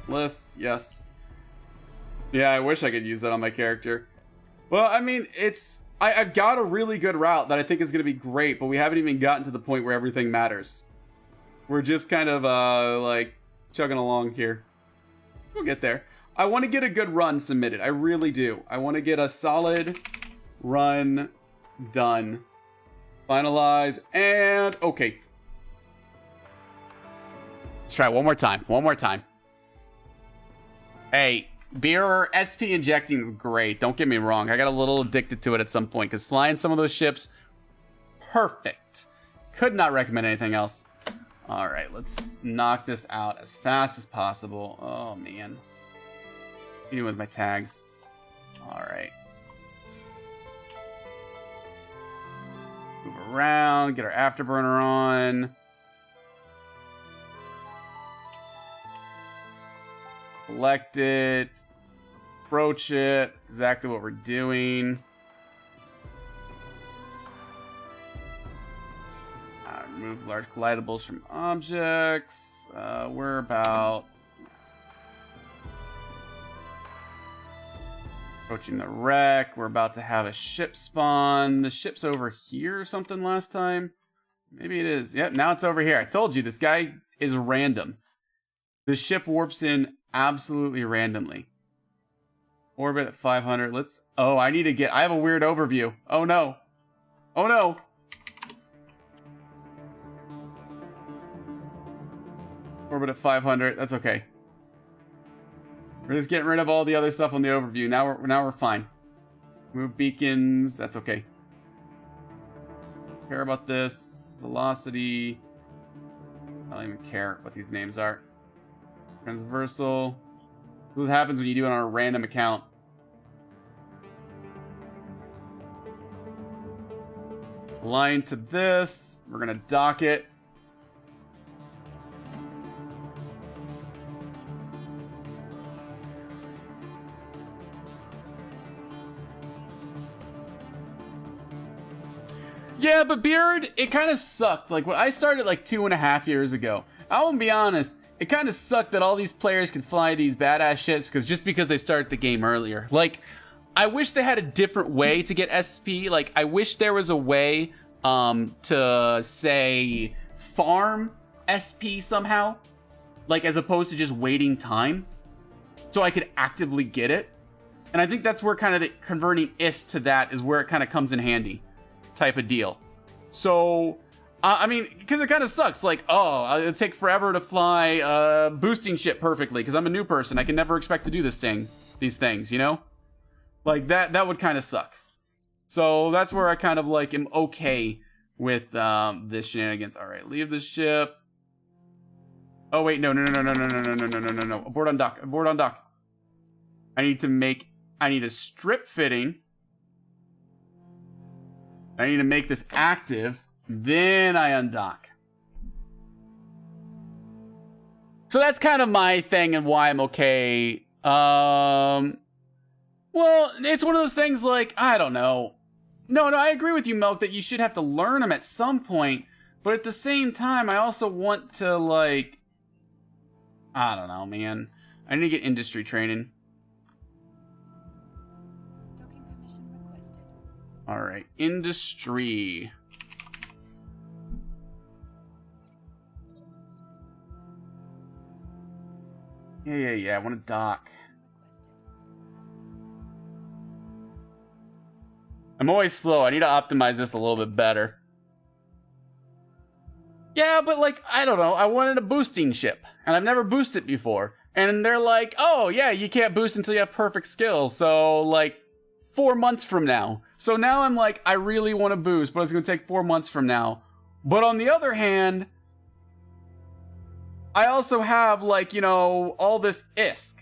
List, yes. Yeah, I wish I could use that on my character. Well, I mean, I've got a really good route that I think is going to be great, but we haven't even gotten to the point where everything matters. We're just kind of, like, chugging along here. We'll get there. I want to get a good run submitted. I really do. I want to get a solid run done. Finalize, and okay. Let's try it one more time. One more time. Hey, beer SP injecting is great. Don't get me wrong. I got a little addicted to it at some point because flying some of those ships, perfect. Could not recommend anything else. All right, let's knock this out as fast as possible. Oh, man. What are you doing with my tags? All right. Move around, get our afterburner on. Select it. Approach it. Exactly what we're doing. Remove large collidables from objects. We're about... approaching the wreck. We're about to have a ship spawn. The ship's over here or something last time. Maybe it is. Yep, now it's over here. I told you, this guy is random. The ship warps in absolutely randomly. Orbit at 500. Let's... oh, I need to get... I have a weird overview. Oh, no. Oh, no. Orbit at 500. That's okay. We're just getting rid of all the other stuff on the overview. Now we're fine. Move beacons. That's okay. Care about this. Velocity. I don't even care what these names are. Transversal. This is what happens when you do it on a random account. Align to this. We're gonna dock it. Yeah, but Beard, it kind of sucked. Like, when I started like 2.5 years ago, I won't be honest, it kind of sucked that all these players could fly these badass ships just because they started the game earlier. Like, I wish they had a different way to get SP. Like, I wish there was a way to, say, farm SP somehow. Like, as opposed to just waiting time. So I could actively get it. And I think that's where kind of the converting IS to that is where it kind of comes in handy. Type of deal. So, I mean, because it kind of sucks. Like, oh, it'll take forever to fly a boosting ship perfectly because I'm a new person. I can never expect to do these things, you know? Like, that would kind of suck. So, that's where I kind of, like, am okay with this shenanigans. All right, leave the ship. Oh, wait, no. Abort on dock. Abort on dock. I need a strip fitting. I need to make this active, then I undock. So that's kind of my thing and why I'm okay. Well, it's one of those things like, I don't know. No, I agree with you, Milk, that you should have to learn them at some point. But at the same time, I also want to, like... I don't know, man. I need to get industry training. All right, industry. Yeah. I want to dock. I'm always slow. I need to optimize this a little bit better. Yeah, but like, I don't know. I wanted a boosting ship, and I've never boosted before. And they're like, oh, yeah, you can't boost until you have perfect skills. So, like, 4 months from now. So now I'm like, I really want to boost, but it's going to take 4 months from now. But on the other hand, I also have, like, you know, all this ISK.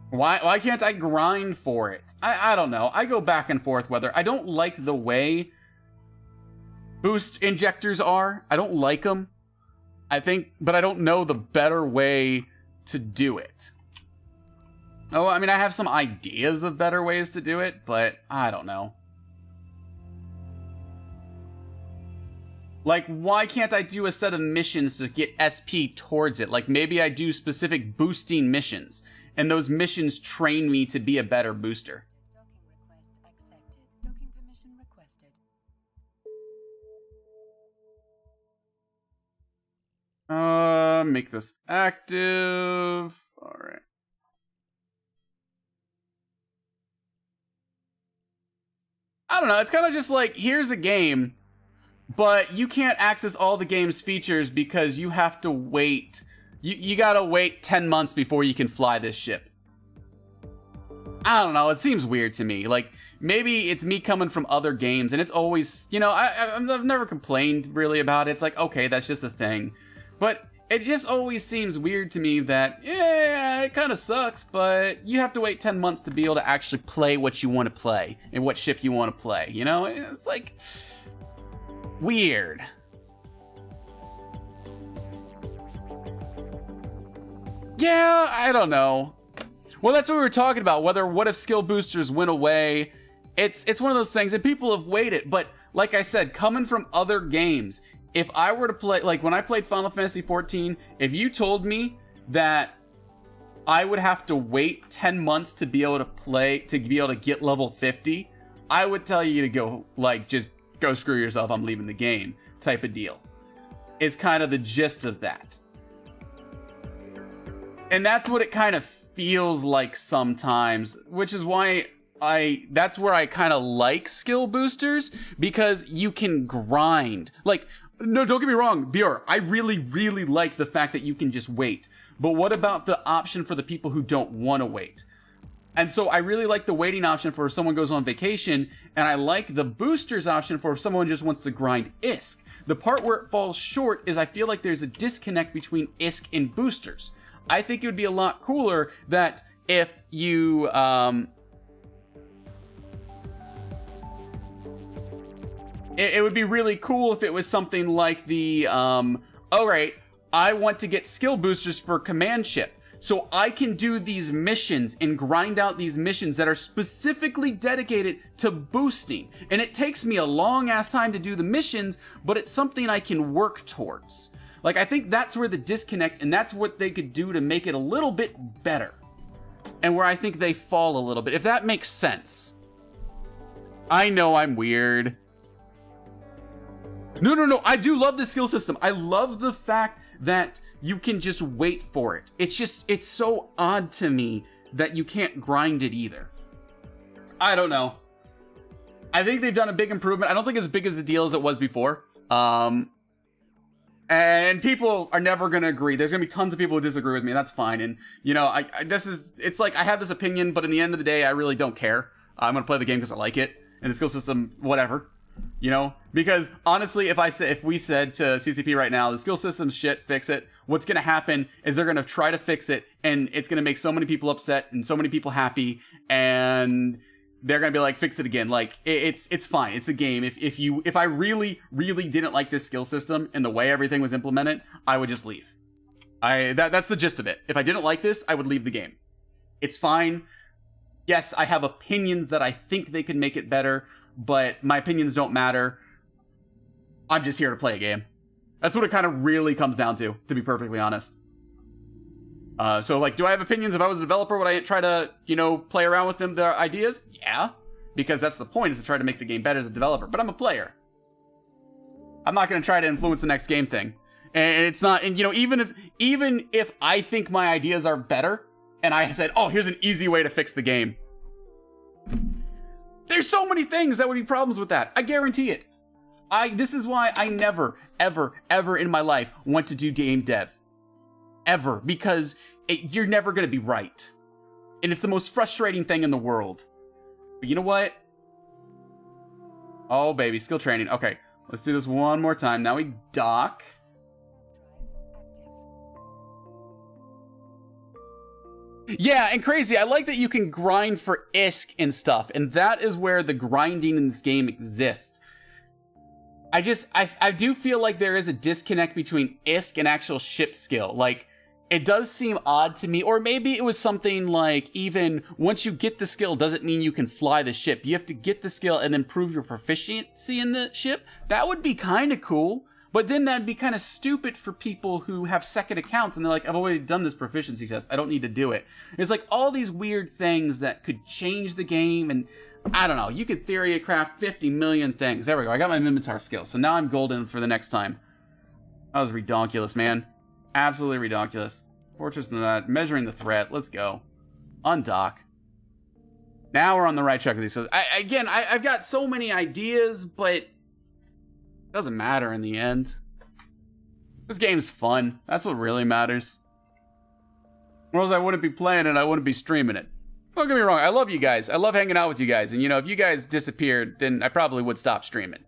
Why can't I grind for it? I don't know. I go back and forth whether... I don't like the way boost injectors are. I don't like them. I think... But I don't know the better way to do it. Oh, I mean, I have some ideas of better ways to do it, but I don't know. Like, why can't I do a set of missions to get SP towards it? Like, maybe I do specific boosting missions, and those missions train me to be a better booster. Docking request accepted. Docking permission requested. Make this active. All right. I don't know. It's kind of just like, here's a game, but you can't access all the game's features because you have to wait. You gotta wait 10 months before you can fly this ship. I don't know. It seems weird to me. Like, maybe it's me coming from other games, and it's always, you know, I've never complained really about it. It's like, okay, that's just a thing. But it just always seems weird to me that, yeah, it kind of sucks, but you have to wait 10 months to be able to actually play what you want to play and what ship you want to play, you know? It's like, weird. Yeah, I don't know. Well, that's what we were talking about, what if skill boosters went away? It's one of those things, and people have waited, but like I said, coming from other games, if I were to play, like when I played Final Fantasy XIV, if you told me that I would have to wait 10 months to be able to play, to be able to get level 50, I would tell you to go, like, just go screw yourself, I'm leaving the game, type of deal. It's kind of the gist of that. And that's what it kind of feels like sometimes, which is why that's where I kind of like skill boosters, because you can grind. Like, no, don't get me wrong, BR, I really, really like the fact that you can just wait. But what about the option for the people who don't want to wait? And so I really like the waiting option for if someone goes on vacation, and I like the boosters option for if someone just wants to grind ISK. The part where it falls short is I feel like there's a disconnect between ISK and boosters. I think it would be a lot cooler that if you, it would be really cool if it was something like the, alright, I want to get skill boosters for command ship. So I can do these missions and grind out these missions that are specifically dedicated to boosting. And it takes me a long ass time to do the missions, but it's something I can work towards. Like, I think that's where the disconnect, and that's what they could do to make it a little bit better. And where I think they fall a little bit, if that makes sense. I know I'm weird. No, I do love the skill system. I love the fact that you can just wait for it. It's so odd to me that you can't grind it either. I don't know. I think they've done a big improvement. I don't think as big as a deal as it was before. And people are never going to agree. There's going to be tons of people who disagree with me, and that's fine. And, you know, it's like I have this opinion, but in the end of the day, I really don't care. I'm going to play the game because I like it. And the skill system, whatever. You know? Because, honestly, if we said to CCP right now, the skill system's shit, fix it, what's going to happen is they're going to try to fix it, and it's going to make so many people upset and so many people happy, and they're gonna be like, fix it again. Like, it's fine. It's a game. If I really, really didn't like this skill system and the way everything was implemented, I would just leave. That's the gist of it. If I didn't like this, I would leave the game. It's fine. Yes, I have opinions that I think they could make it better, but my opinions don't matter. I'm just here to play a game. That's what it kind of really comes down to be perfectly honest. So, like, do I have opinions? If I was a developer, would I try to, you know, play around with them, their ideas? Yeah. Because that's the point, is to try to make the game better as a developer. But I'm a player. I'm not going to try to influence the next game thing. And it's not, and, you know, even if I think my ideas are better, and I said, oh, here's an easy way to fix the game. There's so many things that would be problems with that. I guarantee it. This is why I never, ever, ever in my life want to do game dev. Ever, because you're never going to be right. And it's the most frustrating thing in the world. But you know what? Oh, baby, skill training. Okay, let's do this one more time. Now we dock. Yeah, and crazy, I like that you can grind for ISK and stuff, and that is where the grinding in this game exists. I do feel like there is a disconnect between ISK and actual ship skill. Like, it does seem odd to me, or maybe it was something like, even once you get the skill doesn't mean you can fly the ship. You have to get the skill and then prove your proficiency in the ship. That would be kind of cool. But then that'd be kind of stupid for people who have second accounts and they're like, I've already done this proficiency test. I don't need to do it. It's like all these weird things that could change the game. And I don't know. You could theory craft 50 million things. There we go. I got my Minotaur skill. So now I'm golden for the next time. That was redonkulous, man. Absolutely redonkulous. Fortress of the measuring the threat. Let's go. Undock. Now we're on the right track with these. So I've got so many ideas, but it doesn't matter in the end. This game's fun. That's what really matters. Or else I wouldn't be playing it, I wouldn't be streaming it. Don't get me wrong, I love you guys. I love hanging out with you guys. And you know, if you guys disappeared, then I probably would stop streaming.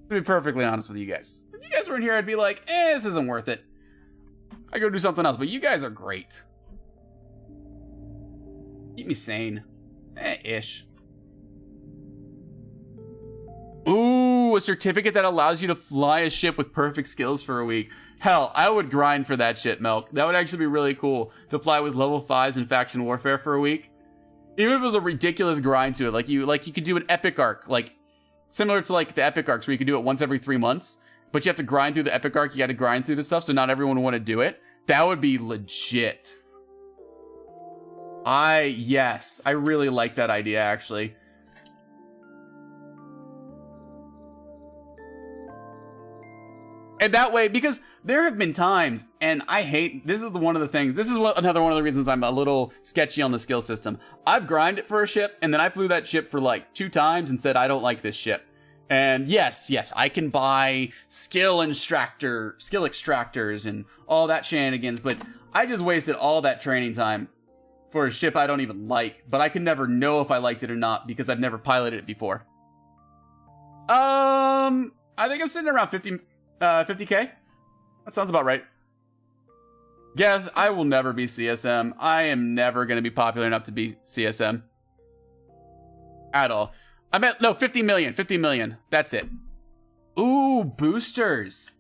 To be perfectly honest with you guys. If you guys weren't here, I'd be like, this isn't worth it. I go do something else, but you guys are great. Keep me sane. Ish. Ooh, a certificate that allows you to fly a ship with perfect skills for a week. Hell, I would grind for that shit, Milk. That would actually be really cool to fly with level 5s in faction warfare for a week. Even if it was a ridiculous grind to it, like you could do an epic arc, like similar to like the epic arcs where you could do it once every 3 months, but you have to grind through the epic arc. You got to grind through the stuff, so not everyone would want to do it. That would be legit. Yes, I really like that idea, actually. And that way, because there have been times, and I hate, this is one of the things, this is another one of the reasons I'm a little sketchy on the skill system. I've grinded for a ship, and then I flew that ship for like 2 times and said, I don't like this ship. And yes, I can buy skill extractors and all that shenanigans, but I just wasted all that training time for a ship I don't even like, but I could never know if I liked it or not because I've never piloted it before. I think I'm sitting around 50k. That sounds about right. Geth, I will never be CSM. I am never going to be popular enough to be CSM. At all. I meant, no, 50 million. 50 million. That's it. Ooh, boosters.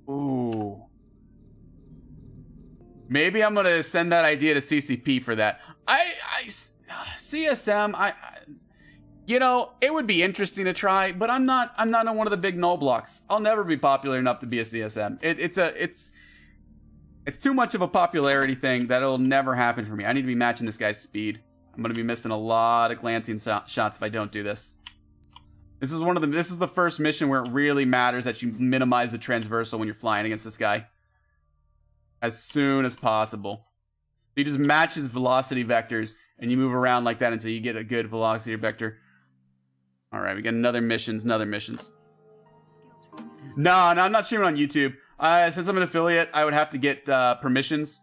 Ooh. Maybe I'm going to send that idea to CCP for that. CSM, you know, it would be interesting to try, but I'm not on one of the big null blocks. I'll never be popular enough to be a CSM. It's too much of a popularity thing that it'll never happen for me. I need to be matching this guy's speed. I'm going to be missing a lot of glancing shots if I don't do this. This is the first mission where it really matters that you minimize the transversal when you're flying against this guy. As soon as possible. You just match his velocity vectors and you move around like that until you get a good velocity vector. Alright, we got another missions. No, I'm not streaming on YouTube. Since I'm an affiliate, I would have to get permissions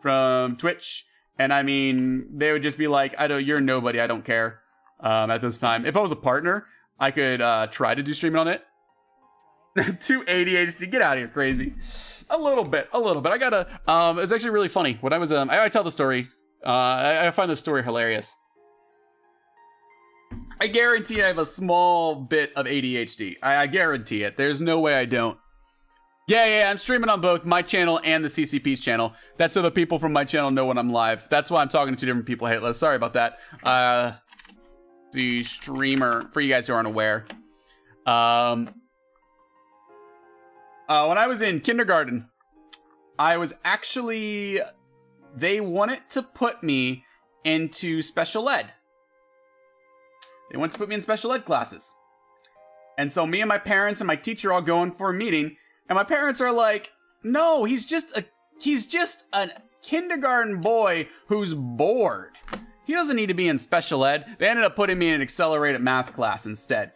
from Twitch. And I mean, they would just be like, you're nobody, I don't care. At this time. If I was a partner, I could try to do streaming on it. Too ADHD, get out of here, crazy. A little bit. I gotta, it's actually really funny. When I was, I tell the story. I find this story hilarious. I guarantee I have a small bit of ADHD. I guarantee it. There's no way I don't. Yeah, I'm streaming on both my channel and the CCP's channel. That's so the people from my channel know when I'm live. That's why I'm talking to 2 different people. Hey, sorry about that. The streamer, for you guys who aren't aware. When I was in kindergarten, I was actually, they wanted to put me into special ed. They wanted to put me in special ed classes. And so me and my parents and my teacher all going for a meeting, and my parents are like, no, he's just a kindergarten boy who's bored. He doesn't need to be in special ed. They ended up putting me in an accelerated math class instead.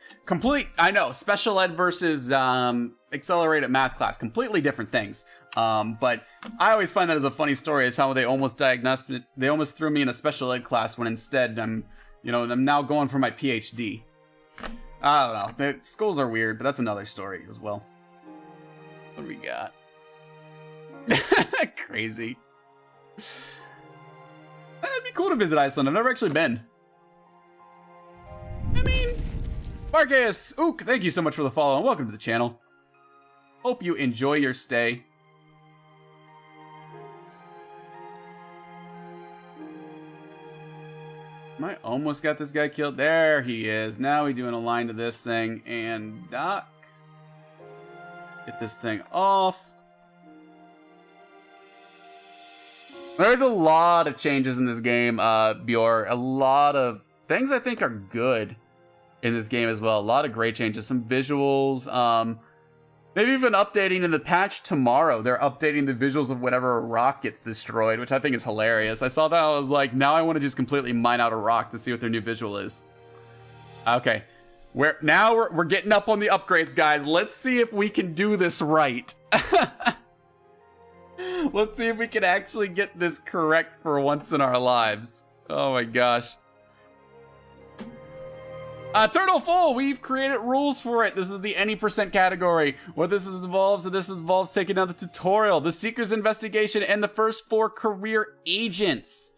I know, special ed versus accelerated math class, completely different things. But I always find that as a funny story, is how they almost diagnosed it. They almost threw me in a special ed class when instead I'm now going for my PhD. I don't know. The schools are weird, but that's another story as well. What do we got? Crazy. It'd be cool to visit Iceland. I've never actually been. I mean, Marcus, Ook, thank you so much for the follow and welcome to the channel. Hope you enjoy your stay. I almost got this guy killed. There he is. Now we're doing a line to this thing and dock. Get this thing off. There's a lot of changes in this game, Bjor. A lot of things I think are good in this game as well. A lot of great changes. Some visuals. Maybe even updating in the patch tomorrow. They're updating the visuals of whenever a rock gets destroyed, which I think is hilarious. I saw that, I was like, now I want to just completely mine out a rock to see what their new visual is. Okay. We're getting up on the upgrades, guys. Let's see if we can do this right. Let's see if we can actually get this correct for once in our lives. Oh my gosh. Turtle Full, we've created rules for it. This is the any % category. What this involves, taking down the tutorial, the Seeker's investigation, and the first 4 career agents.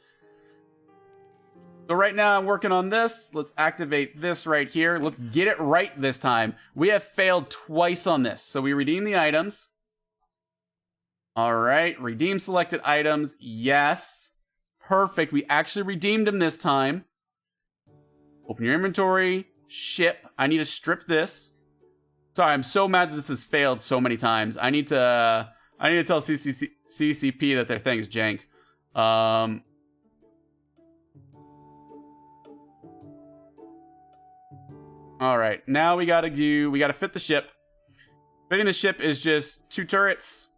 So right now I'm working on this. Let's activate this right here. Let's get it right this time. We have failed twice on this. So we redeem the items. All right, redeem selected items. Yes. Perfect. We actually redeemed them this time. Open your inventory. Ship. I need to strip this. Sorry, I'm so mad that this has failed so many times. I need to tell CCP that their thing is jank. All right, now we gotta fit the ship. Fitting the ship is just 2 turrets.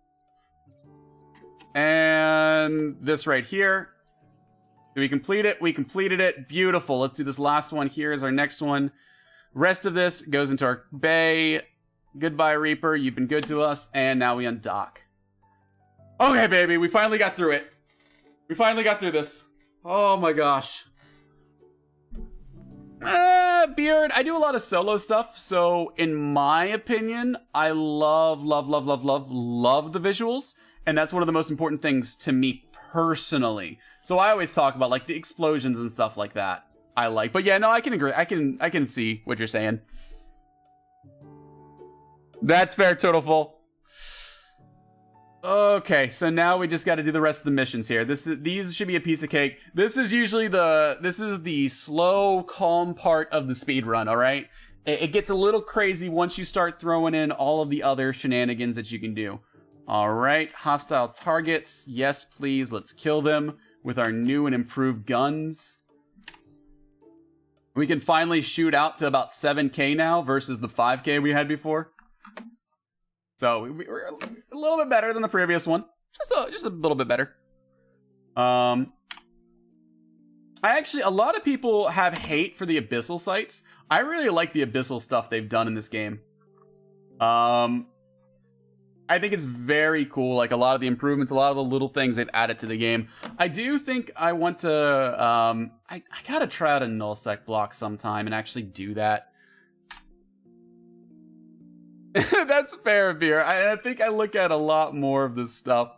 And this right here. Did we complete it? We completed it. Beautiful. Let's do this last one here as our next one. Rest of this goes into our bay. Goodbye, Reaper. You've been good to us. And now we undock. Okay, baby. We finally got through it. We finally got through this. Oh my gosh. Beard, I do a lot of solo stuff. So in my opinion, I love the visuals. And that's one of the most important things to me personally. So I always talk about like the explosions and stuff like that. I like, but yeah, no, I can agree. I can see what you're saying. That's fair, Totalful. Okay, so now we just got to do the rest of the missions here. These should be a piece of cake. This is usually the slow, calm part of the speed run. All right, it gets a little crazy once you start throwing in all of the other shenanigans that you can do. All right, hostile targets. Yes, please. Let's kill them with our new and improved guns. We can finally shoot out to about 7K now versus the 5K we had before. So we're a little bit better than the previous one. Just a little bit better. A lot of people have hate for the Abyssal sites. I really like the Abyssal stuff they've done in this game. I think it's very cool, like a lot of the improvements, a lot of the little things they've added to the game. I do think I want to, I gotta try out a nullsec block sometime and actually do that. That's fair, Beer. I think I look at a lot more of this stuff.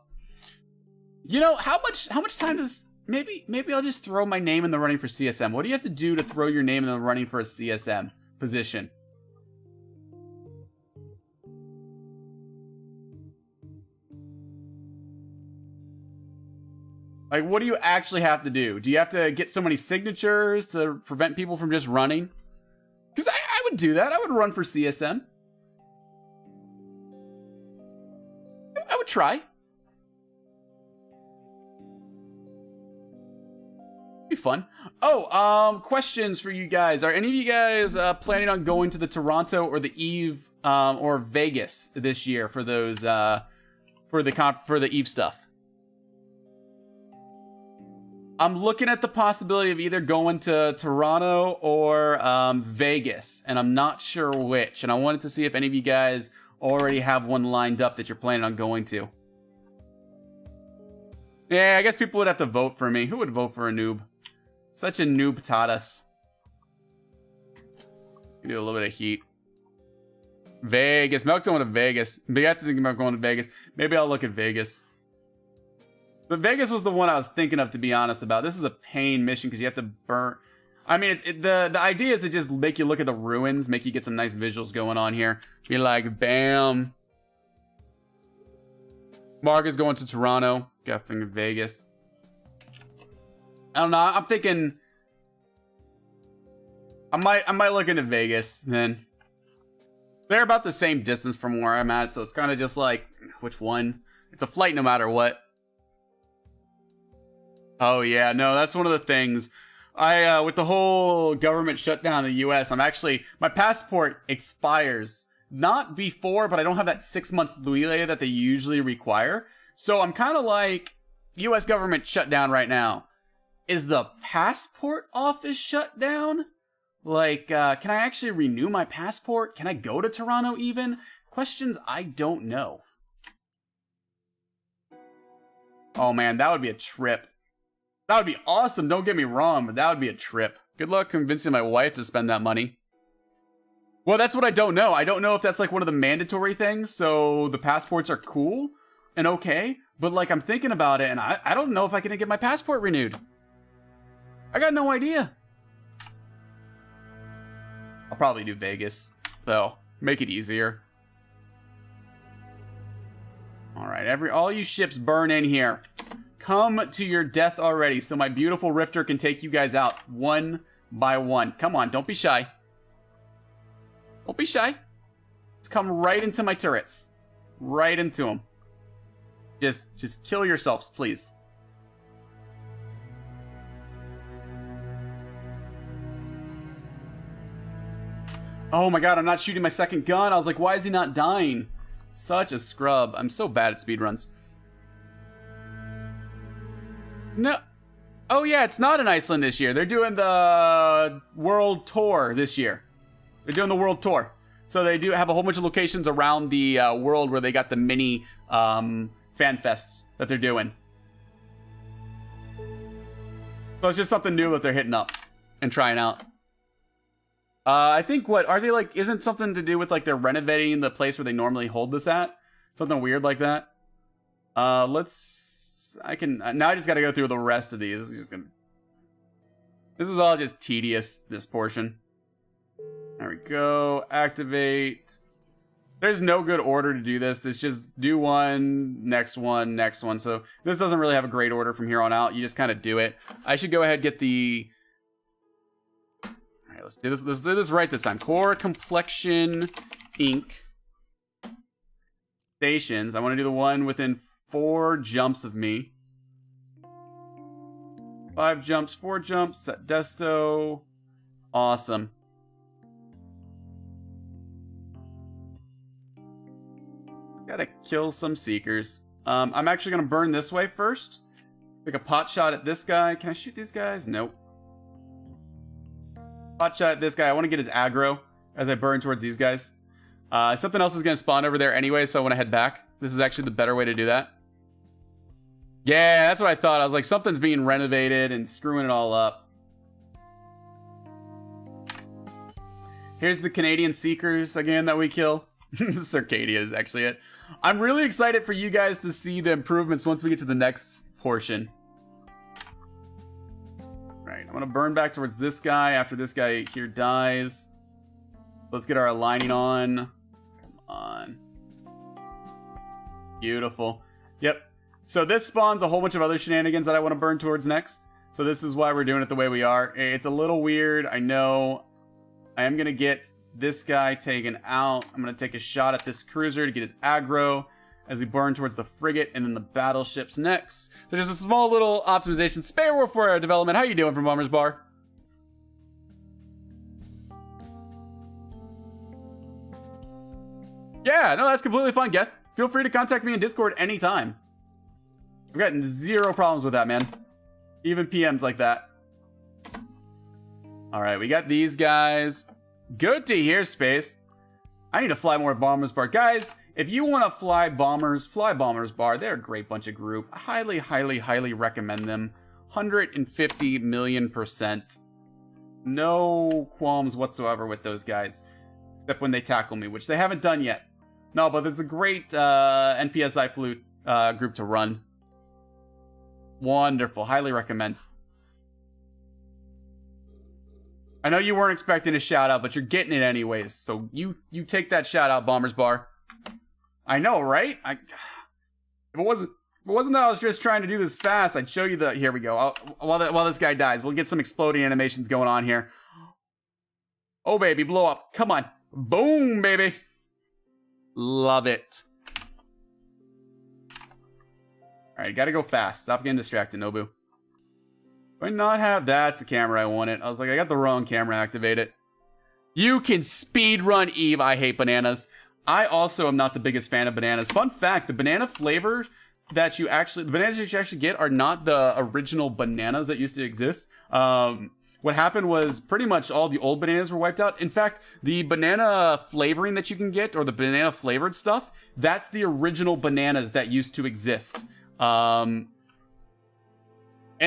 You know, how much time does, maybe I'll just throw my name in the running for CSM. What do you have to do to throw your name in the running for a CSM position? Like, what do you actually have to do? Do you have to get so many signatures to prevent people from just running? Because I would do that. I would run for CSM. I would try. Be fun. Oh, questions for you guys. Are any of you guys planning on going to the Toronto or the Eve or Vegas this year for those for the Eve stuff? I'm looking at the possibility of either going to Toronto or Vegas, and I'm not sure which. And I wanted to see if any of you guys already have one lined up that you're planning on going to. Yeah, I guess people would have to vote for me. Who would vote for a noob? Such a noob tatas. Do a little bit of heat. Vegas. Milk's going to Vegas. But you have to think about going to Vegas. Maybe I'll look at Vegas. But Vegas was the one I was thinking of, to be honest about. This is a pain mission because you have to burn. I mean, the idea is to just make you look at the ruins, make you get some nice visuals going on here. Be like, bam. Mark is going to Toronto. Got to think of Vegas. I don't know. I'm thinking I might look into Vegas then. They're about the same distance from where I'm at, so it's kind of just like, which one? It's a flight no matter what. Oh yeah, no, that's one of the things. With the whole government shutdown in the US, my passport expires. Not before, but I don't have that 6 months leeway that they usually require. So I'm kind of like, US government shutdown right now. Is the passport office shut down? Like, can I actually renew my passport? Can I go to Toronto even? Questions I don't know. Oh man, that would be a trip. That would be awesome, don't get me wrong, but that would be a trip. Good luck convincing my wife to spend that money. Well, that's what I don't know. I don't know if that's like one of the mandatory things, so the passports are cool and okay, but like I'm thinking about it and I don't know if I can get my passport renewed. I got no idea. I'll probably do Vegas, though. Make it easier. Alright, all you ships burn in here. Come to your death already so my beautiful Rifter can take you guys out one by one. Come on, don't be shy. Don't be shy. Just come right into my turrets. Right into them. Just kill yourselves, please. Oh my god, I'm not shooting my second gun. I was like, why is he not dying? Such a scrub. I'm so bad at speedruns. No. Oh yeah, it's not in Iceland this year. They're doing the world tour this year. They're doing the world tour. So they do have a whole bunch of locations around the world where they got the mini fan fests that they're doing. So it's just something new that they're hitting up and trying out. I think what are they like? Isn't something to do with like they're renovating the place where they normally hold this at? Something weird like that. Now I just got to go through the rest of these. This is all just tedious. This portion. There we go. Activate. There's no good order to do this. This just do one, next one, next one. So this doesn't really have a great order from here on out. You just kind of do it. I should go ahead and get the. Let's do this. Let's do this right this time. Core complexion ink stations. I want to do the one within 4 jumps of me. 5 jumps, 4 jumps. Set desto. Awesome. Gotta kill some seekers. I'm actually gonna burn this way first. Take a pot shot at this guy. Can I shoot these guys? Nope. Pot shot at this guy. I want to get his aggro as I burn towards these guys. Something else is going to spawn over there anyway, so I want to head back. This is actually the better way to do that. Yeah, that's what I thought. I was like, something's being renovated and screwing it all up. Here's the Canadian Seekers again that we kill. Circadia is actually it. I'm really excited for you guys to see the improvements once we get to the next portion. Right, I'm gonna burn back towards this guy after this guy here dies. Let's get our aligning on. Come on. Beautiful. Yep. So this spawns a whole bunch of other shenanigans that I want to burn towards next. So this is why we're doing it the way we are. It's a little weird, I know. I am gonna get this guy taken out. I'm gonna take a shot at this cruiser to get his aggro as we burn towards the frigate and then the battleships next. So just a small little optimization. Spare warfare development. How you doing from Bomber's Bar? Yeah, no, that's completely fine, Geth. Feel free to contact me in Discord anytime. I've gotten 0 problems with that, man. Even PMs like that. Alright, we got these guys. Good to hear, Space. I need to fly more Bomber's Bar. Guys, if you want to fly Bomber's Bar. They're a great bunch of group. I highly, highly, highly recommend them. 150 million%. No qualms whatsoever with those guys. Except when they tackle me, which they haven't done yet. No, but it's a great NPSI flute group to run. Wonderful. Highly recommend. I know you weren't expecting a shout out, but you're getting it anyways. So you take that shout out, Bomber's Bar. I know, right? If it wasn't that I was just trying to do this fast, I'd show you the. Here we go. While this guy dies, we'll get some exploding animations going on here. Oh baby, blow up! Come on, boom, baby! Love it. Alright, gotta go fast. Stop getting distracted, Nobu. Do I not have... That's the camera I wanted. I was like, I got the wrong camera activated. You can speedrun Eve. I hate bananas. I also am not the biggest fan of bananas. Fun fact, the banana flavor that you actually... The bananas that you actually get are not the original bananas that used to exist. What happened was pretty much all the old bananas were wiped out. In fact, the banana flavoring that you can get, or the banana flavored stuff, that's the original bananas that used to exist. And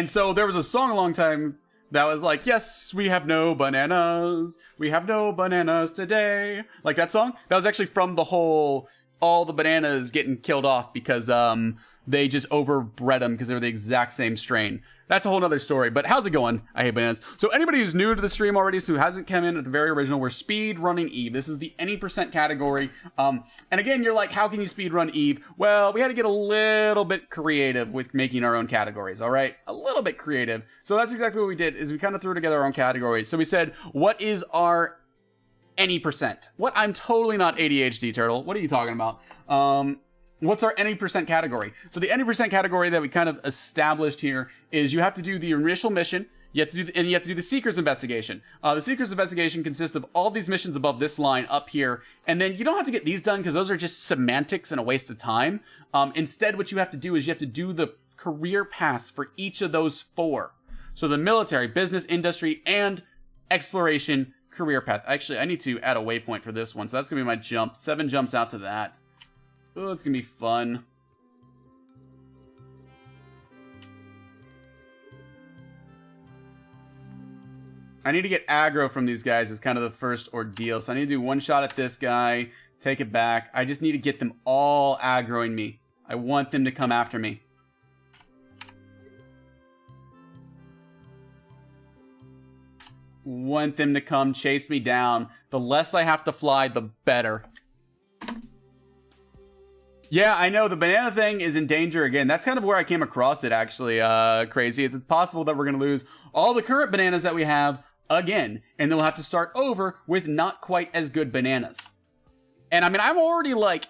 so there was a song a long time that was like, yes, we have no bananas. We have no bananas today. Like that song. That was actually from the whole, all the bananas getting killed off because they just overbred them because they were the exact same strain. That's a whole nother story, but how's it going? I hate bananas. So anybody who's new to the stream already, so who hasn't come in at the very original, we're speed running Eve. This is the any percent category. And again, you're like, how can you speed run Eve? Well, we had to get a little bit creative with making our own categories, all right? A little bit creative. So that's exactly what we did, is we kind of threw together our own categories. So we said, what is our any percent? What? I'm totally not ADHD, Turtle. What are you talking about? What's our any percent category? So the any percent category that we kind of established here is you have to do the initial mission, you have to do you have to do the Seeker's investigation. The Seeker's investigation consists of all these missions above this line up here, and then you don't have to get these done because those are just semantics and a waste of time. Instead, what you have to do is you have to do the career paths for each of those 4. So the military, business, industry, and exploration career path. Actually, I need to add a waypoint for this one, so that's gonna be my jump. 7 jumps out to that. Oh, it's gonna be fun. I need to get aggro from these guys as kind of the first ordeal. So I need to do one shot at this guy, take it back. I just need to get them all aggroing me. I want them to come after me. Want them to come chase me down. The less I have to fly, the better. Yeah, I know, the banana thing is in danger again. That's kind of where I came across it, actually, Crazy. It's possible that we're going to lose all the current bananas that we have again, and then we'll have to start over with not quite as good bananas. And, I mean, I'm already, like,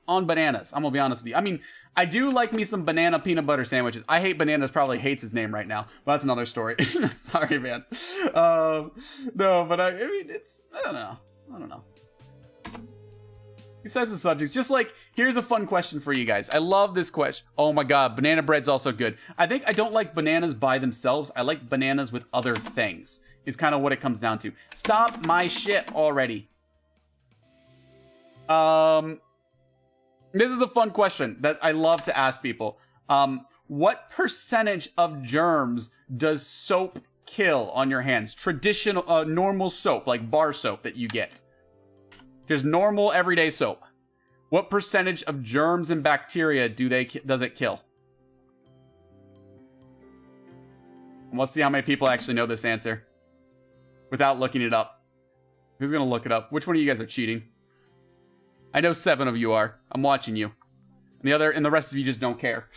on bananas. I'm going to be honest with you. I mean, I do like me some banana peanut butter sandwiches. I hate bananas, probably hates his name right now. But that's another story. Sorry, man. No, but I mean, it's, I don't know. These types of subjects, just like, here's a fun question for you guys. I love this question. Oh my god, banana bread's also good. I think I don't like bananas by themselves. I like bananas with other things, is kind of what it comes down to. Stop my ship already. This is a fun question that I love to ask people. What percentage of germs does soap kill on your hands? Traditional, normal soap, like bar soap that you get. Just normal everyday soap. What percentage of germs and bacteria does it kill? Let's see how many people actually know this answer without looking it up. Who's gonna look it up? Which one of you guys are cheating? I know 7 of you are. I'm watching you. And the rest of you just don't care.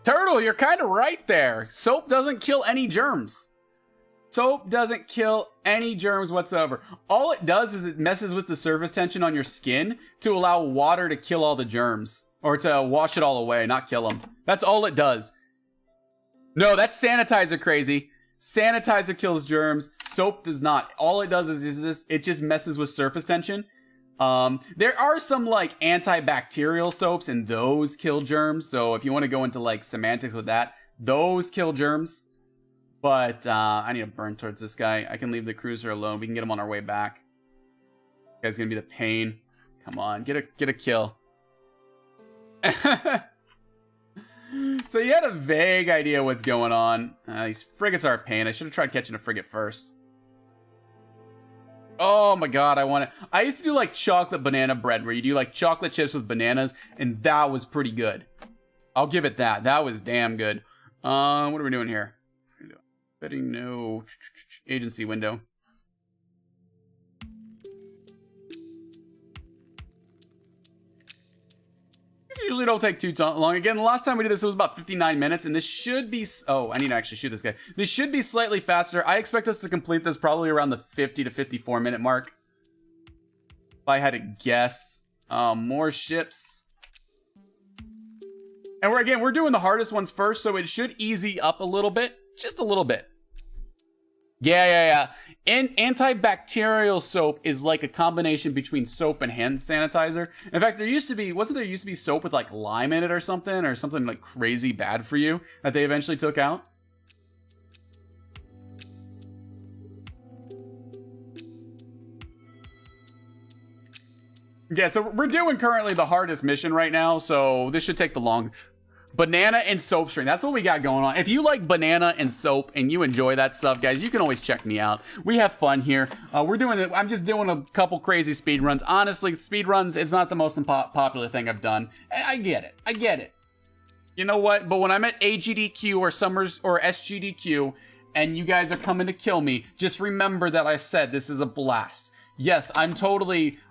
Turtle, you're kind of right there. Soap doesn't kill any germs. Soap doesn't kill any germs whatsoever. All it does is it messes with the surface tension on your skin to allow water to kill all the germs. Or to wash it all away, not kill them. That's all it does. No, that's sanitizer, Crazy. Sanitizer kills germs. Soap does not. All it does is it just messes with surface tension. There are some like antibacterial soaps and those kill germs. So if you want to go into like semantics with that, those kill germs. But I need to burn towards this guy. I can leave the cruiser alone. We can get him on our way back. This guy's gonna be the pain. Come on, get a kill. So you had a vague idea what's going on. These frigates are a pain. I should have tried catching a frigate first. Oh my god, I used to do like chocolate banana bread, where you do like chocolate chips with bananas, and that was pretty good. I'll give it that. That was damn good. What are we doing here? Betting no agency window. usually don't take too long. Again, the last time we did this, it was about 59 minutes, and this should be... Oh, I need to actually shoot this guy. This should be slightly faster. I expect us to complete this probably around the 50 to 54 minute mark. If I had to guess. More ships. And we're doing the hardest ones first, so it should easy up a little bit. Just a little bit. Yeah. And antibacterial soap is like a combination between soap and hand sanitizer. In fact, there used to be soap with like lime in it or something like crazy bad for you that they eventually took out? Yeah, so we're doing currently the hardest mission right now, so this should take the long... Banana and soap string. That's what we got going on. If you like banana and soap and you enjoy that stuff, guys, you can always check me out. We have fun here. I'm just doing a couple crazy speed runs. Honestly, speed runs is not the most popular thing I've done. I get it. You know what? But when I'm at AGDQ or Summers or SGDQ and you guys are coming to kill me, just remember that I said this is a blast. Yes,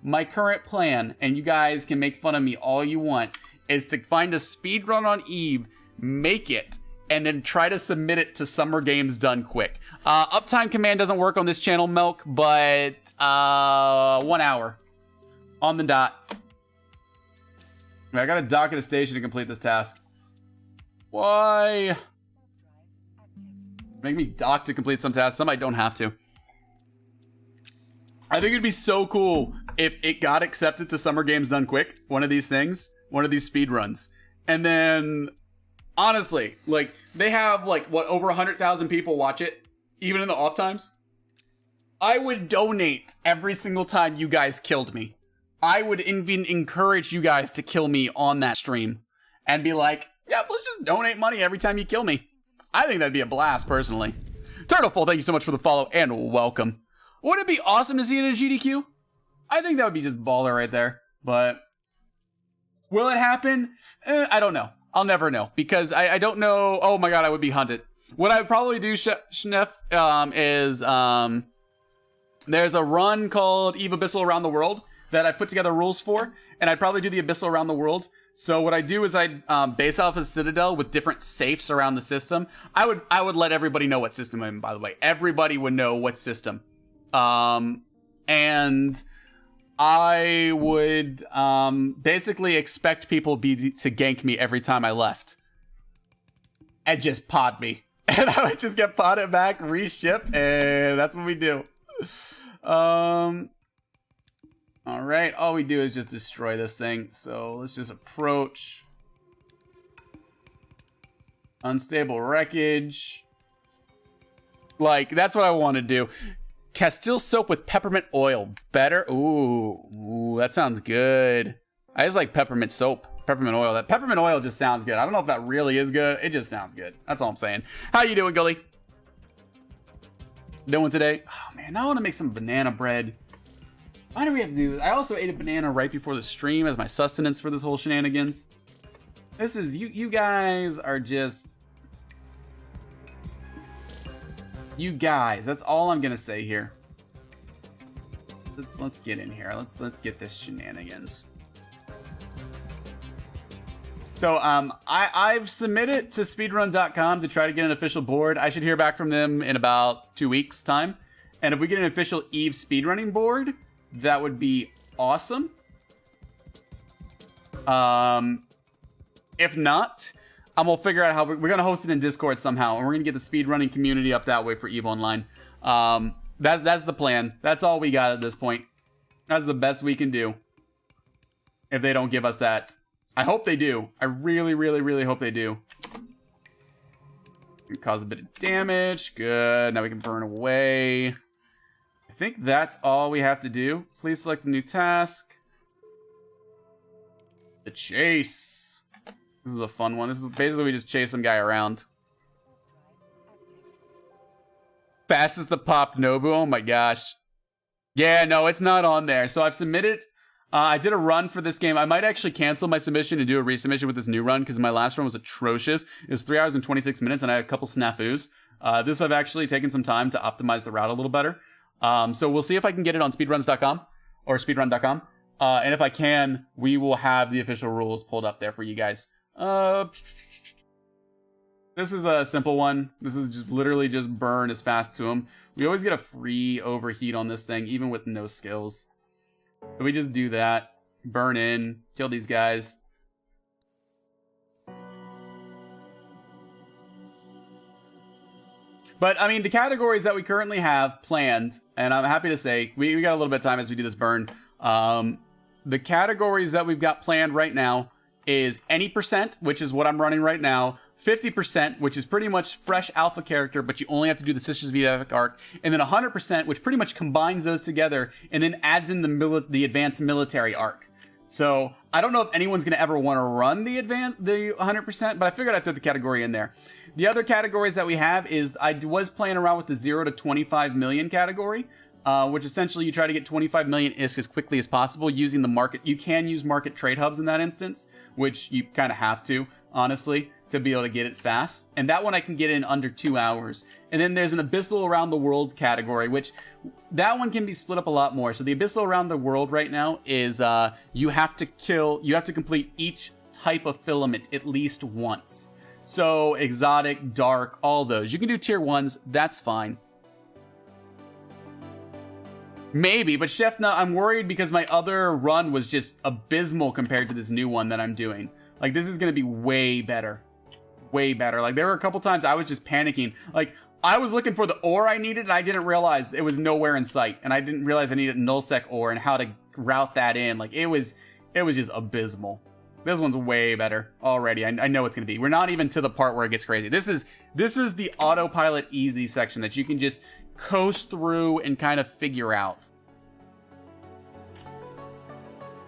my current plan, and you guys can make fun of me all you want, is to find a speed run on Eve, make it, and then try to submit it to Summer Games Done Quick. Uptime command doesn't work on this channel, Milk, but 1 hour on the dot. I gotta dock at a station to complete this task. Why? Make me dock to complete some tasks. Some I don't have to. I think it'd be so cool if it got accepted to Summer Games Done Quick, one of these things. One of these speed runs, and then honestly, like, they have like what, over 100,000 people watch it even in the off times. I would donate every single time you guys killed me. I would even encourage you guys to kill me on that stream and be like, yeah, let's just donate money every time you kill me. I think that'd be a blast personally. Turtleful, thank you so much for the follow and welcome. Wouldn't it be awesome to see it in GDQ? I think that would be just baller right there, but will it happen? I don't know. I'll never know because I don't know. Oh my god, I would be hunted. What I would probably do, Schneff, is there's a run called Eve Abyssal Around the World that I put together rules for, and I'd probably do the Abyssal Around the World. So what I do is I'd base off a citadel with different safes around the system. I would let everybody know what system I'm in, by the way. Everybody would know what system. And I would basically expect people to gank me every time I left. And just pod me. And I would just get podded back, reship, and that's what we do. Alright, all we do is just destroy this thing. So let's just approach. Unstable wreckage. Like, that's what I want to do. Castile soap with peppermint oil. Better? Ooh, that sounds good. I just like peppermint soap. Peppermint oil. That peppermint oil just sounds good. I don't know if that really is good. It just sounds good. That's all I'm saying. How you doing, Gully? Doing today? Oh, man. Now I want to make some banana bread. Why do we have to do this? I also ate a banana right before the stream as my sustenance for this whole shenanigans. This is... You guys are just... You guys, that's all I'm gonna say here. Let's get in here. Let's get this shenanigans. So I've submitted to speedrun.com to try to get an official board. I should hear back from them in about 2 weeks time. And if we get an official Eve speedrunning board, that would be awesome. If not, I'm gonna figure out how we're gonna host it in Discord somehow, and we're gonna get the speedrunning community up that way for EVE Online. That's the plan. That's all we got at this point. That's the best we can do. If they don't give us that, I hope they do. I really, really, really hope they do. Can cause a bit of damage. Good. Now we can burn away. I think that's all we have to do. Please select a new task. The chase. This is a fun one. This is basically we just chase some guy around. Fastest to pop Nobu. Oh my gosh. Yeah, no, it's not on there. So I've submitted. I did a run for this game. I might actually cancel my submission and do a resubmission with this new run because my last run was atrocious. It was 3 hours and 26 minutes and I had a couple snafus. This I've actually taken some time to optimize the route a little better. So we'll see if I can get it on speedruns.com or speedrun.com. And if I can, we will have the official rules pulled up there for you guys. This is a simple one. This is just literally just burn as fast to them. We always get a free overheat on this thing, even with no skills. So we just do that. Burn in, kill these guys. But, I mean, the categories that we currently have planned, and I'm happy to say, we got a little bit of time as we do this burn. The categories that we've got planned right now is any percent, which is what I'm running right now, 50%, which is pretty much fresh alpha character, but you only have to do the Sisters of Epic arc, and then 100%, which pretty much combines those together, and then adds in the advanced military arc. So, I don't know if anyone's going to ever want to run the 100%, but I figured I'd throw the category in there. The other categories that we have is, I was playing around with the 0 to 25 million category, which essentially you try to get 25 million ISK as quickly as possible using the market. You can use market trade hubs in that instance, which you kind of have to, honestly, to be able to get it fast. And that one I can get in under 2 hours. And then there's an Abyssal Around the World category, which that one can be split up a lot more. So the Abyssal Around the World right now is you have to complete each type of filament at least once. So exotic, dark, all those. You can do tier 1s, that's fine. Maybe, but Chef Nut, I'm worried because my other run was just abysmal compared to this new one that I'm doing. Like, this is going to be way better. Way better. Like, there were a couple times I was just panicking. Like, I was looking for the ore I needed, and I didn't realize it was nowhere in sight. And I didn't realize I needed nullsec ore and how to route that in. Like, it was just abysmal. This one's way better already. I know it's going to be. We're not even to the part where it gets crazy. This is the autopilot easy section that you can just coast through and kind of figure out.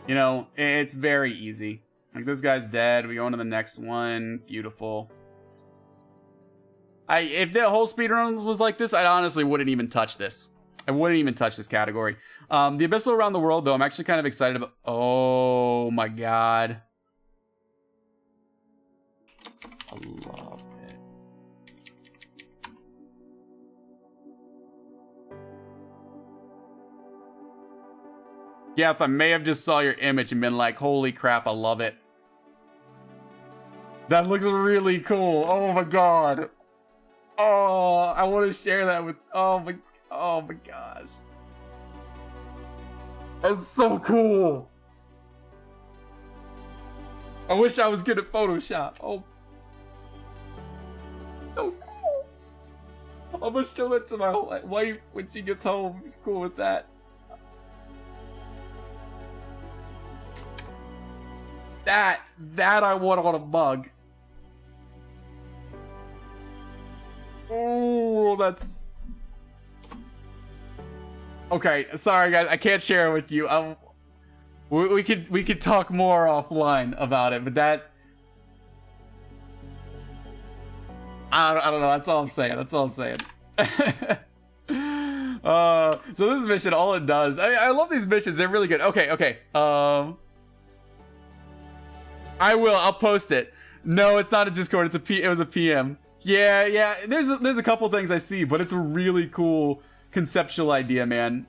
You know, it's very easy. Like, this guy's dead. We go on to the next one. Beautiful. If the whole speedrun was like this, I honestly wouldn't even touch this. I wouldn't even touch this category. The Abyssal Around the World, though, I'm actually kind of excited about. Oh my god. I love it. Yeah, if I may have just saw your image and been like, holy crap, I love it. That looks really cool. Oh my god. Oh, I want to share that with. Oh my gosh. That's so cool. I wish I was good at Photoshop. Oh. So cool. I'm gonna show that to my wife when she gets home. Be cool with that. That I want on a mug. Oh, that's... Okay, sorry guys, I can't share it with you. We could talk more offline about it, but that... I don't know, that's all I'm saying, so this mission, all it does... I love these missions, they're really good. Okay. I'll post it. No, it's not a Discord, it was a PM. Yeah, there's a couple things I see, but it's a really cool conceptual idea, man.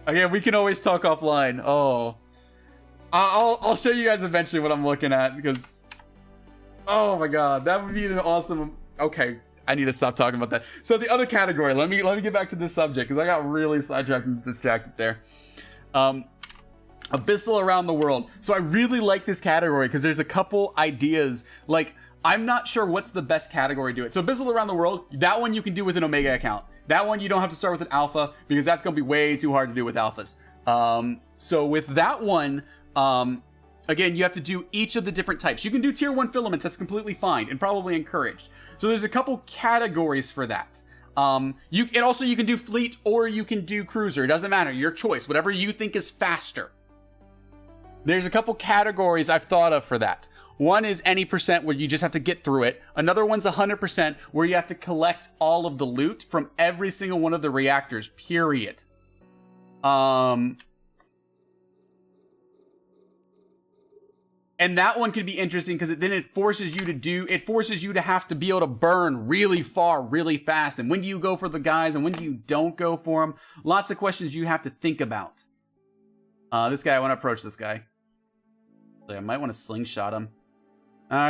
Okay, we can always talk offline. Oh. I'll show you guys eventually what I'm looking at, because... Oh my god, that would be an awesome... Okay, I need to stop talking about that. So the other category, let me get back to this subject, because I got really sidetracked and distracted there. Abyssal Around the World. So I really like this category, because there's a couple ideas, like... I'm not sure what's the best category to do it. So Abyssal Around the World, that one you can do with an Omega account. That one you don't have to start with an Alpha, because that's going to be way too hard to do with Alphas. So with that one, again, you have to do each of the different types. You can do tier 1 filaments, that's completely fine, and probably encouraged. So there's a couple categories for that. You can do fleet, or you can do cruiser. It doesn't matter, your choice, whatever you think is faster. There's a couple categories I've thought of for that. One is any percent where you just have to get through it. Another one's 100% where you have to collect all of the loot from every single one of the reactors, period. And that one could be interesting because then it forces you to have to be able to burn really far, really fast. And when do you go for the guys and when do you don't go for them? Lots of questions you have to think about. This guy, I want to approach this guy. I might want to slingshot him.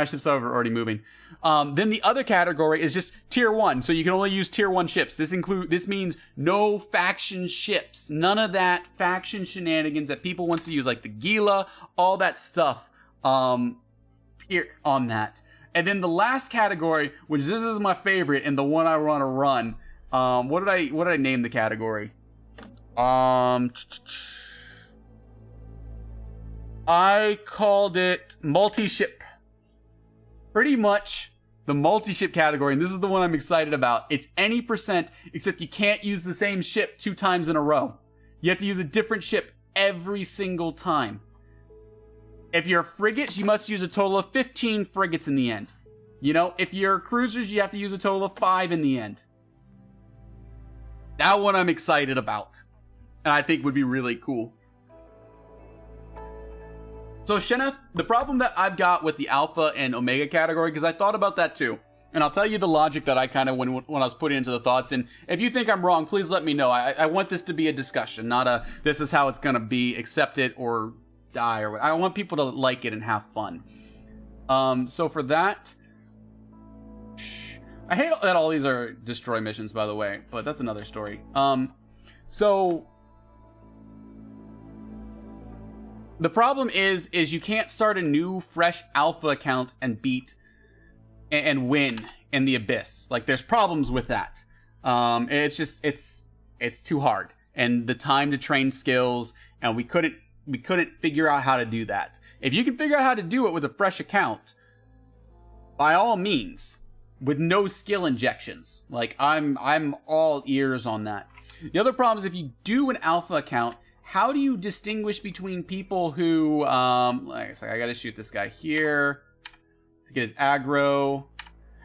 Ships are already moving. Then the other category is just tier 1. So you can only use tier 1 ships. This means no faction ships. None of that faction shenanigans that people wants to use, like the Gila, all that stuff. Here on that. And then the last category, which this is my favorite and the one I want to run. What did I name the category? I called it multi-ship. Pretty much the multi-ship category, and this is the one I'm excited about. It's any percent, except you can't use the same ship 2 times in a row. You have to use a different ship every single time. If you're frigates, you must use a total of 15 frigates in the end. You know, if you're cruisers, you have to use a total of 5 in the end. That one I'm excited about, and I think would be really cool. So Shenef, the problem that I've got with the Alpha and Omega category, because I thought about that too, and I'll tell you the logic that I kind of, when I was putting into the thoughts, and if you think I'm wrong, please let me know. I want this to be a discussion, not a, this is how it's going to be, accept it or die, or I want people to like it and have fun. So for that, I hate that all these are destroy missions, by the way, but that's another story. So the problem is you can't start a new, fresh Alpha account and beat and win in the Abyss. Like, there's problems with that. It's just, it's too hard. And the time to train skills, and we couldn't figure out how to do that. If you can figure out how to do it with a fresh account, by all means, with no skill injections. Like, I'm all ears on that. The other problem is if you do an Alpha account, how do you distinguish between people who, like I said, I gotta shoot this guy here to get his aggro.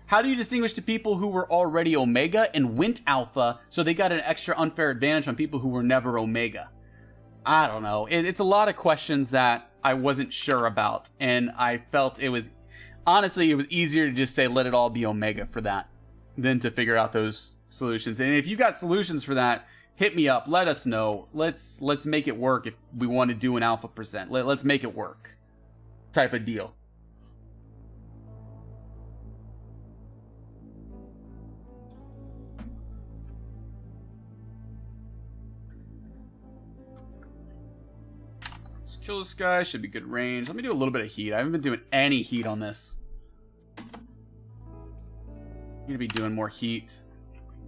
How do you distinguish the people who were already Omega and went Alpha, so they got an extra unfair advantage on people who were never Omega? I don't know. It's a lot of questions that I wasn't sure about, and I felt it was, honestly, it was easier to just say let it all be Omega for that than to figure out those solutions. And if you got solutions for that, hit me up. Let us know. Let's make it work if we want to do an Alpha percent. Let's make it work. Type of deal. Let's kill this guy. Should be good range. Let me do a little bit of heat. I haven't been doing any heat on this. Need to be doing more heat.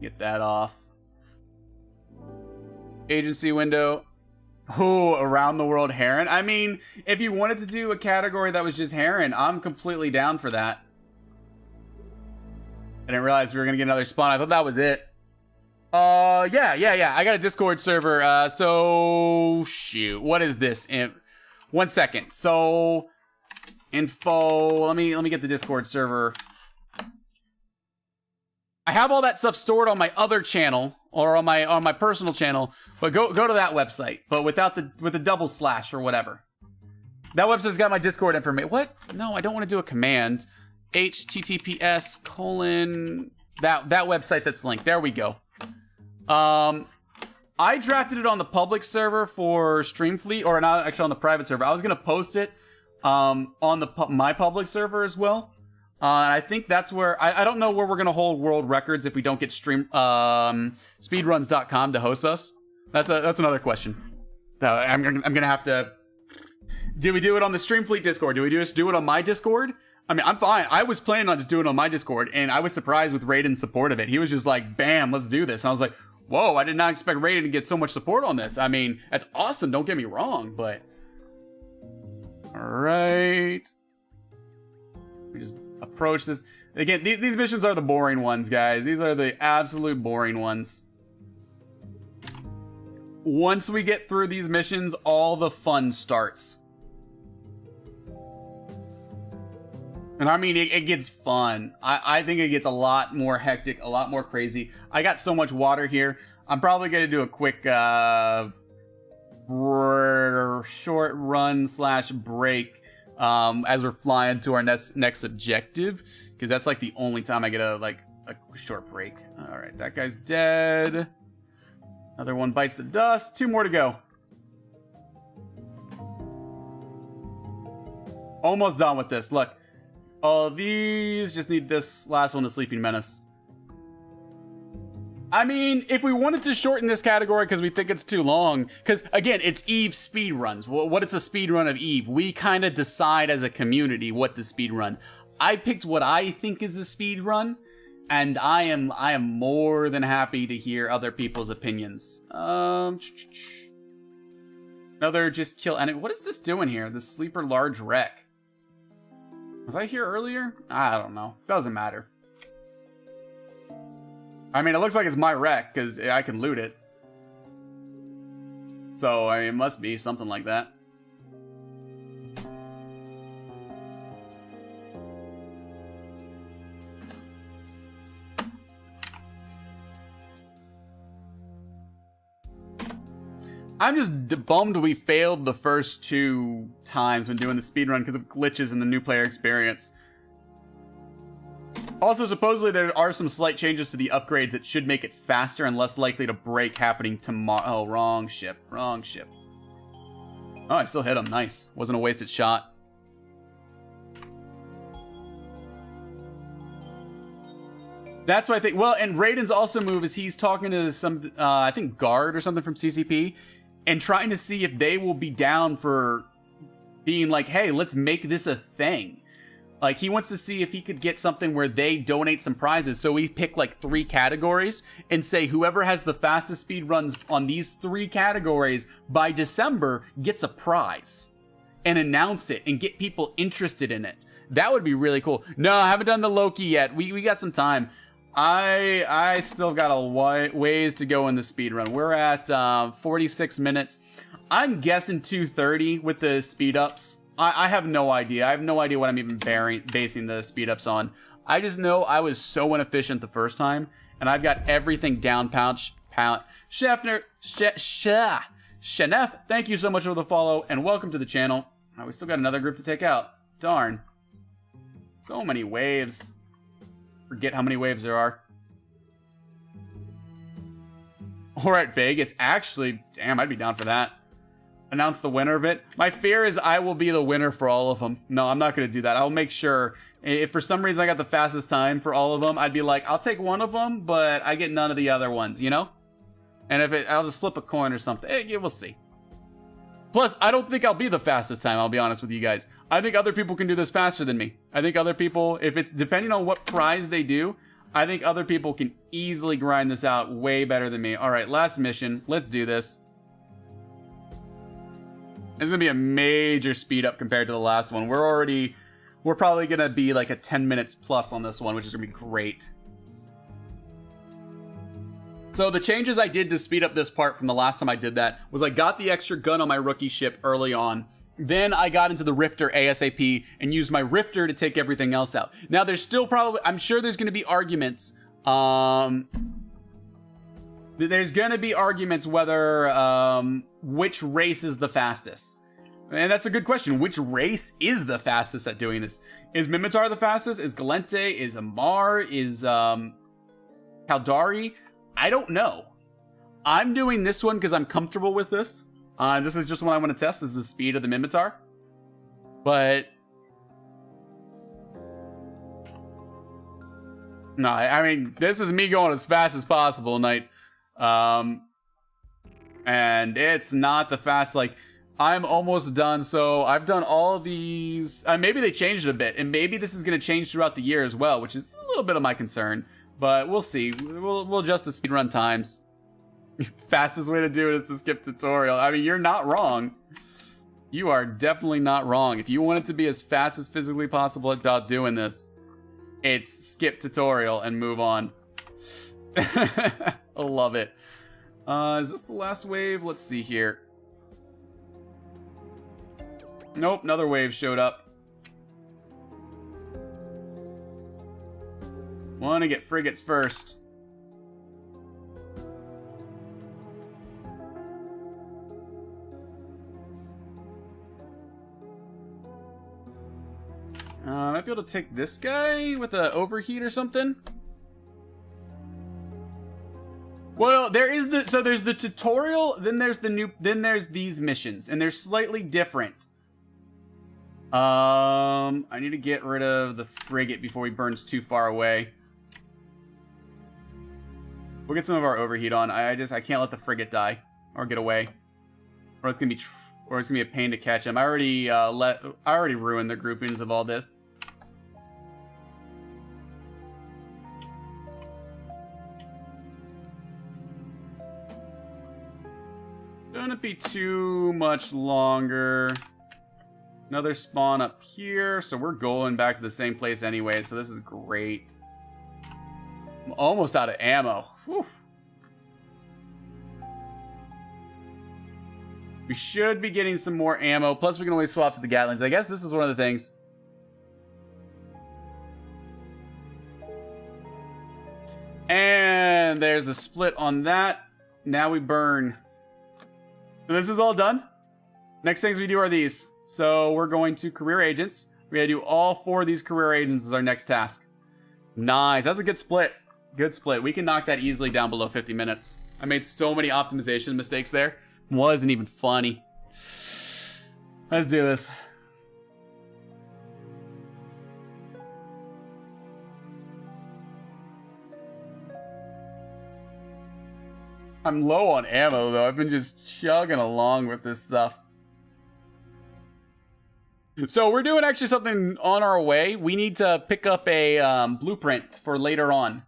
Get that off. Agency window. Oh, around the world Heron. I mean, if you wanted to do a category that was just Heron, I'm completely down for that. I didn't realize we were gonna get another spawn. I thought that was it. Yeah. I got a Discord server. So shoot, what is this? 1 second. So info. Let me get the Discord server. I have all that stuff stored on my other channel or on my personal channel, but go to that website, but with the double slash or whatever. That website's got my Discord information. What? No, I don't want to do a command. HTTPS : that website that's linked. There we go. I drafted it on the public server for Streamfleet, or not actually on the private server. I was gonna post it on my public server as well. And I think that's where I don't know where we're gonna hold world records if we don't get speedruns.com to host us. That's another question. I'm gonna have to. Do we do it on the Streamfleet Discord? Do we just do it on my Discord? I mean, I'm fine. I was planning on just doing it on my Discord, and I was surprised with Raiden's support of it. He was just like, "Bam, let's do this." And I was like, "Whoa, I did not expect Raiden to get so much support on this." I mean, that's awesome. Don't get me wrong, but all right, we just approach this again. These missions are the boring ones, guys. These are the absolute boring ones. Once we get through these missions, all the fun starts. And I mean, it gets fun. I think it gets a lot more hectic, a lot more crazy. I got so much water here. I'm probably going to do a quick short run / break as we're flying to our next objective, because that's like the only time I get a short break. All right, that guy's dead. Another one bites the dust. 2 more to go. Almost done with this. Look. All these just need this last one, the Sleeping Menace. I mean, if we wanted to shorten this category because we think it's too long, because again, it's Eve speed runs. What is a speed run of Eve? We kind of decide as a community what to speed run. I picked what I think is a speed run, and I am more than happy to hear other people's opinions. Another just kill enemy. What is this doing here? The Sleeper Large Wreck. Was I here earlier? I don't know. Doesn't matter. I mean, it looks like it's my wreck, because I can loot it. So, I mean, it must be something like that. I'm just bummed we failed the first 2 times when doing the speedrun because of glitches in the new player experience. Also, supposedly there are some slight changes to the upgrades that should make it faster and less likely to break happening tomorrow. Oh, wrong ship. Wrong ship. Oh, I still hit him. Nice. Wasn't a wasted shot. That's what I think. Well, and Raiden's also move is he's talking to some, I think, guard or something from CCP and trying to see if they will be down for being like, hey, let's make this a thing. Like, he wants to see if he could get something where they donate some prizes. So we pick, like, 3 categories and say whoever has the fastest speed runs on these 3 categories by December gets a prize. And announce it and get people interested in it. That would be really cool. No, I haven't done the Loki yet. We got some time. I still got a ways to go in the speed run. We're at 46 minutes. I'm guessing 2:30 with the speed ups. I have no idea. I have no idea what I'm even basing the speed ups on. I just know I was so inefficient the first time, and I've got everything down. Shenef, thank you so much for the follow, and welcome to the channel. Oh, we still got another group to take out. Darn. So many waves. Forget how many waves there are. Alright, Vegas. Actually, damn, I'd be down for that. Announce the winner of it. My fear is I will be the winner for all of them. No, I'm not going to do that. I'll make sure. If for some reason I got the fastest time for all of them, I'd be like, I'll take one of them, but I get none of the other ones, you know? And if I'll just flip a coin or something. Yeah, we'll see. Plus, I don't think I'll be the fastest time, I'll be honest with you guys. I think other people can do this faster than me. I think other people, if it's depending on what prize they do, I think other people can easily grind this out way better than me. All right, last mission. Let's do this. This is going to be a major speed up compared to the last one. We're probably going to be like a 10 minutes plus on this one, which is going to be great. So the changes I did to speed up this part from the last time I did that was I got the extra gun on my rookie ship early on. Then I got into the Rifter ASAP and used my Rifter to take everything else out. Now there's still probably, I'm sure there's going to be arguments. There's going to be arguments whether which race is the fastest. And that's a good question. Which race is the fastest at doing this? Is Mimitar the fastest? Is Galente? Is Amar? Is Kaldari? I don't know. I'm doing this one because I'm comfortable with this. This is just what I want to test, is the speed of the Mimitar. But no, I mean, this is me going as fast as possible, Knight. And it's not the fast, like, I'm almost done. So I've done all of these. Maybe they changed it a bit, and maybe this is going to change throughout the year as well, which is a little bit of my concern. But we'll see. We'll adjust the speedrun times. Fastest way to do it is to skip tutorial. I mean, you're not wrong. You are definitely not wrong. If you want it to be as fast as physically possible about doing this, it's skip tutorial and move on. I love it. Is this the last wave? Let's see here. Nope, another wave showed up. Want to get frigates first. I might be able to take this guy with an overheat or something. Well, there's the tutorial, then there's the new, then there's these missions, and they're slightly different. I need to get rid of the frigate before he burns too far away. We'll get some of our overheat on. I can't let the frigate die or get away, or it's gonna be a pain to catch him. I already ruined the groupings of all this. Shouldn't be too much longer. Another spawn up here, so we're going back to the same place anyway, so this is great. I'm almost out of ammo. Whew. We should be getting some more ammo, plus we can always swap to the Gatlings. I guess this is one of the things. And there's a split on that. Now we burn. So this is all done. Next things we do are these. So we're going to career agents. We're going to do all 4 of these career agents as our next task. Nice. That's a good split. Good split. We can knock that easily down below 50 minutes. I made so many optimization mistakes there. Wasn't even funny. Let's do this. I'm low on ammo, though. I've been just chugging along with this stuff. So we're doing actually something on our way. We need to pick up a blueprint for later on.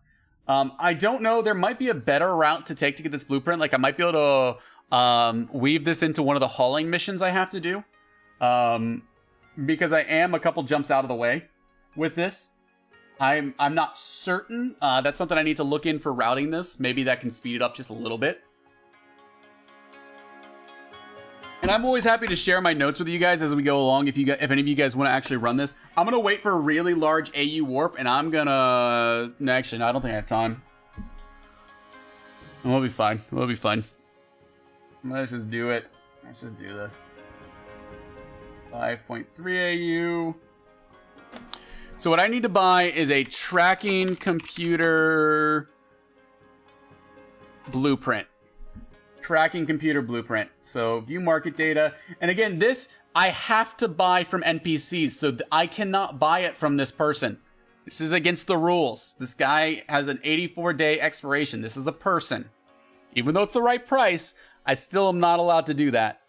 I don't know. There might be a better route to take to get this blueprint. Like, I might be able to weave this into one of the hauling missions I have to do. Because I am a couple jumps out of the way with this. I'm not certain. That's something I need to look in for routing this. Maybe that can speed it up just a little bit. And I'm always happy to share my notes with you guys as we go along. If any of you guys want to actually run this, I'm gonna wait for a really large AU warp, and I'm gonna. No, actually, no, I don't think I have time. We'll be fine. We'll be fine. Let's just do it. Let's just do this. 5.3 AU. So what I need to buy is a tracking computer blueprint. Tracking computer blueprint. So view market data. And again, this I have to buy from NPCs. So I cannot buy it from this person. This is against the rules. This guy has an 84-day expiration. This is a person. Even though it's the right price, I still am not allowed to do that.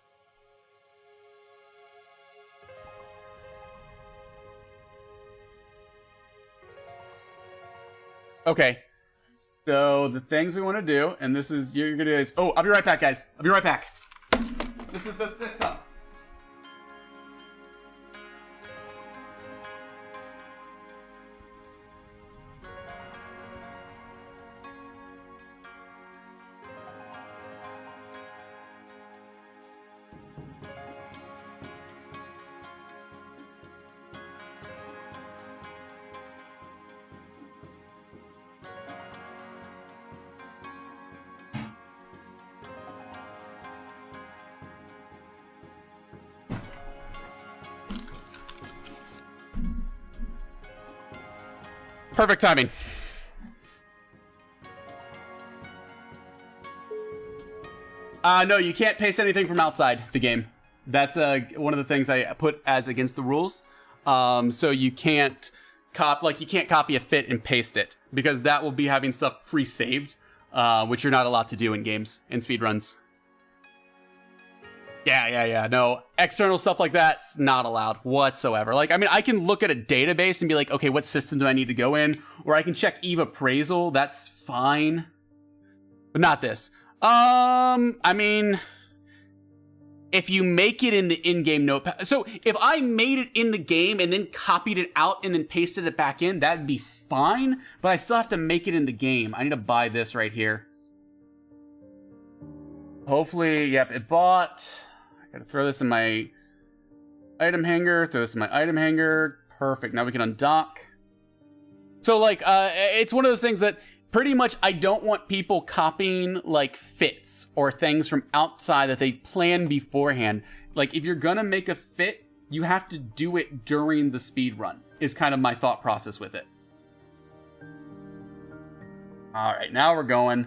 Okay, so the things we want to do, and this is, you're gonna do this. Oh, I'll be right back, guys. I'll be right back. This is the system. Perfect timing. No, you can't paste anything from outside the game. That's one of the things I put as against the rules. So you can't copy a fit and paste it, because that will be having stuff pre-saved, which you're not allowed to do in games, in speedruns. Yeah. No, external stuff like that's not allowed whatsoever. Like, I mean, I can look at a database and be like, okay, what system do I need to go in? Or I can check Eve appraisal. That's fine. But not this. I mean, if you make it in the in-game notepad. So if I made it in the game and then copied it out and then pasted it back in, that'd be fine. But I still have to make it in the game. I need to buy this right here. Hopefully, yep, it bought. I gotta throw this in my item hanger. Throw this in my item hanger. Perfect. Now we can undock. So, like, it's one of those things that pretty much I don't want people copying, like, fits or things from outside that they plan beforehand. Like, if you're gonna make a fit, you have to do it during the speed run, is kind of my thought process with it. All right, now we're going.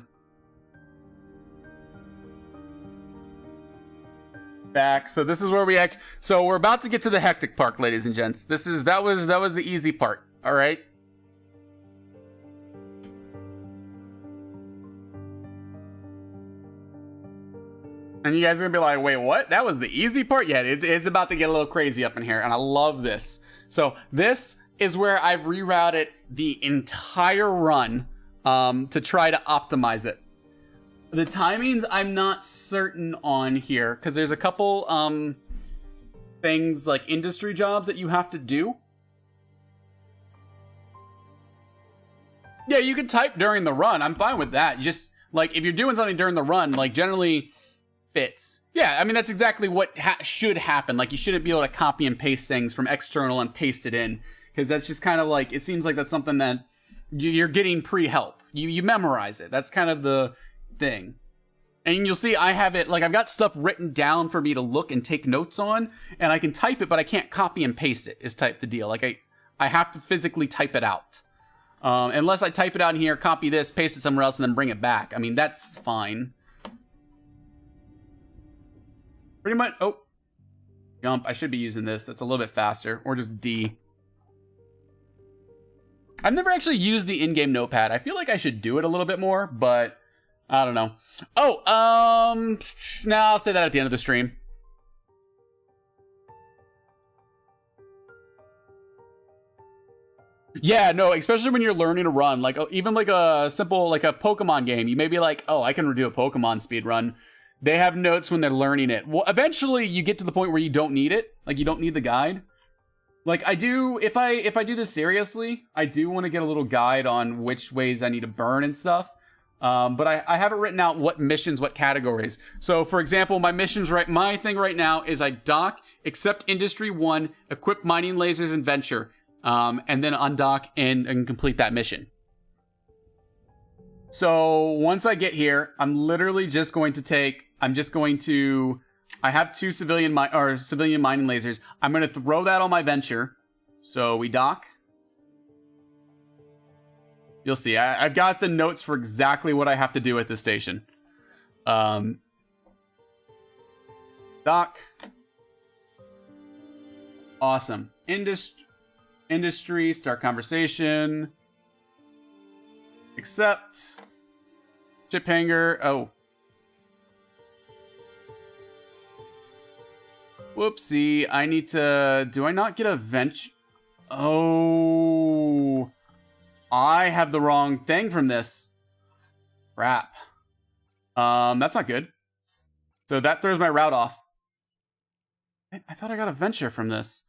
Back. So this is where we act. So we're about to get to the hectic part, ladies and gents. That was the easy part. All right. And you guys are gonna be like, wait, what? That was the easy part? Yeah, it's about to get a little crazy up in here, and I love this. So this is where I've rerouted the entire run to try to optimize it. The timings I'm not certain on here, because there's a couple things like industry jobs that you have to do. Yeah, you can type during the run. I'm fine with that. Just, like, if you're doing something during the run, like, generally fits. Yeah, I mean, that's exactly what should happen. Like, you shouldn't be able to copy and paste things from external and paste it in, because that's just kind of like, it seems like that's something that you're getting pre-help. You memorize it. That's kind of the thing. And you'll see I have it, like, I've got stuff written down for me to look and take notes on, and I can type it, but I can't copy and paste it, is type the deal. Like, I have to physically type it out. Unless I type it out in here, copy this, paste it somewhere else, and then bring it back. I mean, that's fine. Pretty much. Oh, jump. I should be using this. That's a little bit faster. Or just D. I've never actually used the in-game notepad. I feel like I should do it a little bit more, but I don't know. Oh, no, I'll say that at the end of the stream. Yeah, no, especially when you're learning to run. Like, even like a simple, like a Pokemon game. You may be like, oh, I can do a Pokemon speed run. They have notes when they're learning it. Well, eventually you get to the point where you don't need it. Like, you don't need the guide. Like, I do, if I do this seriously, I do want to get a little guide on which ways I need to burn and stuff. But I have it written out what missions, what categories. So, for example, my thing right now is I dock, accept Industry 1, equip mining lasers and venture, and then undock and complete that mission. So, once I get here, I'm literally just going to I have 2 civilian mining lasers. I'm going to throw that on my venture. So, we dock. You'll see. I've got the notes for exactly what I have to do at this station. Dock. Awesome. Industry. Start conversation. Accept. Ship hangar. Oh. Whoopsie. I need to... Do I not get a venture? Oh... I have the wrong thing from this. Crap. That's not good. So that throws my route off. I thought I got a venture from this.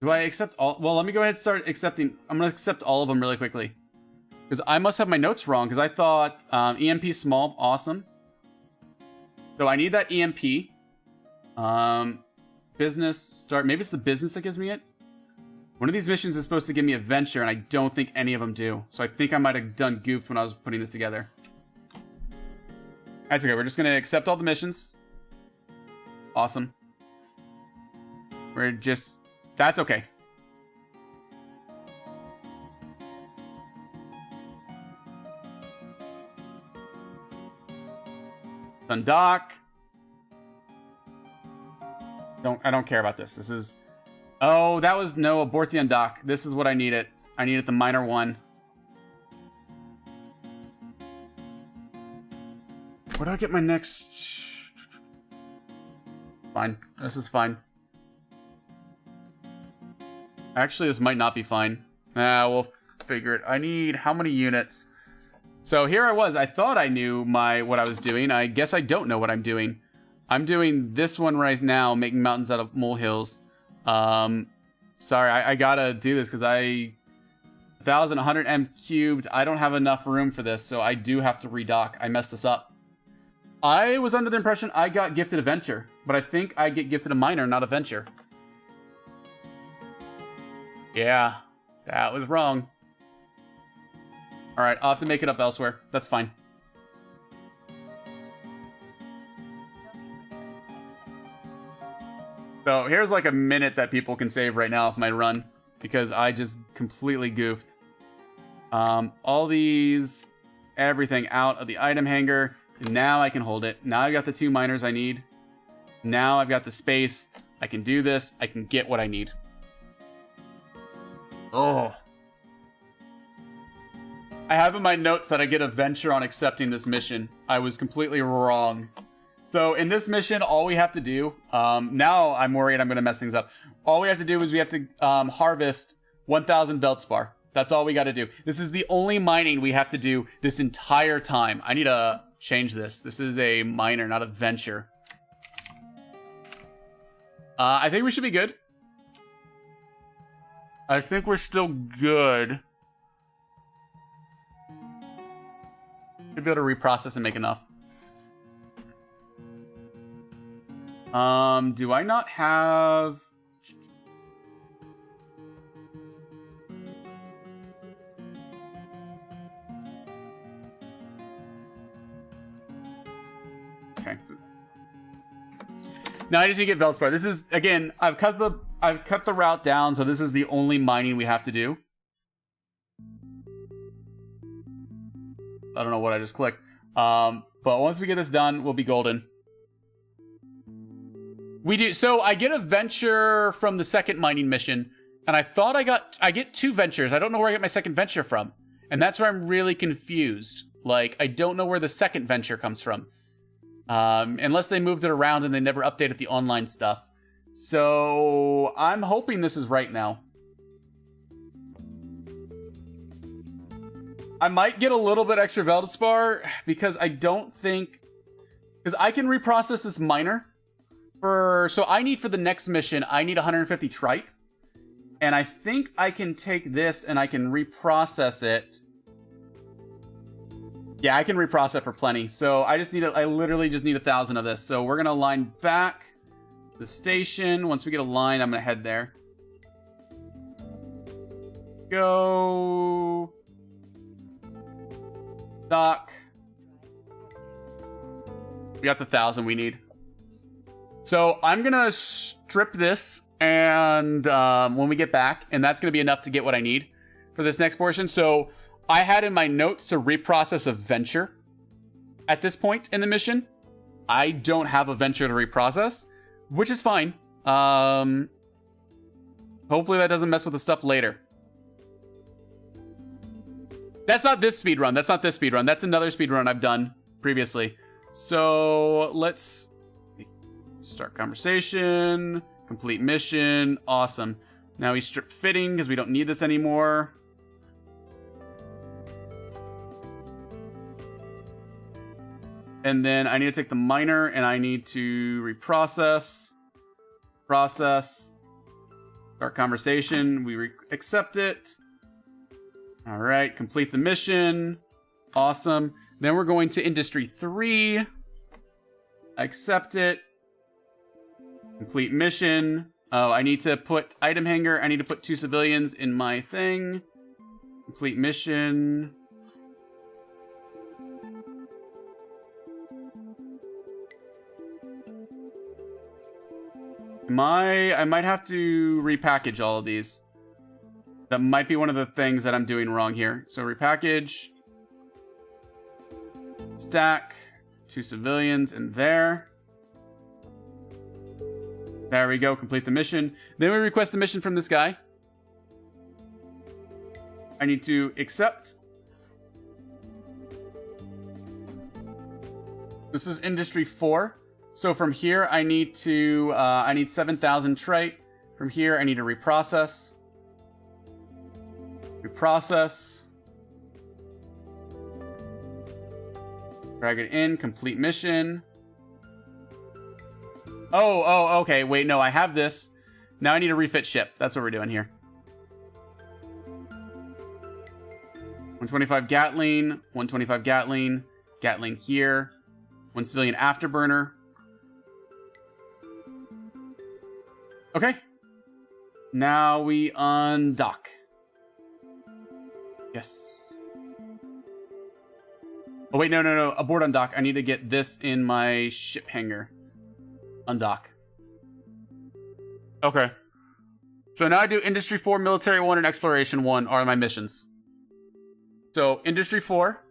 Do I accept all? Well, let me go ahead and start accepting. I'm going to accept all of them really quickly. Because I must have my notes wrong. Because I thought EMP small. Awesome. So I need that EMP. Business start. Maybe it's the business that gives me it. One of these missions is supposed to give me a venture, and I don't think any of them do. So I think I might have done goofed when I was putting this together. That's okay. We're just going to accept all the missions. Awesome. That's okay. Undock. I don't care about this. This is... Oh, that was no abort the undock. This is what I needed. I needed the minor one. Where do I get my next? Fine. This is fine. Actually, this might not be fine. We'll figure it. I need how many units? So here I was. I thought I knew what I was doing. I guess I don't know what I'm doing. I'm doing this one right now, making mountains out of molehills. Sorry, I gotta do this because 1,100 M cubed. I don't have enough room for this, so I do have to redock. I messed this up. I was under the impression I got gifted a venture, but I think I get gifted a miner, not a venture. Yeah, that was wrong. Alright, I'll have to make it up elsewhere. That's fine. So here's like a minute that people can save right now off my run because I just completely goofed. All these, everything out of the item hanger. And now I can hold it. Now I got the 2 miners I need. Now I've got the space. I can do this. I can get what I need. Oh. I have in my notes that I get a venture on accepting this mission. I was completely wrong. So in this mission, all we have to do, now I'm worried I'm going to mess things up. All we have to do is we have to harvest 1,000 Veldspar. That's all we got to do. This is the only mining we have to do this entire time. I need to change this. This is a miner, not a venture. I think we should be good. I think we're still good. Should be able to reprocess and make enough. Do I not have... Okay. Now I just need to get Veldspar. This is, again, I've cut the route down, so this is the only mining we have to do. I don't know what I just clicked. But once we get this done, we'll be golden. We do. So I get a venture from the second mining mission, and I thought I get 2 ventures. I don't know where I get my second venture from, and that's where I'm really confused. Like, I don't know where the second venture comes from, unless they moved it around and they never updated the online stuff. So I'm hoping this is right now. I might get a little bit extra Veldspar because I don't think, because I can reprocess this miner. So I need for the next mission, I need 150 trite. And I think I can take this and I can reprocess it. Yeah, I can reprocess for plenty. So I literally just need 1,000 of this. So we're going to line back the station. Once we get a line, I'm going to head there. Go. Dock. We got the 1,000 we need. So I'm going to strip this, and when we get back, and that's going to be enough to get what I need for this next portion. So I had in my notes to reprocess a venture at this point in the mission. I don't have a venture to reprocess, which is fine. Hopefully that doesn't mess with the stuff later. That's not this speedrun. That's not this speedrun. That's another speedrun I've done previously. So let's... start conversation, complete mission, awesome. Now we strip fitting because we don't need this anymore. And then I need to take the miner and I need to reprocess, process, start conversation, we accept it. All right, complete the mission, awesome. Then we're going to industry 3, accept it. Complete mission. Oh, I need to put item hanger. I need to put 2 civilians in my thing. Complete mission. I might have to repackage all of these. That might be one of the things that I'm doing wrong here. So repackage. Stack. 2 civilians in there. There we go, complete the mission. Then we request the mission from this guy. I need to accept. This is industry 4. So from here, I need 7,000 trite. From here, I need to reprocess. Reprocess. Drag it in, complete mission. Oh, okay. Wait, no, I have this. Now I need to refit ship. That's what we're doing here. 125 Gatling, 125 Gatling, Gatling here, 1 civilian afterburner. Okay. Now we undock. Yes. Oh, wait, no. Abort undock. I need to get this in my ship hangar. Undock. Okay. So now I do Industry 4, Military 1, and Exploration 1 are my missions. So, Industry 4.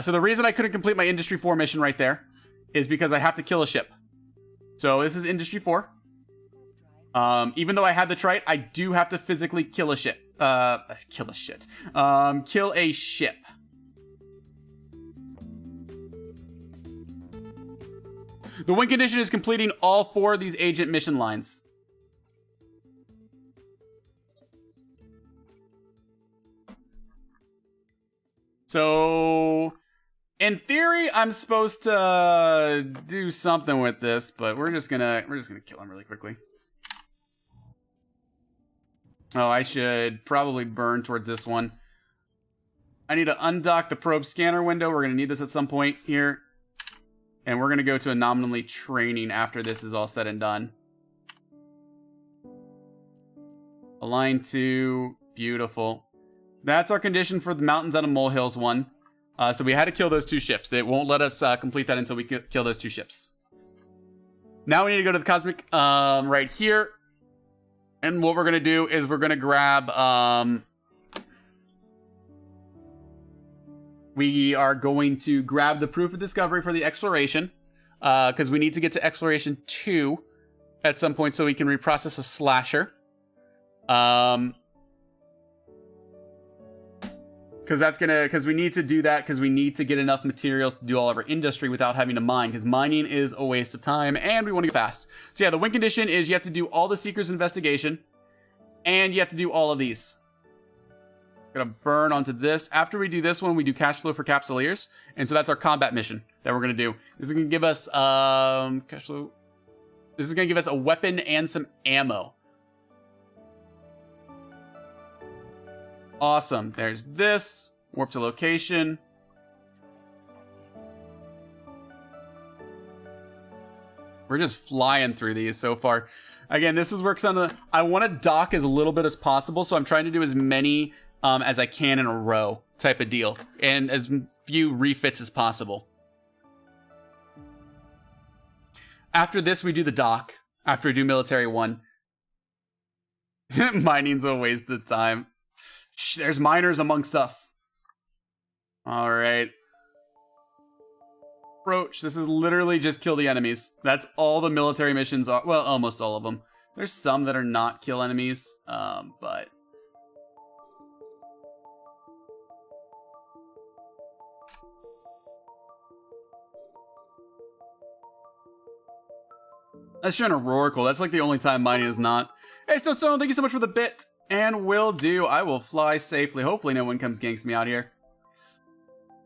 So the reason I couldn't complete my Industry 4 mission right there is because I have to kill a ship. So this is Industry 4. Even though I had the trite, I do have to physically kill a ship. Kill a ship. The win condition is completing all 4 of these agent mission lines. So, in theory, I'm supposed to do something with this, but we're just gonna kill him really quickly. Oh, I should probably burn towards this one. I need to undock the probe scanner window. We're gonna need this at some point here. And we're gonna go to anomaly training after this is all said and done. Align 2, beautiful. That's our condition for the Mountains out of Molehills one. So we had to kill those 2 ships. They won't let us complete that until we kill those 2 ships. Now we need to go to the Cosmic right here. And what we're going to do is we're going to grab... we are going to grab the Proof of Discovery for the Exploration. Because we need to get to Exploration 2 at some point so we can reprocess a Slasher. Because we need to do that because we need to get enough materials to do all of our industry without having to mine, because mining is a waste of time and we want to go fast. So yeah, the win condition is you have to do all the Seeker's Investigation and you have to do all of these. Gonna burn onto this. After we do this one, we do cash flow for Capsuleers, and so that's our combat mission that we're gonna do. This is gonna give us cash flow. This is gonna give us a weapon and some ammo. Awesome. There's this. Warp to location. We're just flying through these so far. Again, this is works on the... I want to dock as little bit as possible, so I'm trying to do as many as I can in a row type of deal. And as few refits as possible. After this, we do the dock. After we do military 1. Mining's a waste of time. There's miners amongst us. Alright. Approach. This is literally just kill the enemies. That's all the military missions are. Well, almost all of them. There's some that are not kill enemies, but... That's showing a Roracle. That's like the only time mining is not. Hey, Stone, thank you so much for the bit. And will do. I will fly safely. Hopefully no one comes ganks me out here.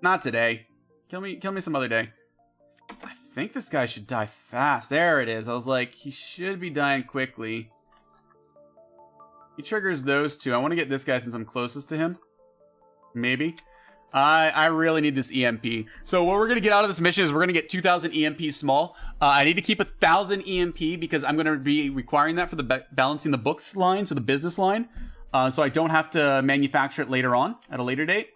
Not today. Kill me some other day. I think this guy should die fast. There it is. I was like, he should be dying quickly. He triggers those 2. I want to get this guy since I'm closest to him. Maybe. I really need this EMP. So what we're going to get out of this mission is we're going to get 2,000 EMP small. I need to keep 1,000 EMP because I'm going to be requiring that for the balancing the books line, so the business line. So I don't have to manufacture it later on at a later date.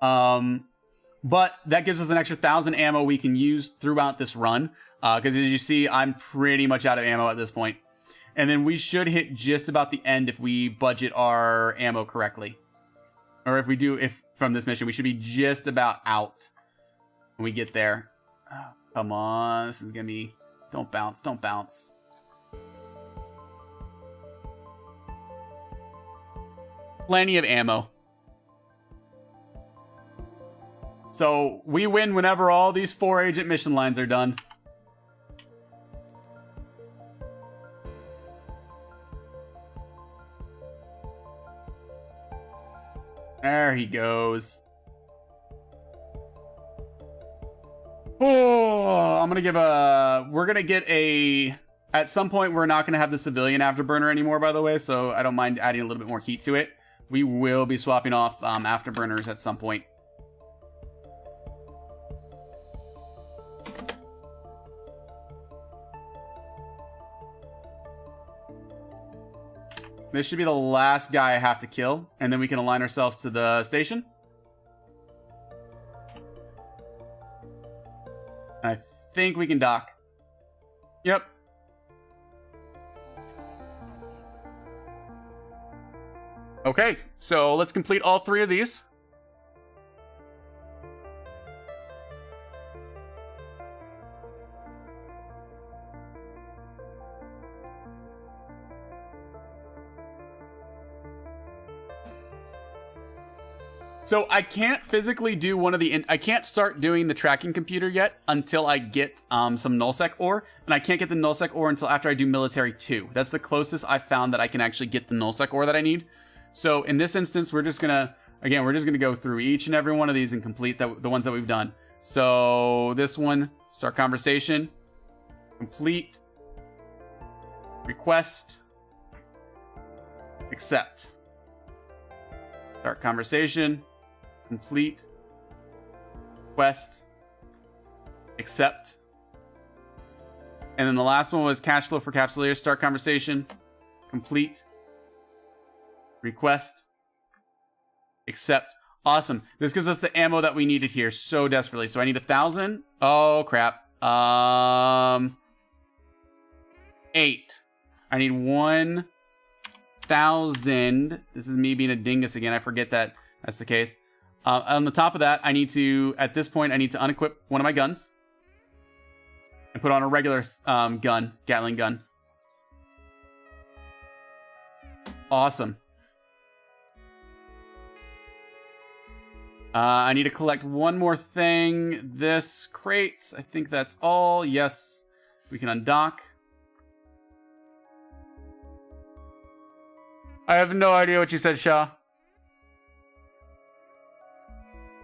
But that gives us an extra 1,000 ammo we can use throughout this run. Because as you see, I'm pretty much out of ammo at this point. And then we should hit just about the end if we budget our ammo correctly. Or if from this mission, we should be just about out when we get there. Oh, come on, this is gonna be... Don't bounce, don't bounce. Plenty of ammo. So, we win whenever all these 4 agent mission lines are done. There he goes. Oh, I'm gonna give a... We're gonna get a... At some point, we're not gonna have the civilian afterburner anymore, by the way, so I don't mind adding a little bit more heat to it. We will be swapping off afterburners at some point. This should be the last guy I have to kill, and then we can align ourselves to the station. I think we can dock. Yep. Okay, so let's complete all 3 of these. So I can't physically do one of the... I can't start doing the tracking computer yet until I get some nullsec ore. And I can't get the nullsec ore until after I do military 2. That's the closest I've found that I can actually get the nullsec ore that I need. So in this instance, we're just going to... Again, we're just going to go through each and every one of these and complete the ones that we've done. So this one, start conversation. Complete. Request. Accept. Start conversation. Complete. Request. Accept. And then the last one was cash flow for capsuleers. Start conversation. Complete. Request. Accept. Awesome. This gives us the ammo that we needed here so desperately. So I need 1,000. Oh, crap. 8. I need 1,000. This is me being a dingus again. I forget that that's the case. On the top of that, I need to, at this point, I need to unequip one of my guns and put on a regular gun, Gatling gun. Awesome. I need to collect one more thing. This crates, I think that's all. Yes, we can undock. I have no idea what you said, Shaw.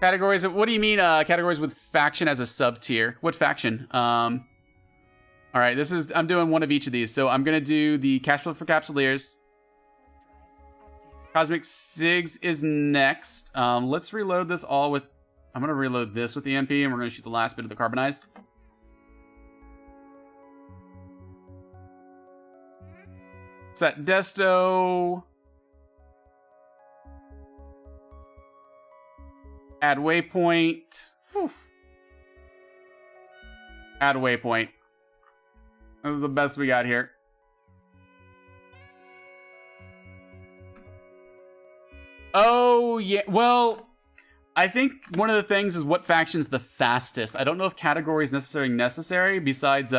Categories of, what do you mean categories with faction as a sub tier? What faction? All right, this is, I'm doing one of each of these. So I'm going to do the cash flow for capsuleers. Cosmic Sigs is next. Let's reload this all with, I'm going to reload this with the MP and we're going to shoot the last bit of the carbonized. Set Desto. Add waypoint. Whew. Add waypoint. This is the best we got here. Oh, yeah. Well, I think one of the things is what faction's the fastest. I don't know if category is necessary besides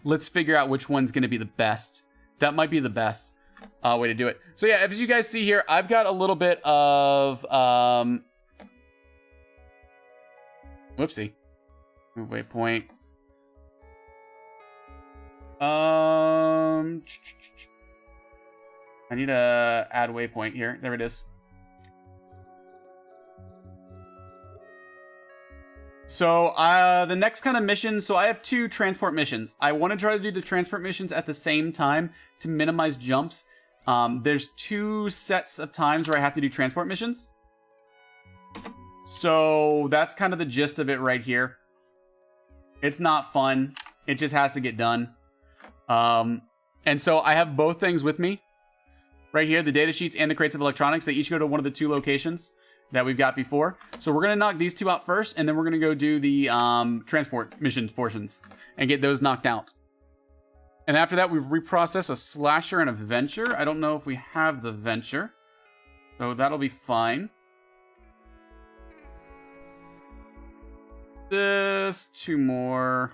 let's figure out which one's going to be the best. That might be the best way to do it. So yeah, as you guys see here, I've got a little bit of... Whoopsie. Waypoint. I need to add waypoint here. There it is. So the next kind of mission, so I have 2 transport missions. I want to try to do the transport missions at the same time to minimize jumps. There's 2 sets of times where I have to do transport missions. So that's kind of the gist of it right here. It's not fun. It just has to get done. And so I have both things with me. Right here, the data sheets and the crates of electronics. They each go to one of the 2 locations that we've got before. So we're going to knock these 2 out first, and then we're going to go do the transport mission portions and get those knocked out. And after that, we reprocess a slasher and a venture. I don't know if we have the venture, so that'll be fine. Just 2 more.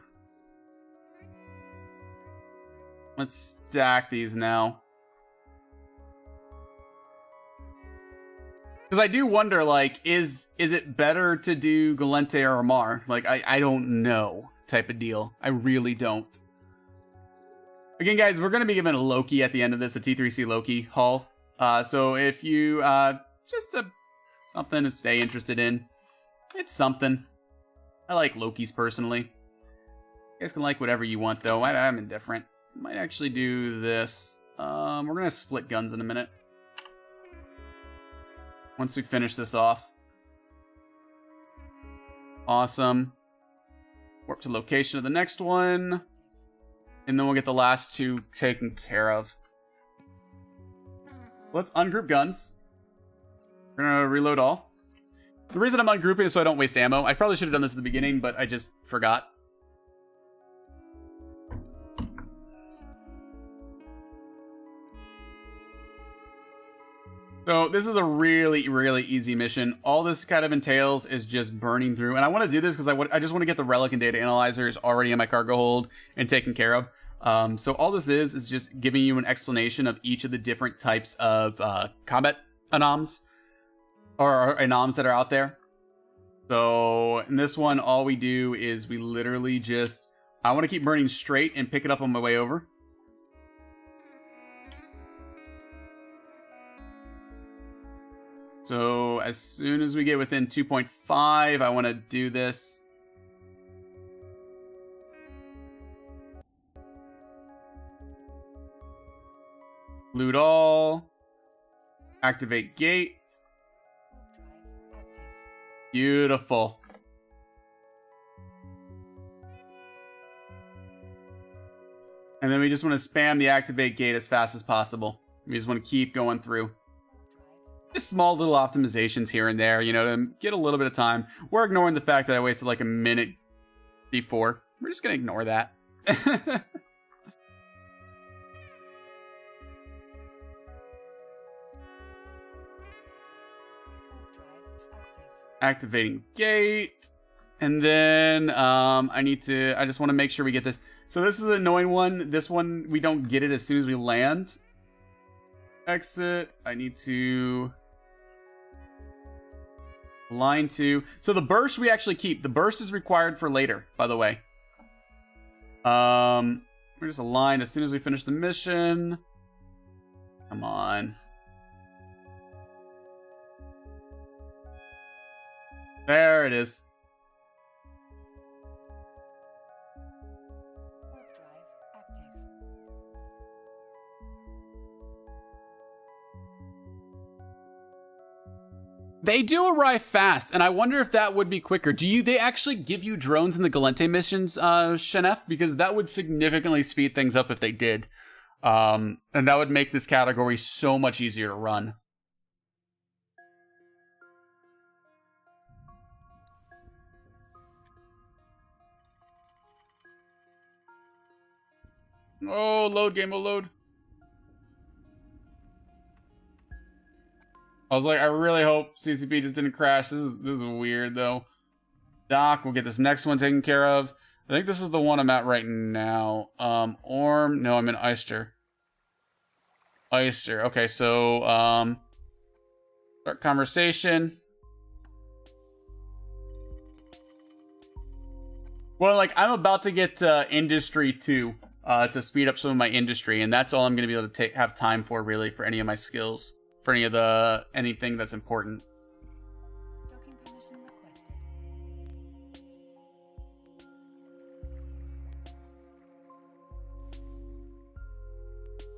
Let's stack these now. Because I do wonder, like, is it better to do Galente or Amar? Like, I don't know type of deal. I really don't. Again, guys, we're going to be given a Loki at the end of this, a T3C Loki haul. So if you, something to stay interested in, it's something. I like Lokis personally. You guys can like whatever you want, though. I'm indifferent. Might actually do this. We're going to split guns in a minute. Once we finish this off. Awesome. Warp to location of the next one. And then we'll get the last 2 taken care of. Let's ungroup guns. We're going to reload all. The reason I'm ungrouping is so I don't waste ammo. I probably should have done this at the beginning, but I just forgot. So this is a really, really easy mission. All this kind of entails is just burning through. And I want to do this because I just want to get the relic and data analyzers already in my cargo hold and taken care of. So all this is just giving you an explanation of each of the different types of combat anoms. or anoms that are out there. So in this one, all we do is we literally just, I want to keep burning straight and pick it up on my way over. So as soon as we get within 2.5, I want to do this. Loot all. Activate gate. Beautiful. And then we just want to spam the activate gate as fast as possible. We just want to keep going through. Just small little optimizations here and there, you know, to get a little bit of time. We're ignoring the fact that I wasted like a minute before. We're just going to ignore that. Activating gate. And then I just want to make sure we get this. So this is an annoying one. This one, we don't get it as soon as we land. Exit. I need to line 2. So the burst we actually keep. The burst is required for later, by the way. We're just aligned as soon as we finish the mission. Come on. There it is. They do arrive fast, and I wonder if that would be quicker. They actually give you drones in the Galente missions, Shenef? Because that would significantly speed things up if they did. And that would make this category so much easier to run. Oh, load, game will load. I was like, I really hope CCP just didn't crash. This is weird, though. Doc, we'll get this next one taken care of. I think this is the one I'm at right now. Orm, no, I'm in Eyster. Eyster, okay, so, start conversation. Well, like, I'm about to get Industry 2 to speed up some of my industry, and that's all I'm going to be able to have time for, really, for any of my skills. For anything that's important. Docking permission requested.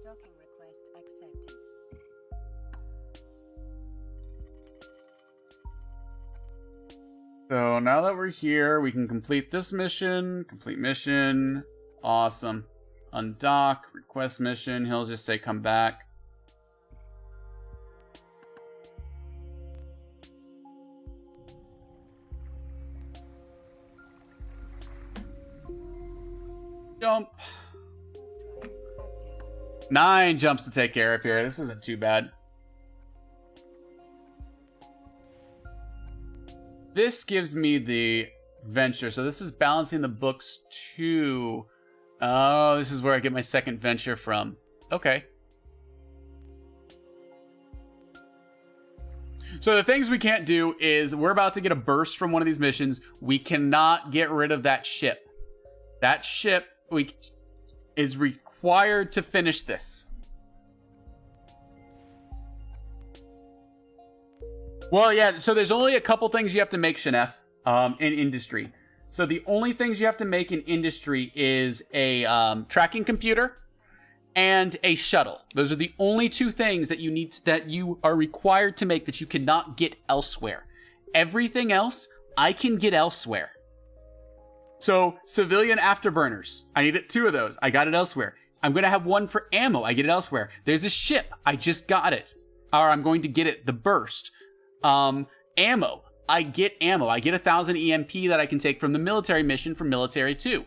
Docking request accepted. So now that we're here, we can complete this mission. Complete mission. Awesome. Undock. Request mission. He'll just say come back. Jump. 9 jumps to take care of here. This isn't too bad. This gives me the venture. So this is balancing the books 2. Oh, this is where I get my second venture from. Okay. So the things we can't do is we're about to get a burst from one of these missions. We cannot get rid of that ship. That ship is required to finish this. Well, yeah, so there's only a couple things you have to make, Shenef, in industry. So the only things you have to make in industry is a tracking computer and a shuttle. Those are the only 2 things that you are required to make that you cannot get elsewhere. Everything else, I can get elsewhere. So, civilian afterburners. I needed 2 of those. I got it elsewhere. I'm going to have 1 for ammo. I get it elsewhere. There's a ship. I just got it. Or I'm going to get it. The burst. Ammo. I get ammo. I get 1,000 EMP that I can take from the military mission from Military 2.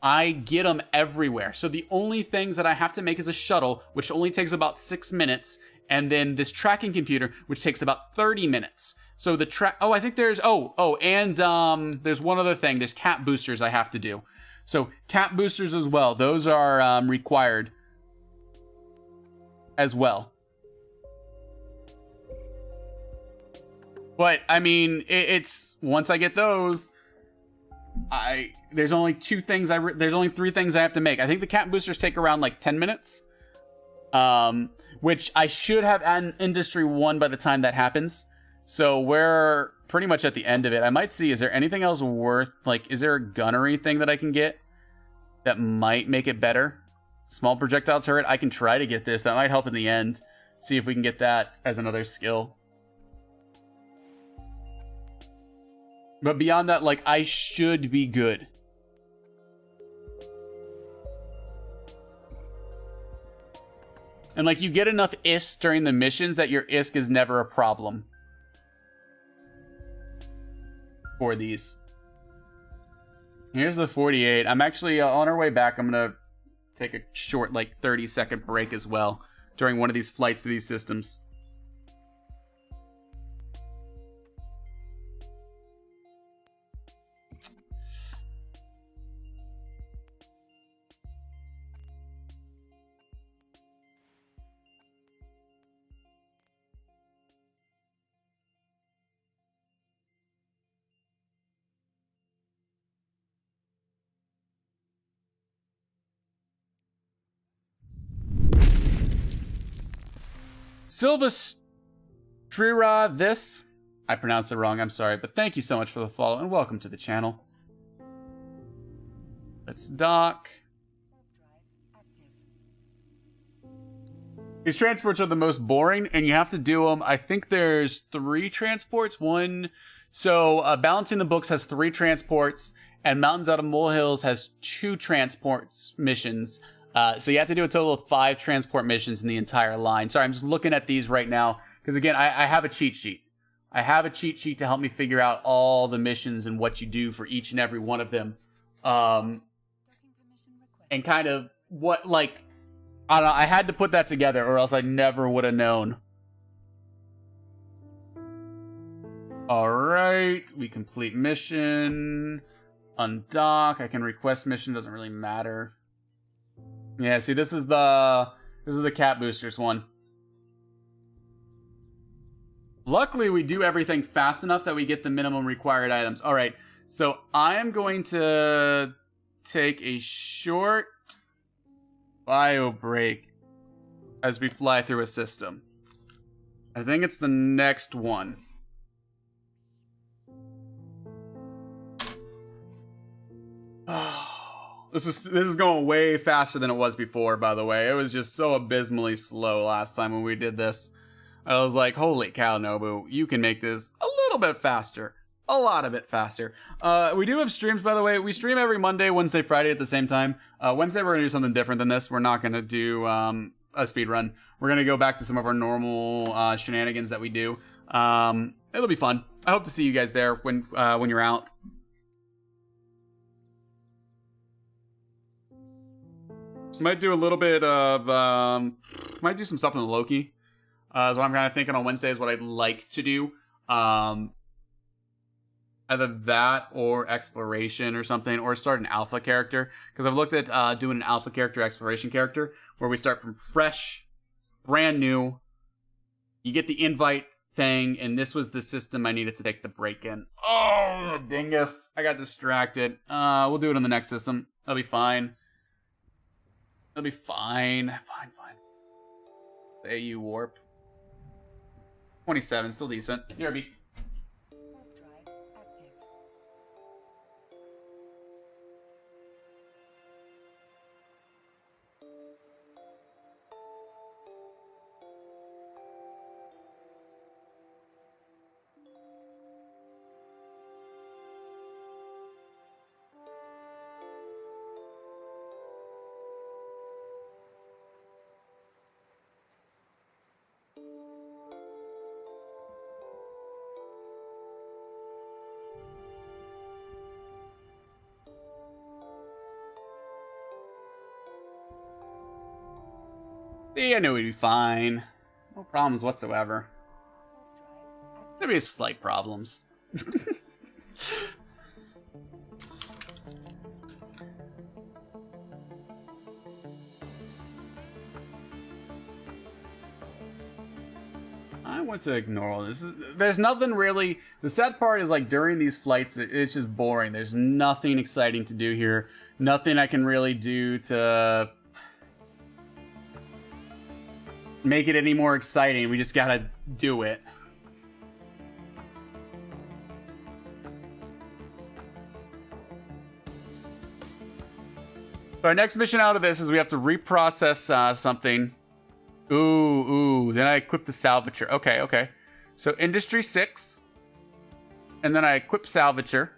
I get them everywhere. So the only things that I have to make is a shuttle, which only takes about 6 minutes. And then this tracking computer, which takes about 30 minutes. So the I think there's, and there's one other thing. There's cap boosters I have to do. So cap boosters as well. Those are required as well. But I mean, it's once I get those, there's only three things I have to make. I think the cap boosters take around like 10 minutes. Which I should have an Industry 1 by the time that happens. So we're pretty much at the end of it. I might see, is there anything else worth, like, is there a gunnery thing that I can get that might make it better? Small projectile turret, I can try to get this. That might help in the end. See if we can get that as another skill. But beyond that, like, I should be good. And, like, you get enough ISK during the missions that your ISK is never a problem. For these. Here's the 48. I'm actually, on our way back, I'm going to take a short, like, 30-second break as well during one of these flights to these systems. Silvestrira, this, I pronounced it wrong, I'm sorry, but thank you so much for the follow and welcome to the channel. Let's dock. These transports are the most boring, and you have to do them. I think there's 3 transports. Balancing the Books has 3 transports, and Mountains Out of Molehills has 2 transports missions. So you have to do a total of 5 transport missions in the entire line. Sorry, I'm just looking at these right now, because again, I have a cheat sheet. I have a cheat sheet to help me figure out all the missions and what you do for each and every one of them. And kind of what, like, I don't know, I had to put that together or else I never would have known. Alright, we complete mission. Undock, I can request mission, doesn't really matter. Yeah, see, this is the cat boosters one. Luckily, we do everything fast enough that we get the minimum required items. All right, so I am going to take a short bio break as we fly through a system. I think it's the next one. This is going way faster than it was before, by the way. It was just so abysmally slow last time when we did this. I was like, holy cow, Nobu, you can make this a little bit faster. A lot of it faster. We do have streams, by the way. We stream every Monday, Wednesday, Friday at the same time. Wednesday, we're going to do something different than this. We're not going to do a speed run. We're going to go back to some of our normal shenanigans that we do. It'll be fun. I hope to see you guys there when you're out. Might do a little bit of, might do some stuff in the Loki. Is what I'm kind of thinking on Wednesday is what I'd like to do. Either that or exploration or something, or start an alpha character. Because I've looked at doing an alpha character, exploration character, where we start from fresh, brand new. You get the invite thing, and this was the system I needed to take the break in. Oh, dingus. I got distracted. We'll do it on the next system. That'll be fine. It'll be fine. Fine. AU warp. 27, still decent. Here, B. See, I knew we'd be fine. No problems whatsoever. Maybe slight problems. might want to ignore all this. There's nothing really. The sad part is like during these flights, it's just boring. There's nothing exciting to do here. Nothing I can really do to make it any more exciting. We just gotta do it. So our next mission out of this is we have to reprocess something. Ooh. Then I equip the salvager. Okay. So Industry 6. And then I equip salvager.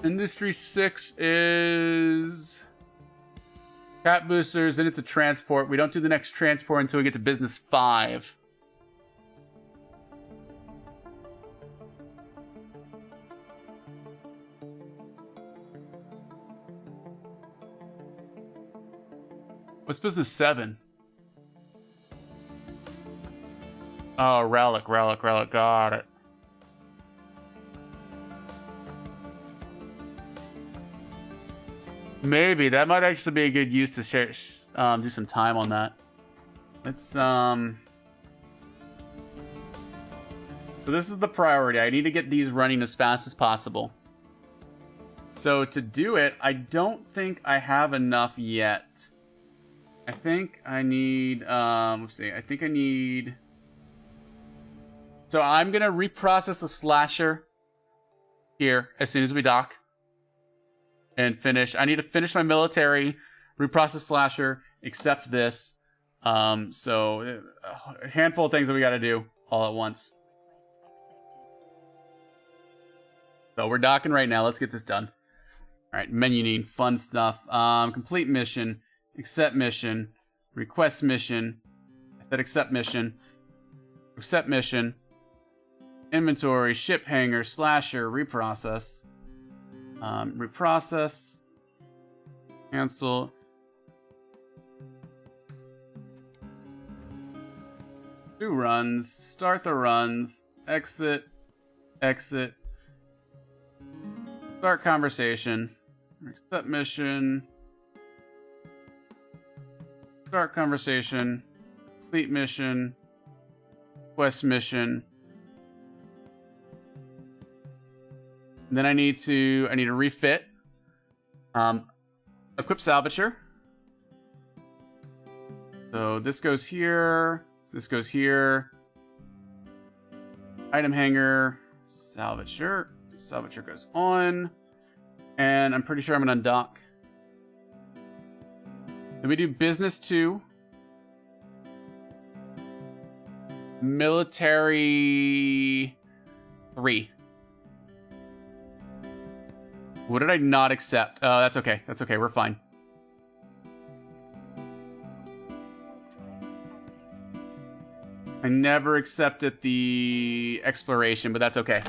Industry 6 is cap boosters, then it's a transport. We don't do the next transport until we get to business 5. What's business 7? Oh, relic. Got it. Maybe that might actually be a good use to share, do some time on that. Let's So this is the priority. I need to get these running as fast as possible. So to do it, I don't think I have enough yet. I think I need, let's see, I think I need... So I'm going to reprocess the slasher here as soon as we dock. And finish. I need to finish my military, reprocess slasher, accept this. So a handful of things that we got to do all at once. So we're docking right now. Let's get this done. All right, menu need fun stuff. Complete mission, accept mission, request mission. I said accept mission, inventory, ship hanger, slasher, reprocess. Reprocess, cancel, do runs, start the runs, exit, start conversation, accept mission, start conversation, complete mission, quest mission. And then I need to refit. Equip salvager. So this goes here. This goes here. Item hanger. Salvager. Salvager goes on. And I'm pretty sure I'm going to undock. Then we do business 2. Military 3. What did I not accept? That's okay. That's okay. We're fine. I never accepted the exploration, but that's okay.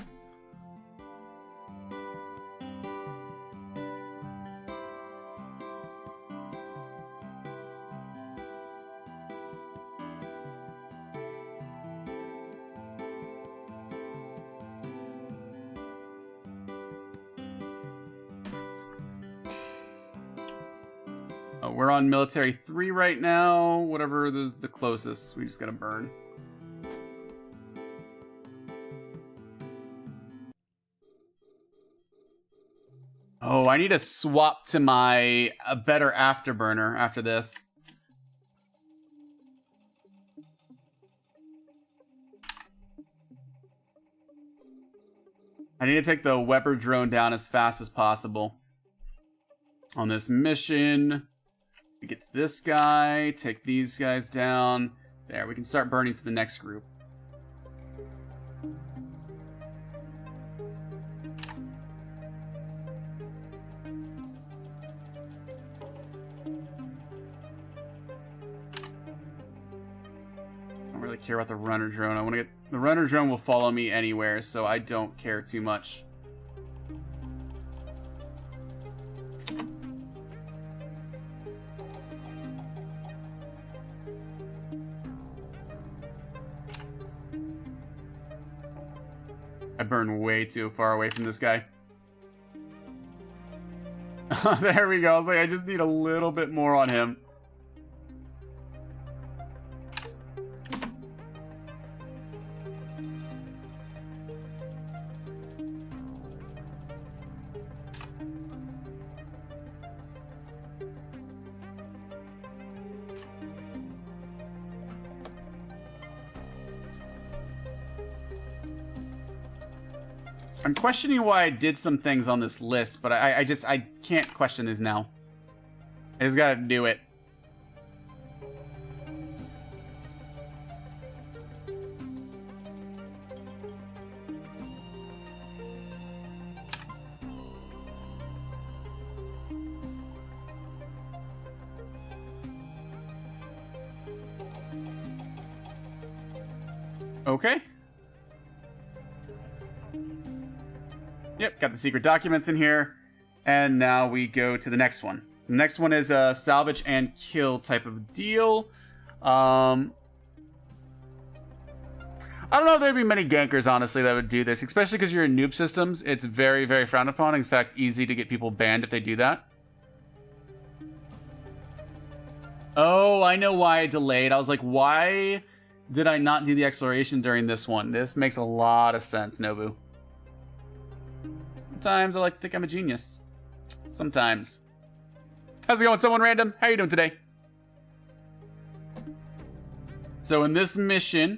We're on military 3 right now. Whatever is the closest, we just gotta burn. Oh, I need to swap to a better afterburner after this. I need to take the Weber drone down as fast as possible. On this mission, we get to this guy, take these guys down. There, we can start burning to the next group. I don't really care about the runner drone. I want to get the runner drone will follow me anywhere, so I don't care too much. I burn way too far away from this guy. There we go. I was like, I just need a little bit more on him. I'm questioning why I did some things on this list, but I can't question this now. I just gotta do it. Okay. Yep, got the secret documents in here. And now we go to the next one. The next one is a salvage and kill type of deal. I don't know if there'd be many gankers, honestly, that would do this. Especially because you're in noob systems. It's very, very frowned upon. In fact, easy to get people banned if they do that. Oh, I know why I delayed. I was like, why did I not do the exploration during this one? This makes a lot of sense, Nobu. Sometimes I like to think I'm a genius. Sometimes. How's it going, someone random? How you doing today? So in this mission,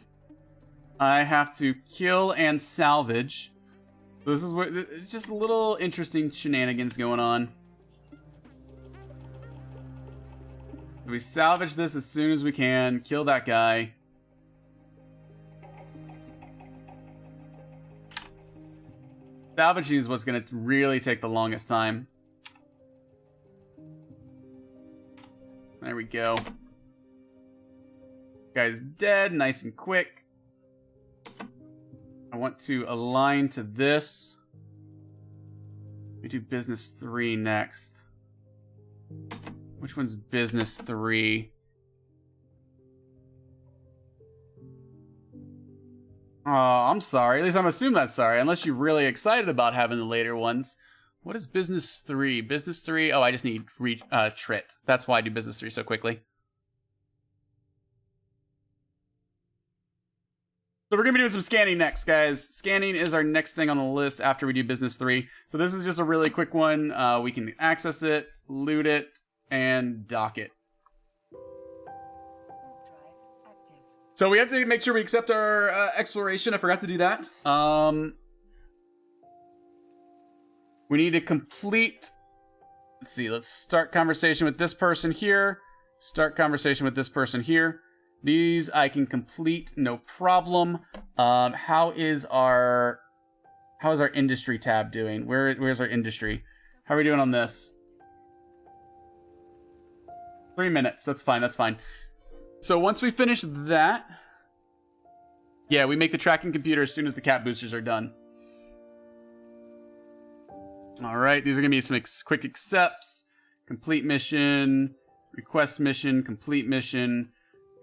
I have to kill and salvage. This is where it's just a little interesting shenanigans going on. We salvage this as soon as we can. Kill that guy. Salvaging is what's going to really take the longest time. There we go. Guy's dead, nice and quick. I want to align to this. We do business 3 next. Which one's business 3? Oh, I'm sorry. At least I'm assuming that's sorry. Unless you're really excited about having the later ones. What is business 3? Business 3? Oh, I just need trit. That's why I do business 3 so quickly. So we're going to be doing some scanning next, guys. Scanning is our next thing on the list after we do business 3. So this is just a really quick one. We can access it, loot it, and dock it. So we have to make sure we accept our exploration. I forgot to do that. We need to complete... Let's see. Let's start conversation with this person here. Start conversation with this person here. These I can complete, no problem. How is our industry tab doing? Where's our industry? How are we doing on this? 3 minutes. That's fine. That's fine. So once we finish that, yeah, we make the tracking computer as soon as the cat boosters are done. All right, these are gonna be some quick accepts. Complete mission, request mission, complete mission,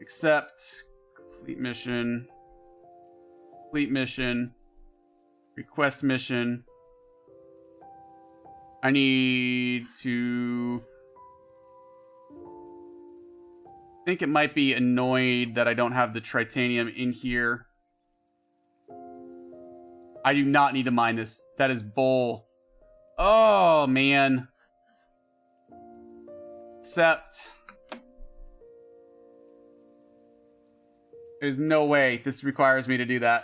accept, complete mission, request mission. I need to... I think it might be annoyed that I don't have the tritanium in here. I do not need to mine this. That is bull. Oh, man. Accept. There's no way this requires me to do that.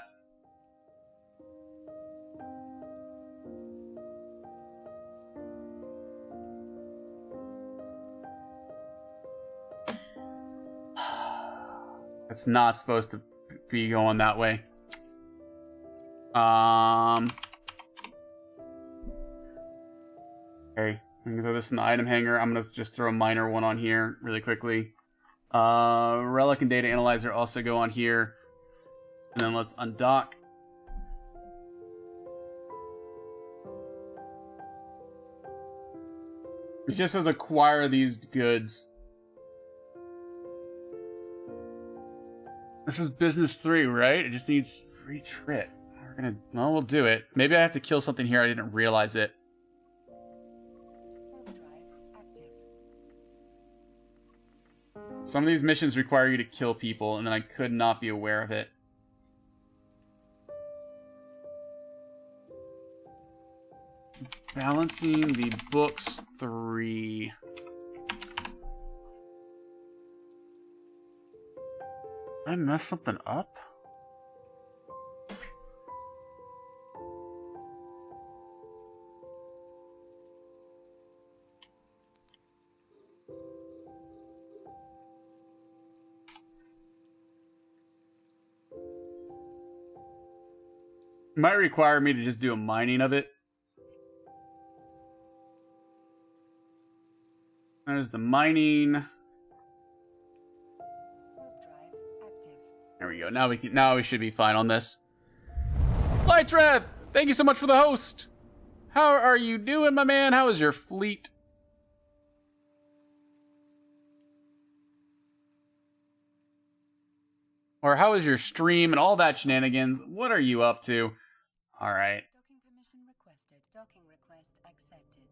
It's not supposed to be going that way. Okay, I'm gonna throw this in the item hanger. I'm gonna just throw a minor one on here really quickly. Relic and data analyzer also go on here. And then let's undock. It just says acquire these goods. This is business 3, right? It just needs free trit. We're gonna... Well, we'll do it. Maybe I have to kill something here. I didn't realize it. Some of these missions require you to kill people, and then I could not be aware of it. Balancing the books 3. Did I mess something up? Might require me to just do a mining of it. There's the mining. There we go. Now we should be fine on this. Lightreth, thank you so much for the host. How are you doing, my man? How is your fleet? Or how is your stream and all that shenanigans? What are you up to? All right. Docking permission requested. Docking request accepted.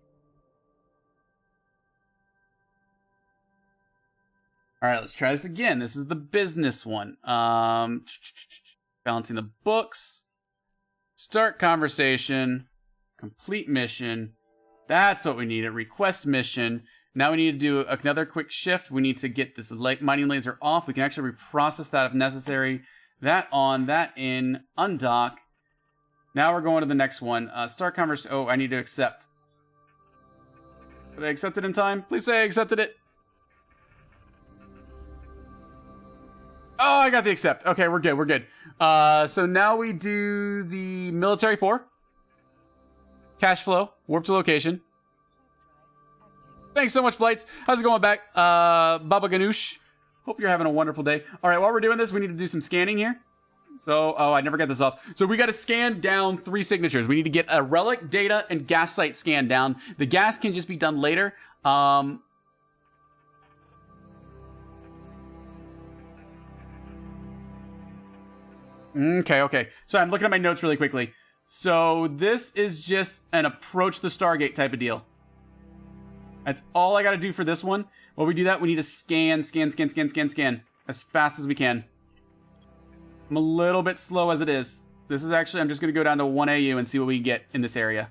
All right, let's try this again. This is the business one. Balancing the books. Start conversation. Complete mission. That's what we need. A request mission. Now we need to do another quick shift. We need to get this mining laser off. We can actually reprocess that if necessary. That on, that in, undock. Now we're going to the next one. Start conversation. Oh, I need to accept. Did I accept it in time? Please say I accepted it. Oh, I got the accept. Okay, we're good. We're good. So now we do the military 4. Cash flow. Warp to location. Thanks so much, Blights. How's it going back? Baba Ganoush. Hope you're having a wonderful day. All right, while we're doing this, we need to do some scanning here. So, oh, I never got this off. So we got to scan down 3 signatures. We need to get a relic, data, and gas site scan down. The gas can just be done later. Okay. So I'm looking at my notes really quickly. So this is just an approach the Stargate type of deal. That's all I got to do for this one. While we do that, we need to scan as fast as we can. I'm a little bit slow as it is. This is actually, I'm just going to go down to 1 AU and see what we get in this area.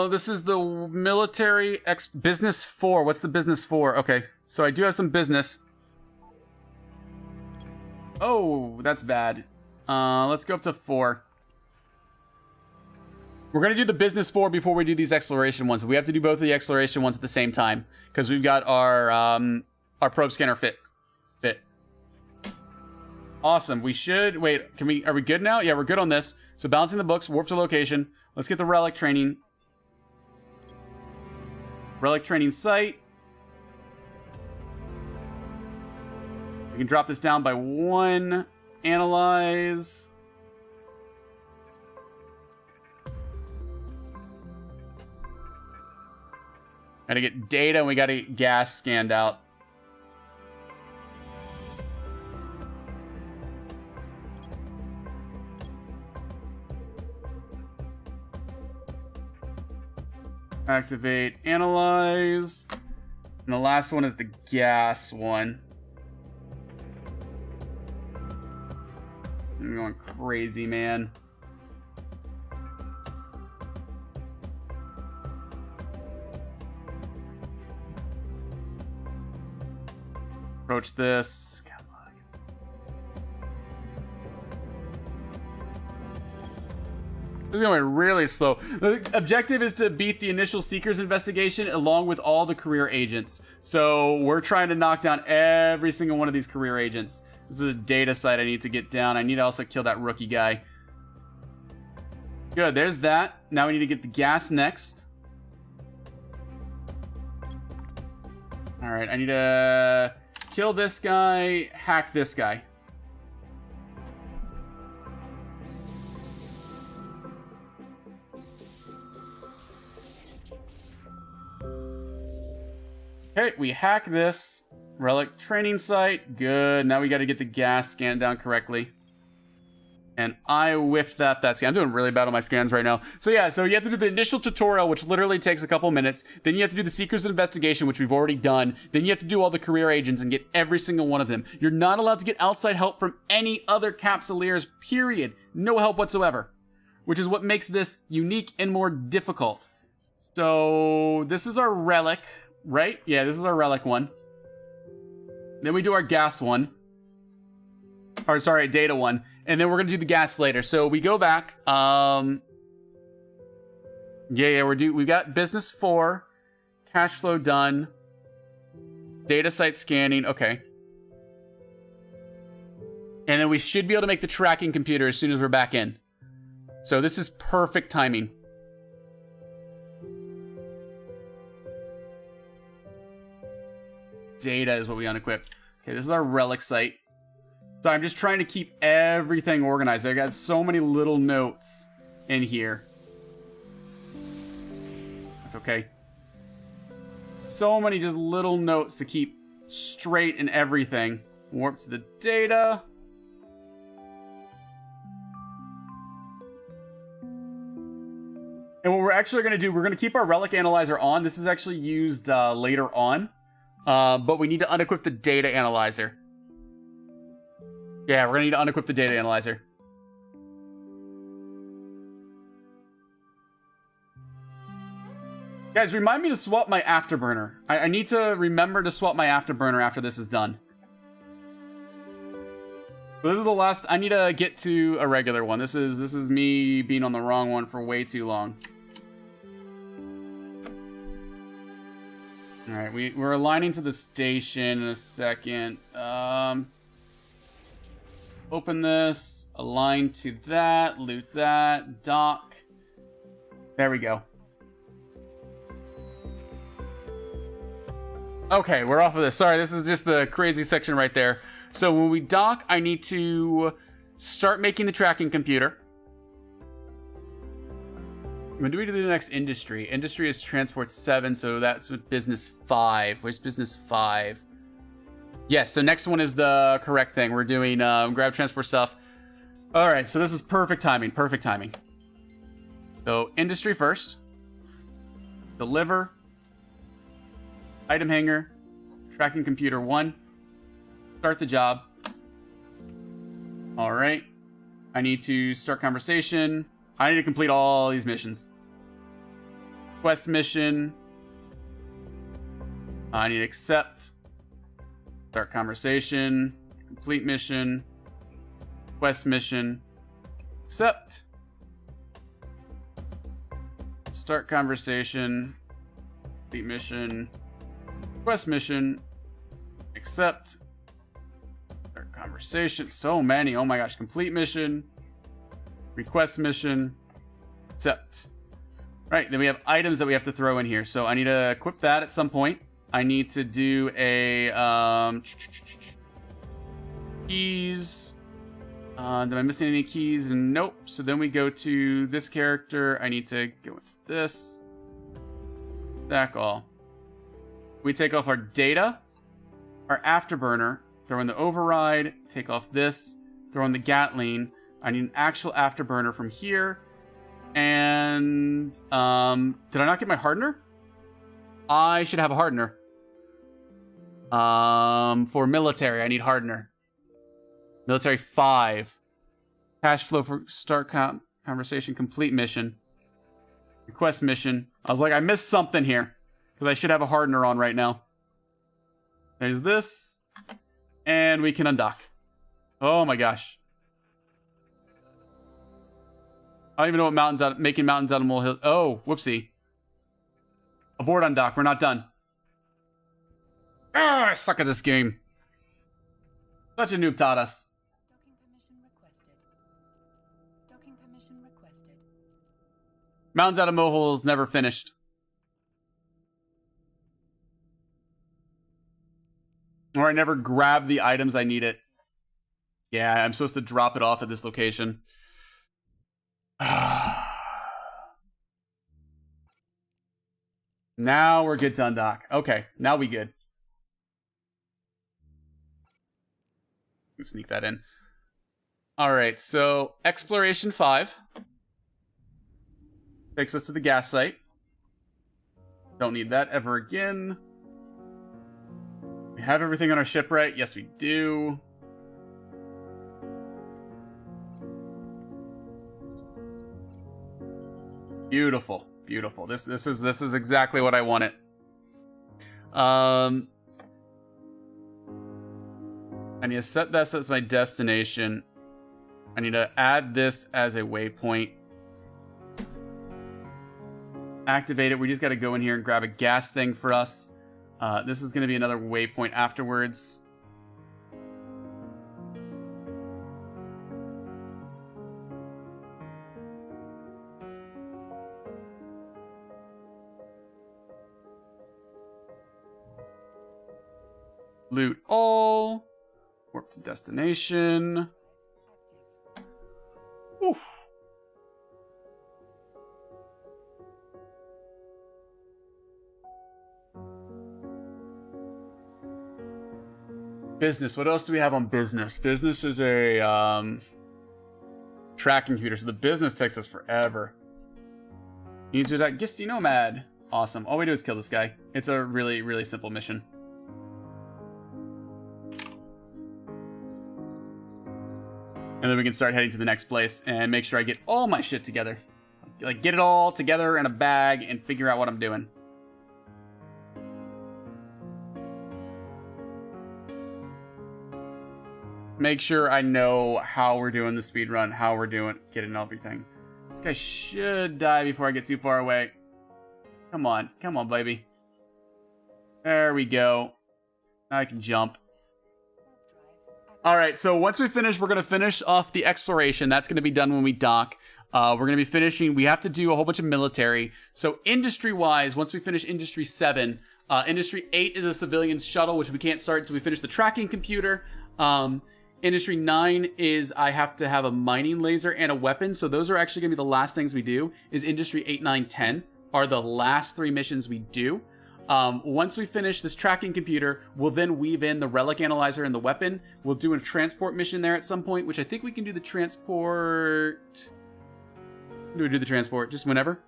This is the military business 4. What's the business 4? Okay, so I do have some business. Oh, that's bad. Let's go up to 4. We're going to do the business 4 before we do these exploration ones, but we have to do both of the exploration ones at the same time because we've got our probe scanner fit. Awesome. We should wait. Are we good now? Yeah, we're good on this. So balancing the books, warp to location. Let's get the relic training. Relic training site. We can drop this down by 1. Analyze. Gotta get data and we gotta get gas scanned out. Activate, analyze. And the last one is the gas one. I'm going crazy, man. Approach this. Come on. This is going really slow. The objective is to beat the initial Seekers investigation along with all the career agents. So we're trying to knock down every single one of these career agents. This is a data site I need to get down. I need to also kill that rookie guy. Good, there's that. Now we need to get the gas next. Alright, I need to kill this guy, hack this guy. Okay, we hack this. Relic training site. Good. Now we got to get the gas scanned down correctly. And I whiffed that scan. I'm doing really bad on my scans right now. So yeah, so you have to do the initial tutorial, which literally takes a couple minutes. Then you have to do the Seekers of Investigation, which we've already done. Then you have to do all the career agents and get every single one of them. You're not allowed to get outside help from any other capsuleers, period. No help whatsoever. Which is what makes this unique and more difficult. So this is our relic, right? Yeah, this is our relic one. Then we do our gas one. Or sorry, data one. And then we're going to do the gas later. So we go back. We've got business 4. Cash flow done. Data site scanning. Okay. And then we should be able to make the tracking computer as soon as we're back in. So this is perfect timing. Data is what we unequip. Okay, this is our relic site. So I'm just trying to keep everything organized. I got so many little notes in here. That's okay. So many just little notes to keep straight in everything. Warp to the data. And what we're actually going to do, we're going to keep our relic analyzer on. This is actually used later on. But we need to unequip the data analyzer. Yeah, we're gonna need to unequip the data analyzer. Guys, remind me to swap my afterburner. I need to remember to swap my afterburner after this is done. So this is the last. I need to get to a regular one. This is me being on the wrong one for way too long. All right, we're aligning to the station in a second. Open this, align to that, loot that, dock. There we go. Okay, we're off of this. Sorry, this is just the crazy section right there. So when we dock, I need to start making the tracking computer. When do we do the next industry? Industry is transport 7, so that's with business 5. Where's business 5? Yes, so next one is the correct thing. We're doing grab transport stuff. All right, so this is perfect timing. Perfect timing. So industry first. Deliver. Item hanger. Tracking computer 1. Start the job. All right. I need to start conversation. I need to complete all these missions. Quest mission. I need to accept. Start conversation. Complete mission. Quest mission. Accept. Start conversation. Complete mission. Quest mission. Accept. Start conversation. So many. Oh my gosh. Complete mission. Request mission. Accept. Right. Then we have items that we have to throw in here. So I need to equip that at some point. I need to do a keys. Am I missing any keys? Nope. So then we go to this character. I need to go into this. Stack all. We take off our data, our afterburner, throw in the override, take off this, throw in the Gatling. I need an actual afterburner from here. And did I not get my hardener? I should have a hardener. For military, I need hardener. Military 5. Cash flow for start conversation, complete mission. Request mission. I was like, I missed something here. Because I should have a hardener on right now. There's this. And we can undock. Oh my gosh. I don't even know what mountains out, making mountains out of molehills. Oh, whoopsie. Abort undock. We're not done. Ah, I suck at this game. Such a noob taught us. Docking permission requested. Docking permission requested. Mountains out of molehills never finished. Or I never grabbed the items I needed. Yeah, I'm supposed to drop it off at this location. Now we're good to undock. Okay, now we good. Sneak that in. All right, so Exploration 5 takes us to the gas site. Don't need that ever again. We have everything on our ship, right? Yes, we do. Beautiful, beautiful. This is exactly what I wanted. I need to set this as my destination. I need to add this as a waypoint. Activate it. We just got to go in here and grab a gas thing for us. This is going to be another waypoint afterwards. Loot all. Warp to destination. Whew. Business. What else do we have on business? Business is a tracking computer, so the business takes us forever. You need to attack Gisty Nomad. Awesome. All we do is kill this guy. It's a really, really simple mission. And then we can start heading to the next place and make sure I get all my shit together. Like, get it all together in a bag and figure out what I'm doing. Make sure I know how we're doing the speed run, how we're doing getting everything. This guy should die before I get too far away. Come on, baby. There we go. I can jump. All right, so once we finish, we're going to finish off the exploration. That's going to be done when we dock. We're going to be finishing. We have to do a whole bunch of military. So industry-wise, once we finish Industry 7, Industry 8 is a civilian shuttle, which we can't start until we finish the tracking computer. Industry 9 is I have to have a mining laser and a weapon. So those are actually going to be the last things we do. Is Industry 8, 9, 10 are the last 3 missions we do. Once we finish this tracking computer, we'll then weave in the relic analyzer and the weapon. We'll do a transport mission there at some point, which I think we can do the transport... Do we do the transport just whenever?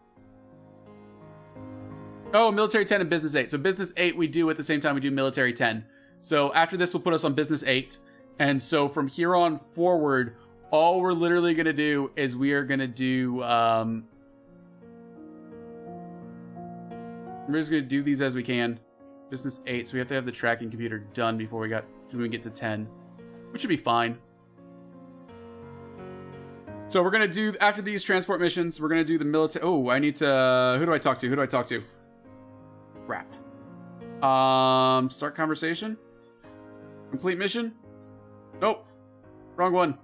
Oh, Military 10 and Business 8. So Business 8 we do at the same time we do Military 10. So after this, we'll put us on Business 8. And so from here on forward, all we're literally going to do is we are going to do... We're just going to do these as we can. Business 8, so we have to have the tracking computer done before we get to 10. Which should be fine. So we're going to do, after these transport missions, we're going to do the military... Oh, I need to... Who do I talk to? Crap. Start conversation? Complete mission? Nope. Wrong one.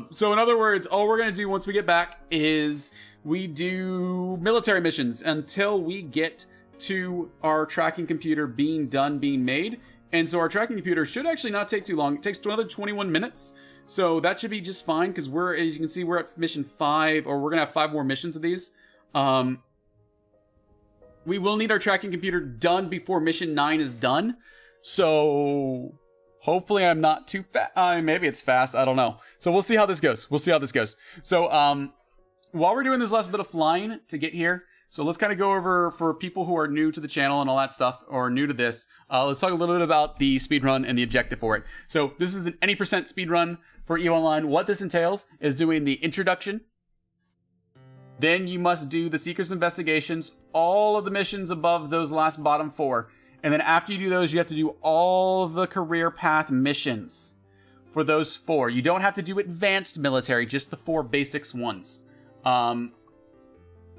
So in other words, all we're going to do once we get back is we do military missions until we get to our tracking computer being made. And so our tracking computer should actually not take too long. It takes another 21 minutes. So that should be just fine because we're, as you can see, we're at mission 5, or we're going to have 5 more missions of these. We will need our tracking computer done before mission 9 is done. So... hopefully I'm not too fast. Maybe it's fast. I don't know. So we'll see how this goes. So while we're doing this last bit of flying to get here, so let's kind of go over for people who are new to the channel and all that stuff, or new to this. Let's talk a little bit about the speedrun and the objective for it. So this is an any % speedrun for EVE Online. What this entails is doing the introduction. Then you must do the Seeker's Investigations, all of the missions above those last bottom 4. And then after you do those, you have to do all the career path missions for those 4. You don't have to do advanced military, just the 4 basics ones. And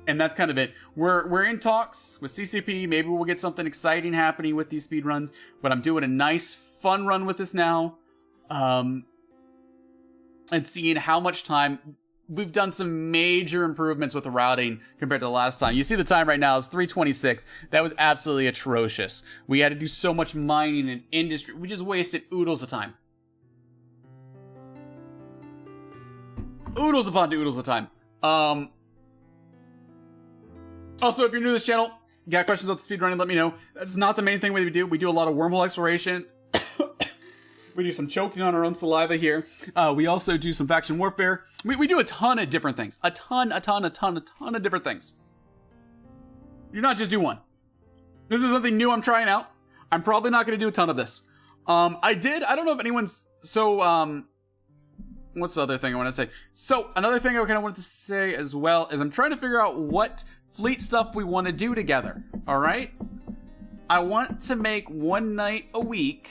that's kind of it. We're in talks with CCP. Maybe we'll get something exciting happening with these speed runs. But I'm doing a nice, fun run with this now. And seeing how much time... We've done some major improvements with the routing compared to the last time. You see the time right now is 3:26. That was absolutely atrocious. We had to do so much mining and industry. We just wasted oodles of time. Oodles upon oodles of time. Also, if you're new to this channel, You got questions about the speedrunning, let me know. That's not the main thing we do. We do a lot of wormhole exploration. We do some choking on our own saliva here. We also do some faction warfare. We do a ton of different things. A ton of different things. You not just do one. This is something new I'm trying out. I'm probably not going to do a ton of this. I don't know if anyone's, what's the other thing I want to say? So, another thing I kind of wanted to say as well is I'm trying to figure out what fleet stuff we want to do together, alright? I want to make one night a week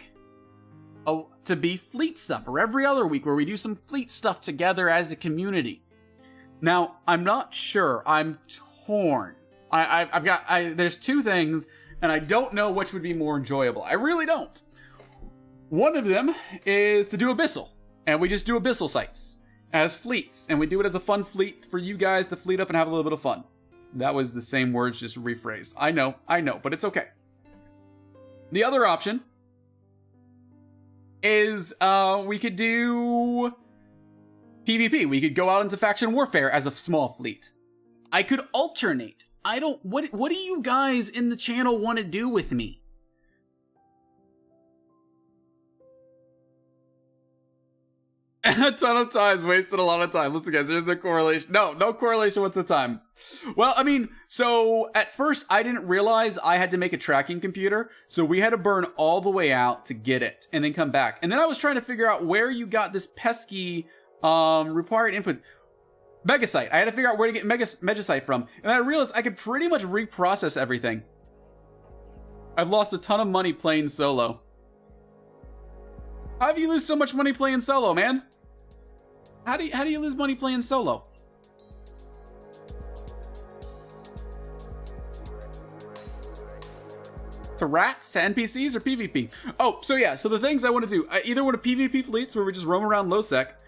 to be fleet stuff, or every other week where we do some fleet stuff together as a community. Now, I'm not sure. I'm torn. There's two things, and I don't know which would be more enjoyable. I really don't. One of them is to do Abyssal, and we just do Abyssal sites as fleets, and we do it as a fun fleet for you guys to fleet up and have a little bit of fun. That was the same words, just rephrased. I know, but it's okay. The other option is we could do PvP. We could go out into faction warfare as a small fleet. I could alternate. What do you guys in the channel want to do with me? A ton of times, wasted a lot of time. Listen, guys, there's no correlation. No correlation with the time. Well, I mean, so at first I didn't realize I had to make a tracking computer, so we had to burn all the way out to get it and then come back. And then I was trying to figure out where you got this pesky required input megasite. I had to figure out where to get megasite from, and I realized I could pretty much reprocess everything. I've lost a ton of money playing solo. How do you lose so much money playing solo, man? How do you lose money playing solo? To rats, to NPCs, or PvP? Oh, so yeah, so the things I want to do, I either want a PvP fleets where we just roam around low sec,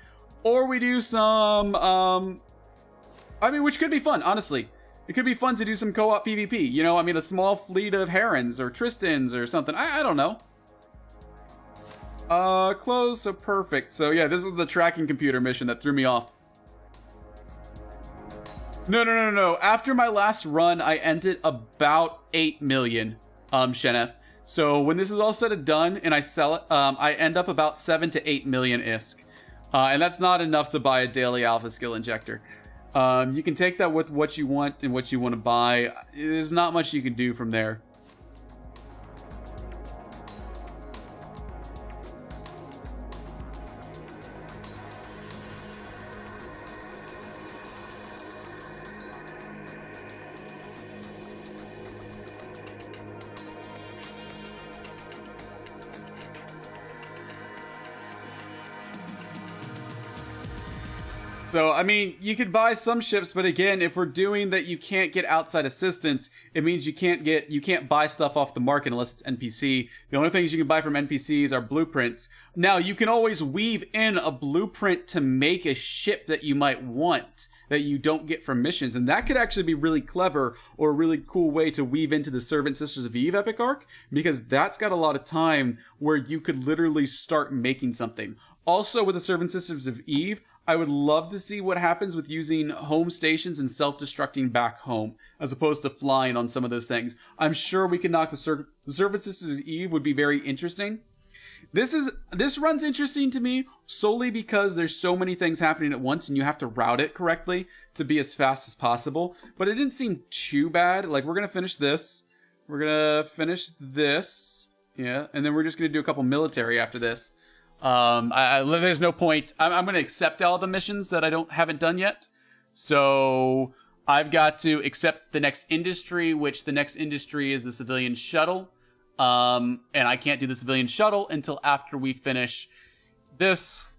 or we do some, I mean, which could be fun, honestly. It could be fun to do some co-op PvP, you know, I mean, a small fleet of Herons or Tristans or something, I don't know. Close, so perfect. So yeah, this is the tracking computer mission that threw me off. No. After my last run, I ended about 8 million, Shenef. So when this is all said and done and I sell it, I end up about 7 to 8 million ISK. And that's not enough to buy a daily alpha skill injector. You can take that with what you want and what you want to buy. There's not much you can do from there. So, I mean, you could buy some ships, but again, if we're doing that you can't get outside assistance, it means you can't buy stuff off the market unless it's NPC. The only things you can buy from NPCs are blueprints. Now, you can always weave in a blueprint to make a ship that you might want, that you don't get from missions, and that could actually be really clever or a really cool way to weave into the Servant Sisters of Eve epic arc, because that's got a lot of time where you could literally start making something. Also, with the Servant Sisters of Eve, I would love to see what happens with using home stations and self-destructing back home, as opposed to flying on some of those things. I'm sure we can knock the Servant Sisters of Eve would be very interesting. This run's interesting to me solely because there's so many things happening at once and you have to route it correctly to be as fast as possible. But it didn't seem too bad. Like, we're gonna finish this. We're gonna finish this. Yeah, and then we're just gonna do a couple military after this. There's no point. I'm going to accept all the missions that haven't done yet. So I've got to accept the next industry, which the next industry is the civilian shuttle. And I can't do the civilian shuttle until after we finish this.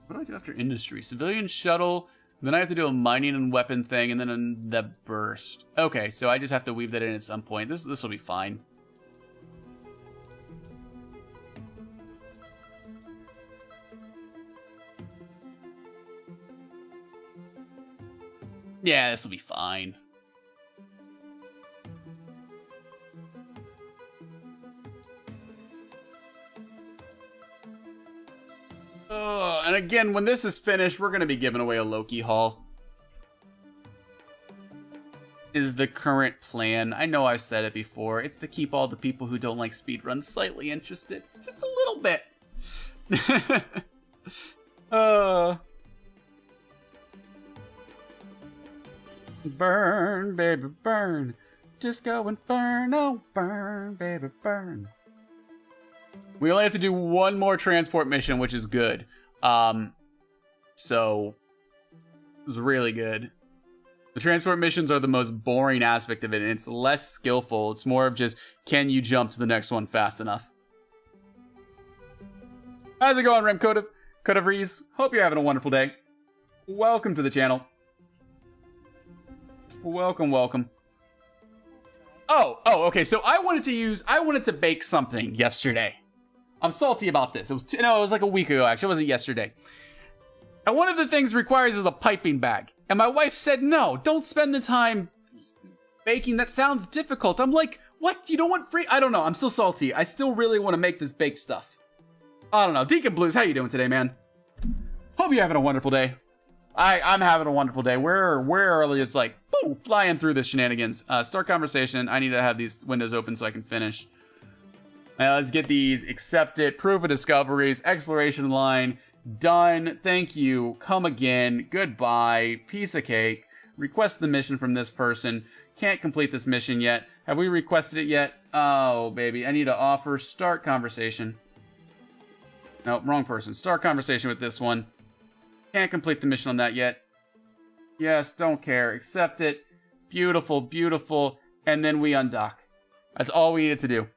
What do I do after industry? Civilian shuttle. Then I have to do a mining and weapon thing, and then the burst. Okay, so I just have to weave that in at some point. This will be fine. Yeah, this will be fine. And again, when this is finished, we're going to be giving away a Loki haul. is the current plan. I know I've said it before. It's to keep all the people who don't like speedruns slightly interested. Just a little bit. Burn, baby, burn. Disco Inferno, burn, baby, burn. We only have to do one more transport mission, which is good. So it's really good. The transport missions are the most boring aspect of it, and it's less skillful. It's more of just, can you jump to the next one fast enough? How's it going, Rem Coda Reese? Hope you're having a wonderful day. Welcome to the channel. Welcome, welcome. Oh, okay. So I wanted to bake something yesterday. I'm salty about this. It was like a week ago, actually. It wasn't yesterday. And one of the things requires is a piping bag. And my wife said, no, don't spend the time baking. That sounds difficult. I'm like, what? You don't want free? I don't know. I'm still salty. I still really want to make this baked stuff. I don't know. Deacon Blues, how you doing today, man? Hope you're having a wonderful day. I'm having a wonderful day. We're early. It's like, boom, flying through this shenanigans. Start conversation. I need to have these windows open so I can finish. Let's get these accepted. Proof of discoveries. Exploration line. Done. Thank you. Come again. Goodbye. Piece of cake. Request the mission from this person. Can't complete this mission yet. Have we requested it yet? Oh, baby. I need to offer. Start conversation. No, wrong person. Start conversation with this one. Can't complete the mission on that yet. Yes, don't care. Accept it. Beautiful, beautiful. And then we undock. That's all we needed to do.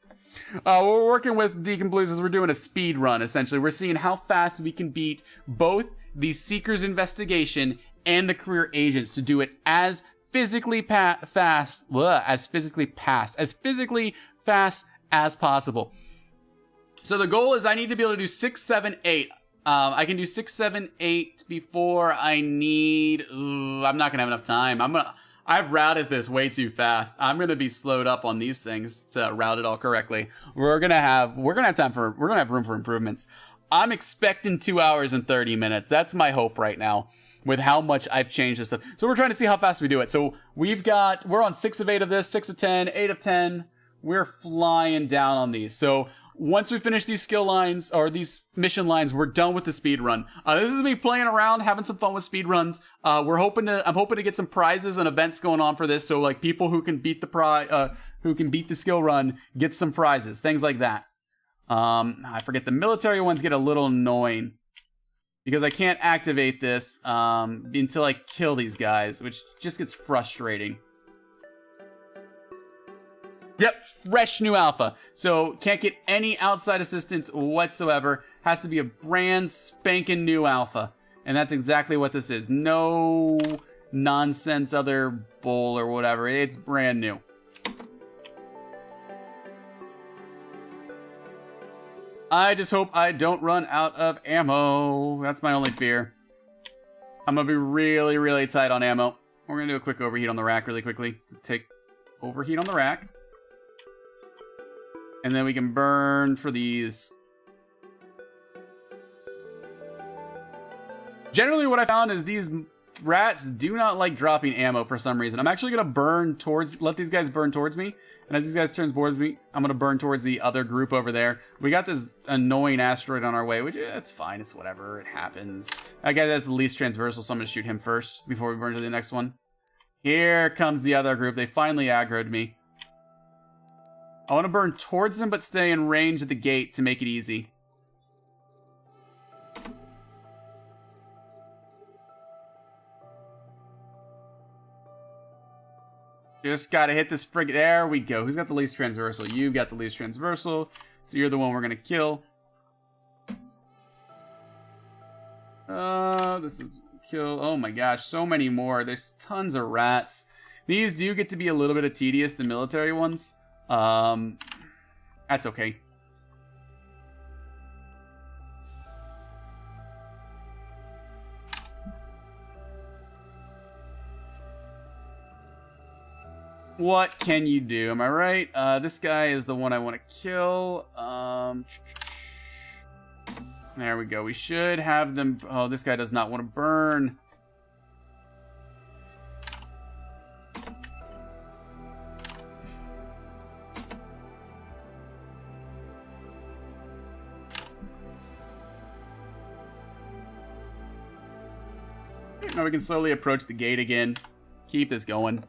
What we're working with Deacon Blues is we're doing a speed run, essentially. We're seeing how fast we can beat both the Seeker's investigation and the career agents to do it as physically fast as possible. So the goal is I need to be able to do 6, 7, 8. I can do 6, 7, 8 before I need... I'm not gonna have enough time. I've routed this way too fast. I'm gonna be slowed up on these things to route it all correctly. We're gonna have room for improvements. I'm expecting 2 hours and 30 minutes. That's my hope right now with how much I've changed this stuff. So we're trying to see how fast we do it. So we're on 6 of 8 of this, 6 of 10, 8 of 10. We're flying down on these. So once we finish these skill lines or these mission lines, we're done with the speed run. This is me playing around, having some fun with speed runs. I'm hoping to get some prizes and events going on for this. So like people who can beat the skill run get some prizes, things like that. I forget the military ones get a little annoying because I can't activate this until I kill these guys, which just gets frustrating. Yep, fresh new alpha. So can't get any outside assistance whatsoever. Has to be a brand spanking new alpha. And that's exactly what this is. No nonsense other bull or whatever. It's brand new. I just hope I don't run out of ammo. That's my only fear. I'm gonna be really, really tight on ammo. We're gonna do a quick overheat on the rack really quickly. Take overheat on the rack. And then we can burn for these. Generally what I found is these rats do not like dropping ammo for some reason. I'm actually going to let these guys burn towards me. And as these guys turn towards me, I'm going to burn towards the other group over there. We got this annoying asteroid on our way, which it's fine. It's whatever. It happens. That guy has the least transversal, so I'm going to shoot him first before we burn to the next one. Here comes the other group. They finally aggroed me. I want to burn towards them, but stay in range of the gate to make it easy. Just gotta hit this frig. There we go. Who's got the least transversal? You've got the least transversal. So you're the one we're gonna kill. This is kill. Oh my gosh, so many more. There's tons of rats. These do get to be a little bit of tedious, the military ones. That's okay. What can you do? Am I right? This guy is the one I want to kill. There we go. We should have them... Oh, this guy does not want to burn. Now we can slowly approach the gate again. Keep this going.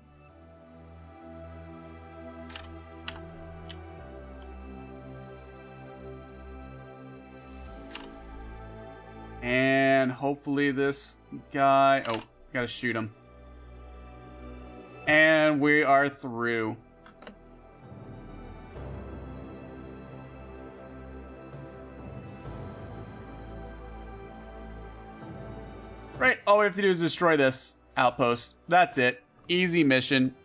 And hopefully this guy... Oh, gotta shoot him. And we are through. Right, all we have to do is destroy this outpost. That's it. Easy mission.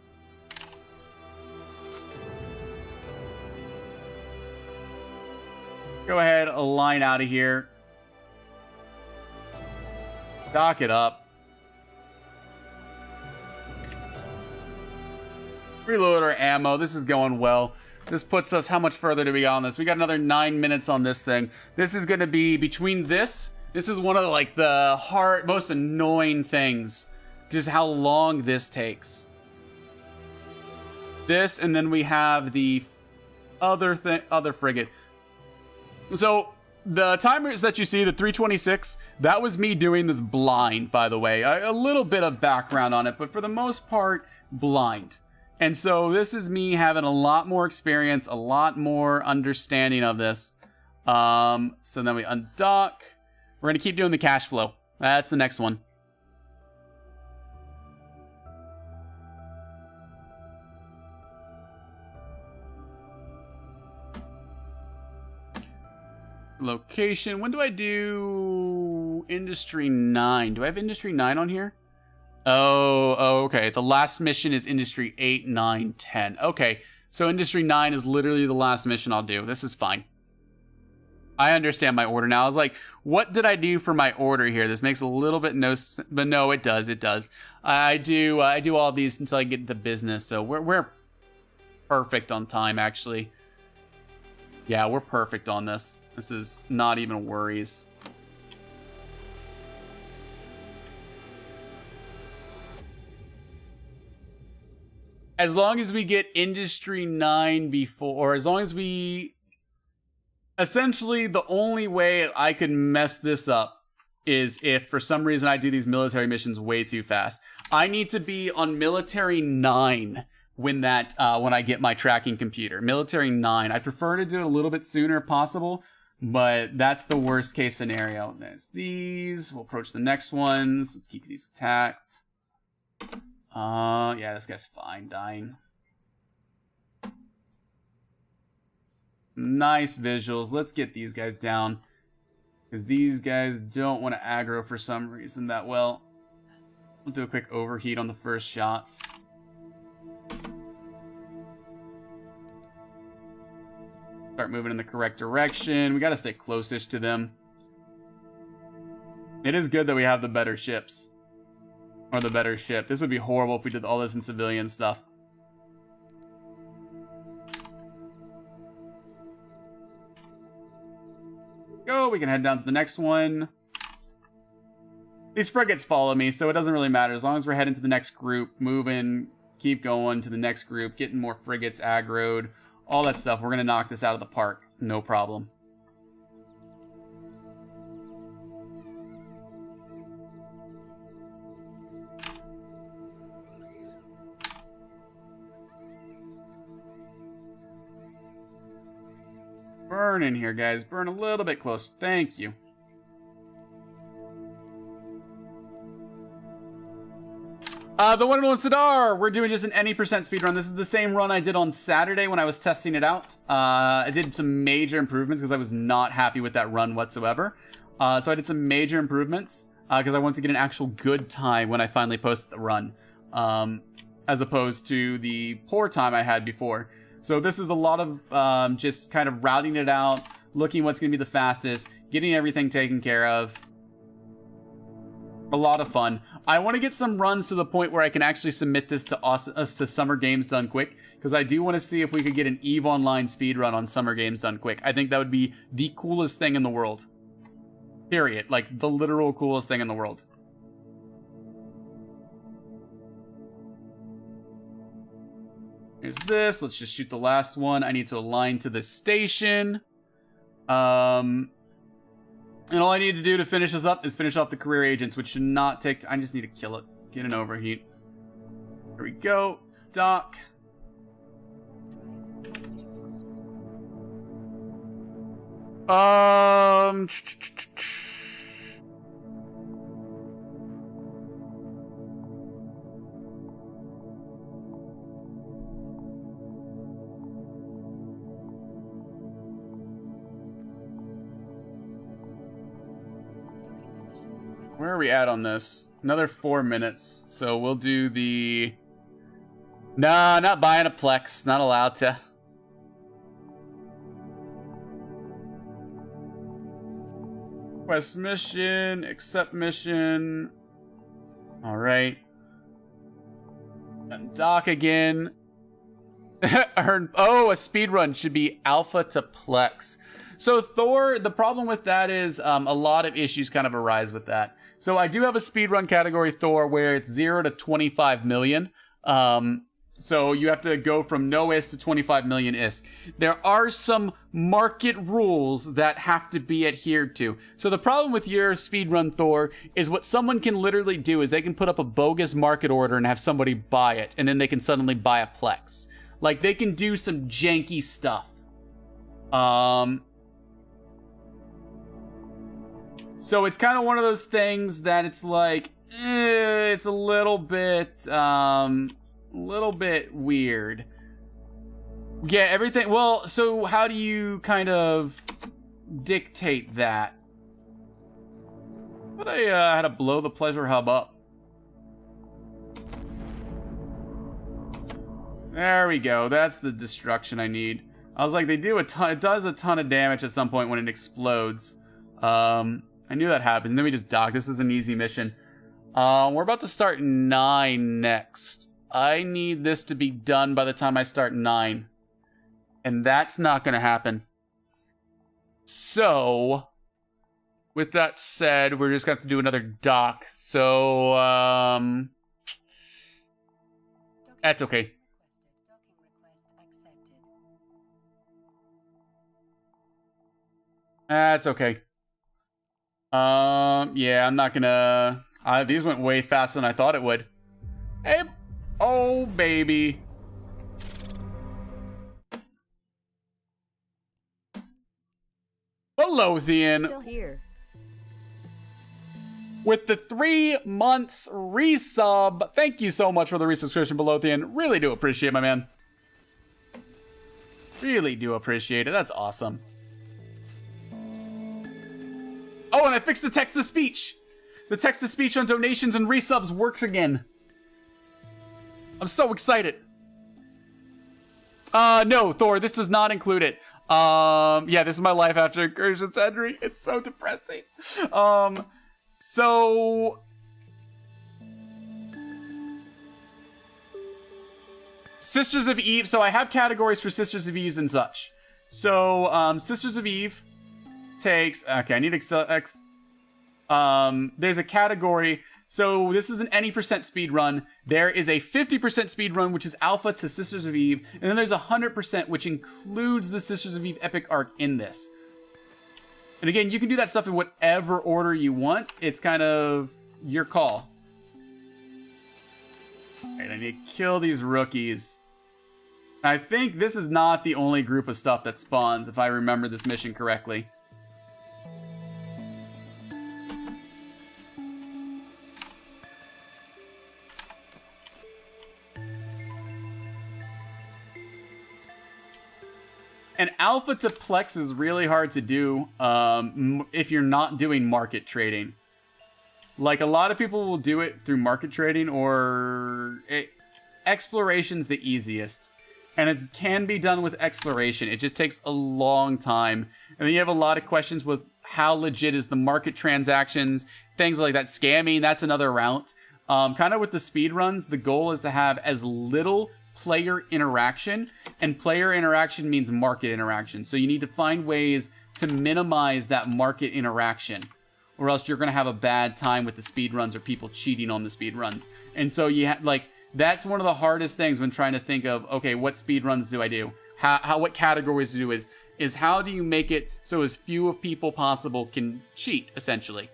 Go ahead, align out of here. Dock it up. Reload our ammo. This is going well. This puts us... How much further do we got on this? We got another 9 minutes on this thing. This is going to be between this... This is one of the most annoying things. Just how long this takes. This, and then we have the other frigate. So the timers that you see, the 326, that was me doing this blind, by the way. A little bit of background on it, but for the most part, blind. And so this is me having a lot more experience, a lot more understanding of this. So then we undock. We're going to keep doing the cash flow. That's the next one. Location. When do I do Industry 9? Do I have Industry 9 on here? Oh, okay. The last mission is Industry 8, 9, 10. Okay, so Industry 9 is literally the last mission I'll do. This is fine. I understand my order now. I was like, what did I do for my order here? This makes a little bit but no, it does. It does. I do all these until I get the business. So we're perfect on time, actually. Yeah, we're perfect on this. This is not even worries. As long as we get Industry 9 before, or as long as we... Essentially, the only way I could mess this up is if, for some reason, I do these military missions way too fast. I need to be on Military 9 when I get my tracking computer. Military 9. I prefer to do it a little bit sooner if possible, but that's the worst case scenario. There's these. We'll approach the next ones. Let's keep these attacked. Yeah, this guy's fine dying. Nice visuals. Let's get these guys down, because these guys don't want to aggro for some reason that well. We'll do a quick overheat on the first shots. Start moving in the correct direction. We got to stay close-ish to them. It is good that we have the better ships. Or the better ship. This would be horrible if we did all this in civilian stuff. Go, we can head down to the next one. These frigates follow me, so it doesn't really matter. As long as we're heading to the next group, moving, keep going to the next group, getting more frigates aggroed, all that stuff. We're going to knock this out of the park. No problem. Burn in here, guys. Burn a little bit close. Thank you. The one and only Sadar. We're doing just an any percent speedrun. This is the same run I did on Saturday when I was testing it out. I did some major improvements because I was not happy with that run whatsoever. So I did some major improvements because I wanted to get an actual good time when I finally posted the run, as opposed to the poor time I had before. So this is a lot of just kind of routing it out, looking what's going to be the fastest, getting everything taken care of. A lot of fun. I want to get some runs to the point where I can actually submit this to Summer Games Done Quick, because I do want to see if we could get an EVE Online speedrun on Summer Games Done Quick. I think that would be the coolest thing in the world. Period. Like, the literal coolest thing in the world. Here's this. Let's just shoot the last one. I need to align to the station. And all I need to do to finish this up is finish off the career agents, which should not take... I just need to kill it. Get an overheat. Here we go. Dock. Where are we at on this? Another 4 minutes. So we'll do the... Nah, not buying a Plex. Not allowed to. Quest mission. Accept mission. Alright. And dock again. Earn... Oh, a speedrun should be alpha to Plex. So Thor, the problem with that is a lot of issues kind of arise with that. So I do have a speedrun category Thor where it's 0 to 25 million. So you have to go from no IS to 25 million IS. There are some market rules that have to be adhered to. So the problem with your speedrun Thor is what someone can literally do is they can put up a bogus market order and have somebody buy it, and then they can suddenly buy a Plex. Like, they can do some janky stuff. So it's kind of one of those things that it's like, it's a little bit weird. Yeah, everything. Well, so how do you kind of dictate that? But I had to blow the pleasure hub up. There we go. That's the destruction I need. I was like, they do a ton. It does a ton of damage at some point when it explodes. I knew that happened. And then we just dock. This is an easy mission. We're about to start 9 next. I need this to be done by the time I start 9. And that's not going to happen. So, with that said, we're just going to have to do another dock. So, that's okay. That's okay. Yeah, I'm not gonna... these went way faster than I thought it would. Hey, oh, baby. Belothian. Still here. With the 3 months resub. Thank you so much for the resubscription, Belothian. Really do appreciate it, my man. Really do appreciate it. That's awesome. Oh, and I fixed the text-to-speech. The text-to-speech on donations and resubs works again. I'm so excited. No, Thor, this does not include it. Yeah, this is my life after Incursions, Henry. It's so depressing. So... Sisters of Eve. So I have categories for Sisters of Eve and such. So, Sisters of Eve... takes... Okay, I need there's a category. So this is an any percent speed run. There is a 50% speed run, which is alpha to Sisters of Eve. And then there's 100%, which includes the Sisters of Eve epic arc in this. And again, you can do that stuff in whatever order you want. It's kind of your call. Alright, I need to kill these rookies. I think this is not the only group of stuff that spawns, if I remember this mission correctly. And alpha to Plex is really hard to do if you're not doing market trading. Like, a lot of people will do it through market trading, or exploration's the easiest. And it can be done with exploration. It just takes a long time. And then you have a lot of questions with how legit is the market transactions, things like that. Scamming, that's another route. Kind of with the speedruns, the goal is to have as little player interaction, and player interaction means market interaction. So you need to find ways to minimize that market interaction, or else you're going to have a bad time with the speedruns or people cheating on the speedruns. And so you like, that's one of the hardest things when trying to think of, okay, what speedruns do I do? What categories to do is is how do you make it so as few of people possible can cheat, essentially.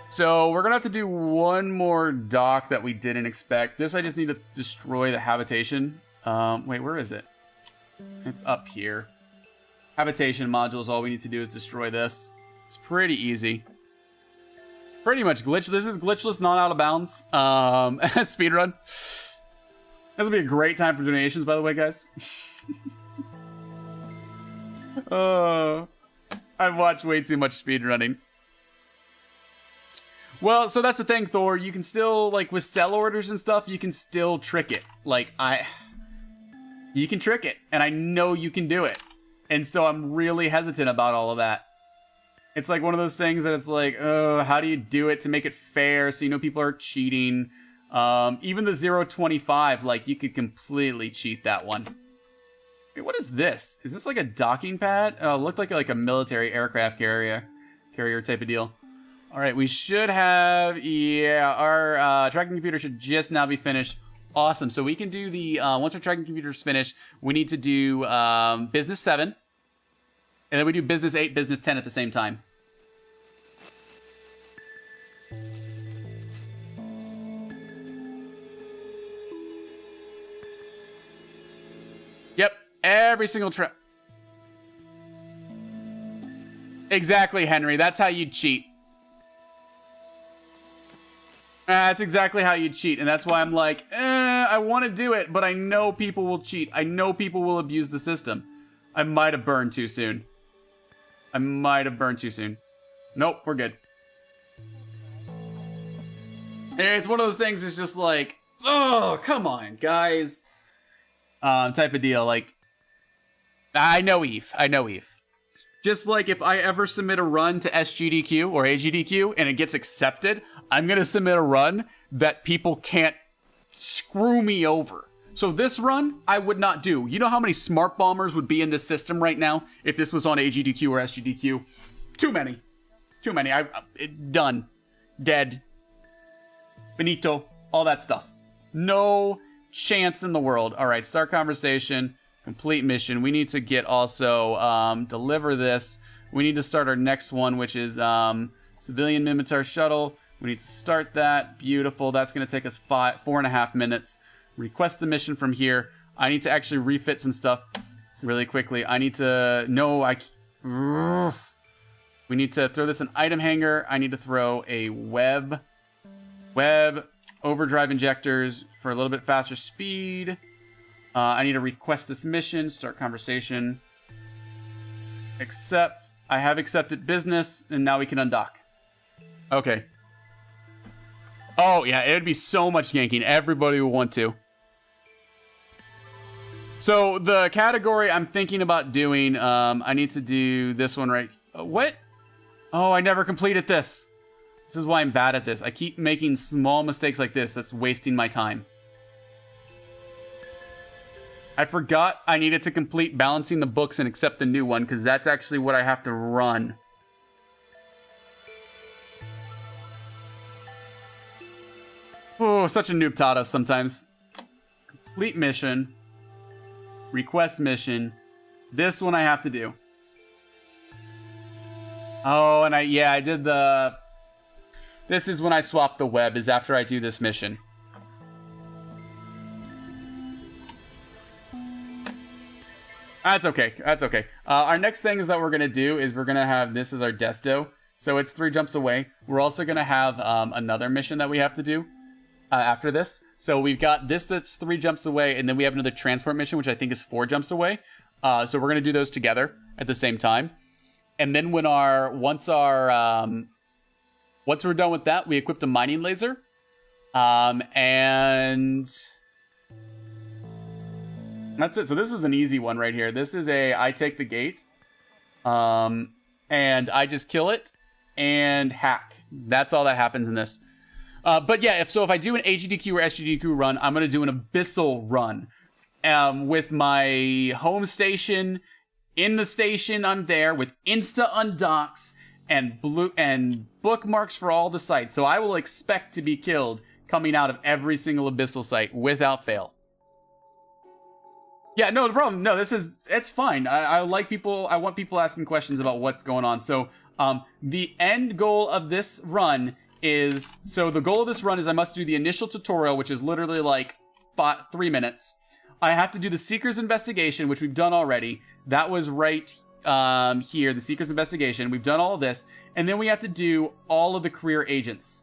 So we're gonna have to do one more dock that we didn't expect. This I just need to destroy the habitation. Wait, where is it? It's up here. Habitation modules, all we need to do is destroy this. It's pretty easy. Pretty much glitch. This is glitchless, not out of bounds. Speedrun. This will be a great time for donations, by the way, guys. I've watched way too much speedrunning. Well, so that's the thing, Thor. You can still, like, with sell orders and stuff, you can still trick it. Like, you can trick it, and I know you can do it. And so I'm really hesitant about all of that. It's like one of those things that it's like, oh, how do you do it to make it fair so you know people are cheating? Even the 0.25, like, you could completely cheat that one. Wait, what is this? Is this like a docking pad? Oh, it looked like a military aircraft carrier type of deal. All right, we should have, yeah, our tracking computer should just now be finished. Awesome. So we can do the, once our tracking computer is finished, we need to do business 7. And then we do business 8, business 10 at the same time. Yep, every single trip. Exactly, Henry. That's how you cheat. That's exactly how you cheat, and that's why I'm like, I want to do it, but I know people will cheat. I know people will abuse the system. I might have burned too soon. Nope, we're good. It's one of those things, it's just like, oh, come on, guys. Type of deal, like, I know Eve. Just like if I ever submit a run to SGDQ or AGDQ and it gets accepted, I'm going to submit a run that people can't screw me over. So this run, I would not do. You know how many smart bombers would be in this system right now if this was on AGDQ or SGDQ? Too many. Done. Dead. Benito. All that stuff. No chance in the world. All right, start conversation. Complete mission. We need to get also deliver this. We need to start our next one, which is civilian Mimitar shuttle. We need to start that. Beautiful. That's going to take us 4.5 minutes. Request the mission from here. I need to actually refit some stuff really quickly. I need to... We need to throw this in item hanger. I need to throw a web overdrive injectors for a little bit faster speed. I need to request this mission. Start conversation. Accept. I have accepted business, and now we can undock. Okay. Oh, yeah, it would be so much yanking. Everybody would want to. So, the category I'm thinking about doing, I need to do this one right... what? Oh, I never completed this. This is why I'm bad at this. I keep making small mistakes like this. That's wasting my time. I forgot I needed to complete balancing the books and accept the new one, because that's actually what I have to run. Oh, such a noob taught us sometimes. Complete mission. Request mission. This one I have to do. Oh, and I did the... This is when I swap the web, is after I do this mission. That's okay. Our next thing is that we're going to do is we're going to have this as our desto. So it's 3 jumps away. We're also going to have another mission that we have to do after this. So we've got this that's 3 jumps away, and then we have another transport mission, which I think is 4 jumps away. So we're going to do those together at the same time. And then when once we're done with that, we equipped a mining laser. And that's it. So this is an easy one right here. This is I take the gate. And I just kill it and hack. That's all that happens in this. But yeah, if I do an AGDQ or SGDQ run, I'm going to do an Abyssal run. With my home station, in the station, I'm there with Insta undocks and bookmarks for all the sites. So I will expect to be killed coming out of every single Abyssal site without fail. Yeah, no problem. No, it's fine. I like people. I want people asking questions about what's going on. So, the end goal of this run is, the goal of this run is I must do the initial tutorial, which is literally like 3 minutes. I have to do the Seeker's Investigation, which we've done already. That was right here, the Seeker's Investigation. We've done all of this. And then we have to do all of the career agents.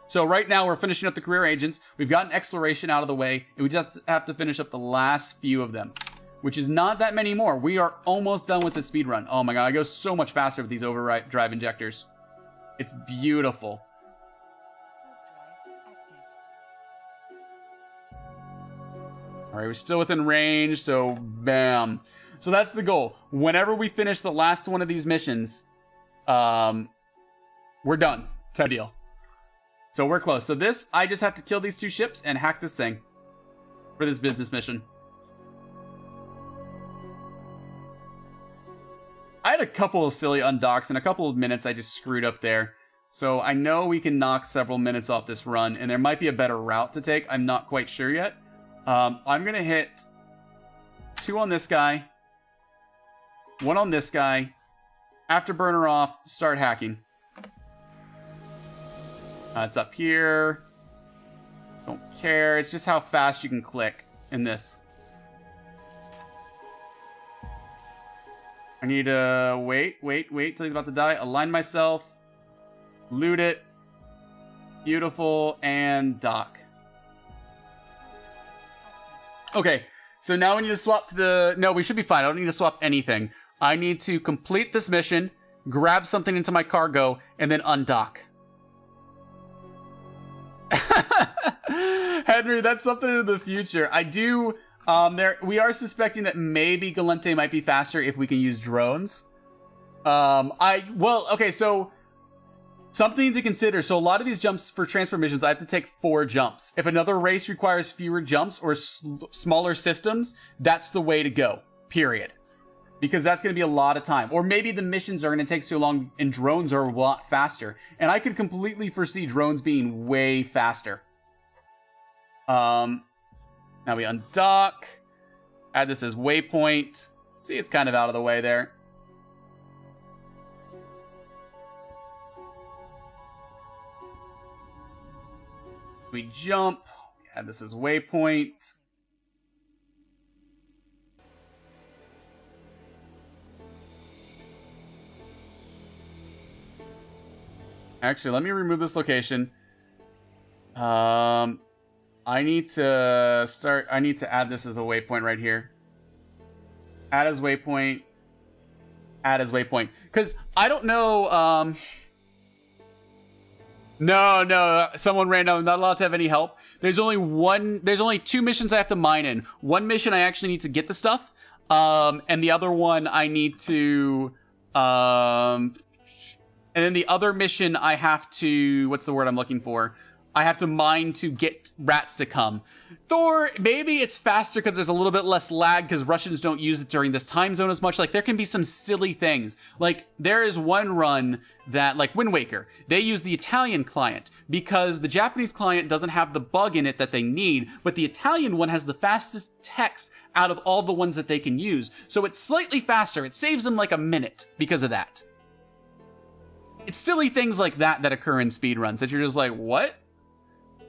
So right now we're finishing up the career agents. We've gotten exploration out of the way, and we just have to finish up the last few of them, which is not that many more. We are almost done with the speed run. Oh my god, I go so much faster with these overdrive injectors. It's beautiful. All right, we're still within range, so bam. So that's the goal. Whenever we finish the last one of these missions, we're done. Type deal. So we're close. So this, I just have to kill these 2 ships and hack this thing for this business mission. I had a couple of silly undocks and a couple of minutes I just screwed up there. So I know we can knock several minutes off this run, and there might be a better route to take. I'm not quite sure yet. I'm going to hit 2 on this guy, 1 on this guy. Afterburner off, start hacking. It's up here. Don't care. It's just how fast you can click in this. I need to wait till he's about to die. Align myself. Loot it. Beautiful. And dock. Okay. So now we need to swap to the... No, we should be fine. I don't need to swap anything. I need to complete this mission, grab something into my cargo, and then undock. Henry, that's something in the future. I do... we are suspecting that maybe Galente might be faster if we can use drones. Okay, so something to consider. So a lot of these jumps for transport missions, I have to take 4 jumps. If another race requires fewer jumps or smaller systems, that's the way to go, period. Because that's going to be a lot of time. Or maybe the missions are going to take so long and drones are a lot faster. And I could completely foresee drones being way faster. Now we undock. Add this as waypoint. See, it's kind of out of the way there. We jump. Add this as waypoint. Actually, let me remove this location. I need to add this as a waypoint right here. Add as waypoint. Add as waypoint. Because I don't know, No, someone random. I'm not allowed to have any help. There's only 2 missions I have to mine in. One mission I actually need to get the stuff. And the other one I need to, and then the other mission I have to, what's the word I'm looking for? I have to mine to get rats to come. Thor, maybe it's faster because there's a little bit less lag because Russians don't use it during this time zone as much. Like, there can be some silly things. Like, there is one run that, like Wind Waker, they use the Italian client because the Japanese client doesn't have the bug in it that they need, but the Italian one has the fastest text out of all the ones that they can use. So it's slightly faster. It saves them like a minute because of that. It's silly things like that that occur in speedruns that you're just like, what?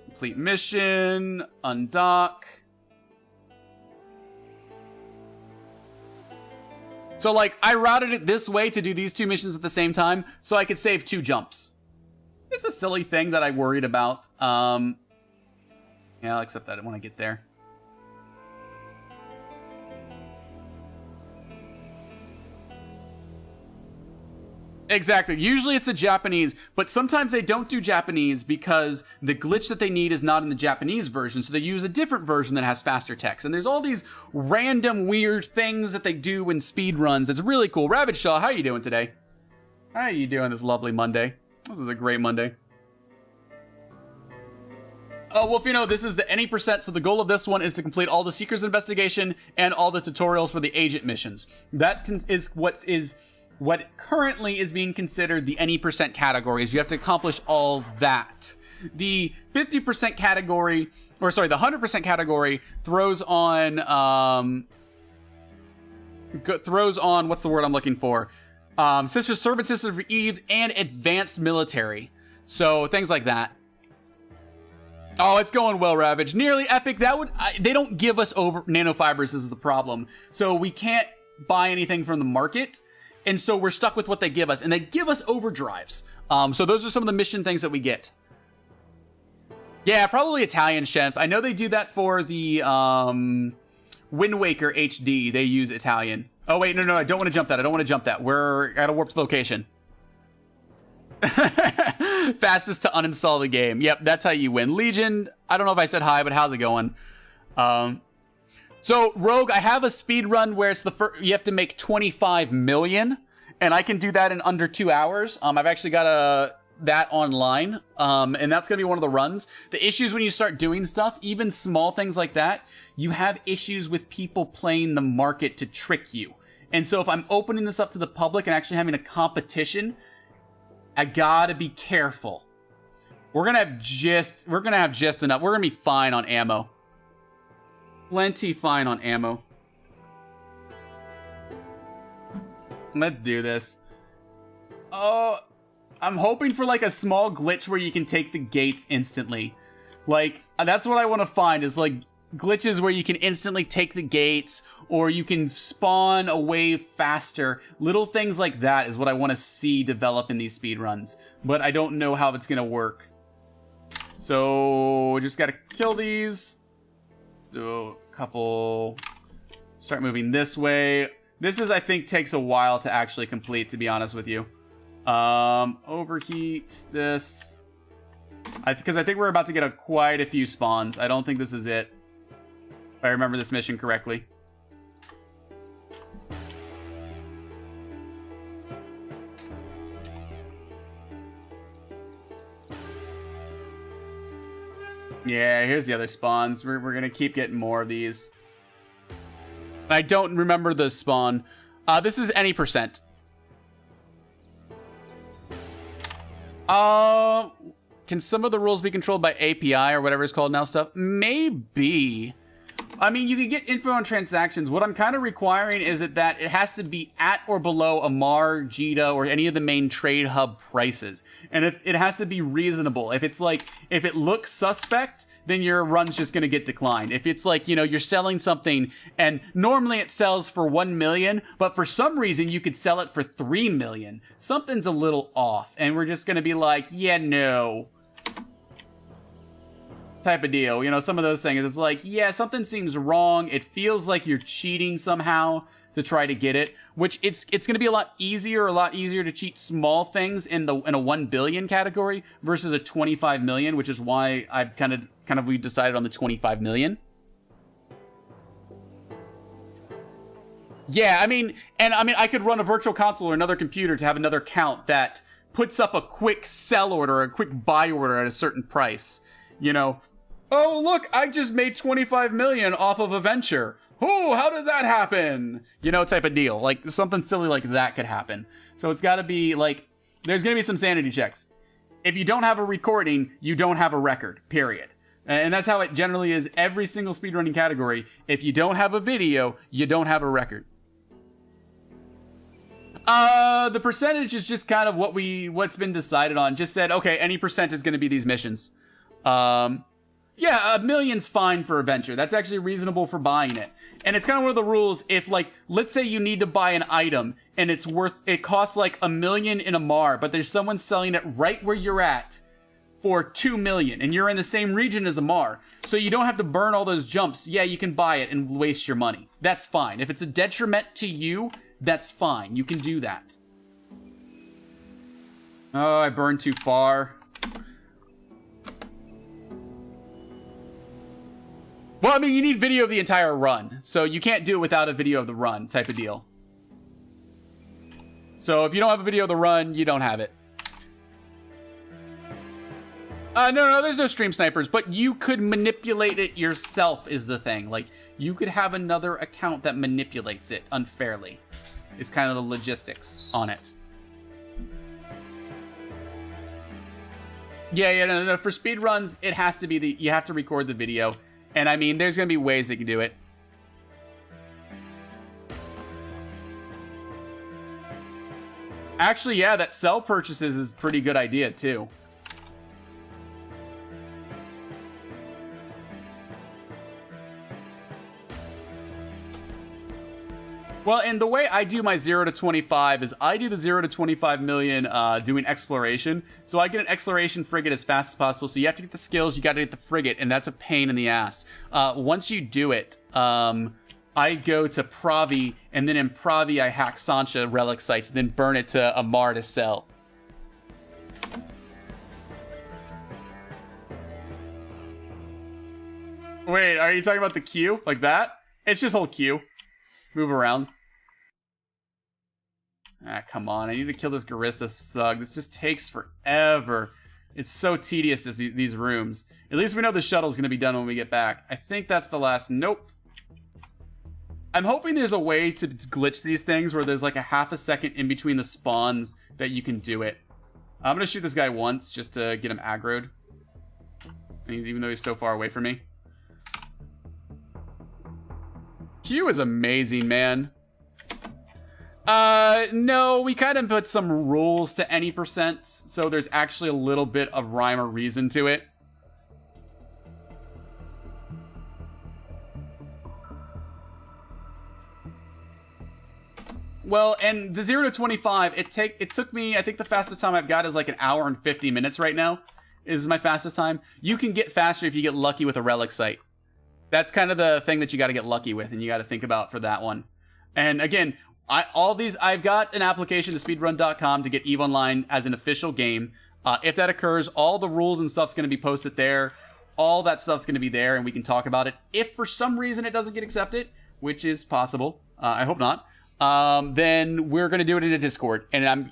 Complete mission, undock. So, like, I routed it this way to do these 2 missions at the same time so I could save 2 jumps. It's a silly thing that I worried about. Yeah, I'll accept that when I get there. Exactly. Usually it's the Japanese, but sometimes they don't do Japanese because the glitch that they need is not in the Japanese version, so they use a different version that has faster text. And there's all these random weird things that they do in speedruns. It's really cool. Rabbit Shaw, how are you doing today? How are you doing this lovely Monday? This is a great Monday. Oh, well, if you know, this is the any percent, so the goal of this one is to complete all the Seeker's Investigation and all the tutorials for the agent missions. That is what currently is being considered the any percent categories. You have to accomplish all that. the 50% category, or sorry, the 100% category throws on what's the word I'm looking for? Sister Servant, Sister of Eve, and Advanced Military. So things like that. Oh, it's going well, Ravage. Nearly epic. They don't give us over nanofibers is the problem. So we can't buy anything from the market. And so we're stuck with what they give us. And they give us overdrives. So those are some of the mission things that we get. Yeah, probably Italian, Shenf. I know they do that for the Wind Waker HD. They use Italian. Oh, wait, no, I don't want to jump that. I don't want to jump that. We're at a warped location. Fastest to uninstall the game. Yep, that's how you win. Legion, I don't know if I said hi, but how's it going? So, Rogue, I have a speed run where it's you have to make 25 million, and I can do that in under 2 hours. I've actually got that online, and that's going to be one of the runs. The issues when you start doing stuff, even small things like that, you have issues with people playing the market to trick you. And so if I'm opening this up to the public and actually having a competition, I gotta be careful. We're gonna have just enough. We're gonna be fine on ammo. Plenty fine on ammo. Let's do this. Oh, I'm hoping for like a small glitch where you can take the gates instantly. Like, that's what I want to find, is like glitches where you can instantly take the gates, or you can spawn away faster. Little things like that is what I want to see develop in these speedruns. But I don't know how it's going to work. So, just got to kill these. So, a couple. Start moving this way. This I think, takes a while to actually complete, to be honest with you. Overheat this. Because I think we're about to get quite a few spawns. I don't think this is it, if I remember this mission correctly. Yeah, here's the other spawns. We're gonna keep getting more of these. I don't remember the spawn. This is any percent. Can some of the rules be controlled by API or whatever it's called now stuff? Maybe. I mean, you can get info on transactions. What I'm kind of requiring is that it has to be at or below Amar, Jita, or any of the main trade hub prices. And it has to be reasonable. If it looks suspect, then your run's just going to get declined. If it's like, you're selling something and normally it sells for 1 million, but for some reason you could sell it for 3 million. Something's a little off. And we're just going to be like, yeah, no. Type of deal. Some of those things, it's like, yeah, something seems wrong. It feels like you're cheating somehow to try to get it, which it's going to be a lot easier to cheat small things in a 1 billion category versus a 25 million, which is why I've kind of we decided on the 25 million. Yeah, I mean, I could run a virtual console or another computer to have another count that puts up a quick sell order or a quick buy order at a certain price. Oh, look, I just made 25 million off of a venture. Oh, how did that happen? Type of deal. Like, something silly like that could happen. So it's got to be, like, there's going to be some sanity checks. If you don't have a recording, you don't have a record, period. And that's how it generally is every single speedrunning category. If you don't have a video, you don't have a record. The percentage is just kind of what's been decided on. Just said, okay, any percent is going to be these missions. Yeah, 1 million's fine for a venture. That's actually reasonable for buying it. And it's kind of one of the rules. If, like, let's say you need to buy an item and it costs like 1 million in Amar, but there's someone selling it right where you're at for 2 million, and you're in the same region as Amar, so you don't have to burn all those jumps. Yeah, you can buy it and waste your money. That's fine. If it's a detriment to you, that's fine. You can do that. Oh, I burned too far. Well, I mean, you need video of the entire run, so you can't do it without a video of the run type of deal. So if you don't have a video of the run, you don't have it. No, there's no stream snipers, but you could manipulate it yourself is the thing. Like, you could have another account that manipulates it unfairly. Is kind of the logistics on it. Yeah, no. For speed runs, it has to be you have to record the video. And I mean, there's going to be ways that you can do it. Actually, yeah, that sell purchases is a pretty good idea, too. Well, and the way I do my 0 to 25 is I do the 0 to 25 million doing exploration. So I get an exploration frigate as fast as possible. So you have to get the skills, you got to get the frigate, and that's a pain in the ass. Once you do it, I go to Pravi, and then in Pravi I hack Sancha relic sites, and then burn it to Amar to sell. Wait, are you talking about the queue? Like that? It's just whole queue. Move around. Ah, come on. I need to kill this Garista thug. This just takes forever. It's so tedious, these rooms. At least we know the shuttle's going to be done when we get back. I think that's the last... Nope. I'm hoping there's a way to glitch these things where there's like a half a second in between the spawns that you can do it. I'm going to shoot this guy once just to get him aggroed. Even though he's so far away from me. Q is amazing, man. No, we kind of put some rules to any percent, so there's actually a little bit of rhyme or reason to it. Well, and the 0 to 25, it took me, I think the fastest time I've got is like 1 hour and 50 minutes right now, is my fastest time. You can get faster if you get lucky with a relic site. That's kind of the thing that you got to get lucky with, and you got to think about for that one. And again, I've got an application to speedrun.com to get EVE Online as an official game. If that occurs, all the rules and stuff's going to be posted there. All that stuff's going to be there, and we can talk about it. If for some reason it doesn't get accepted, which is possible, I hope not, then we're going to do it in a Discord. And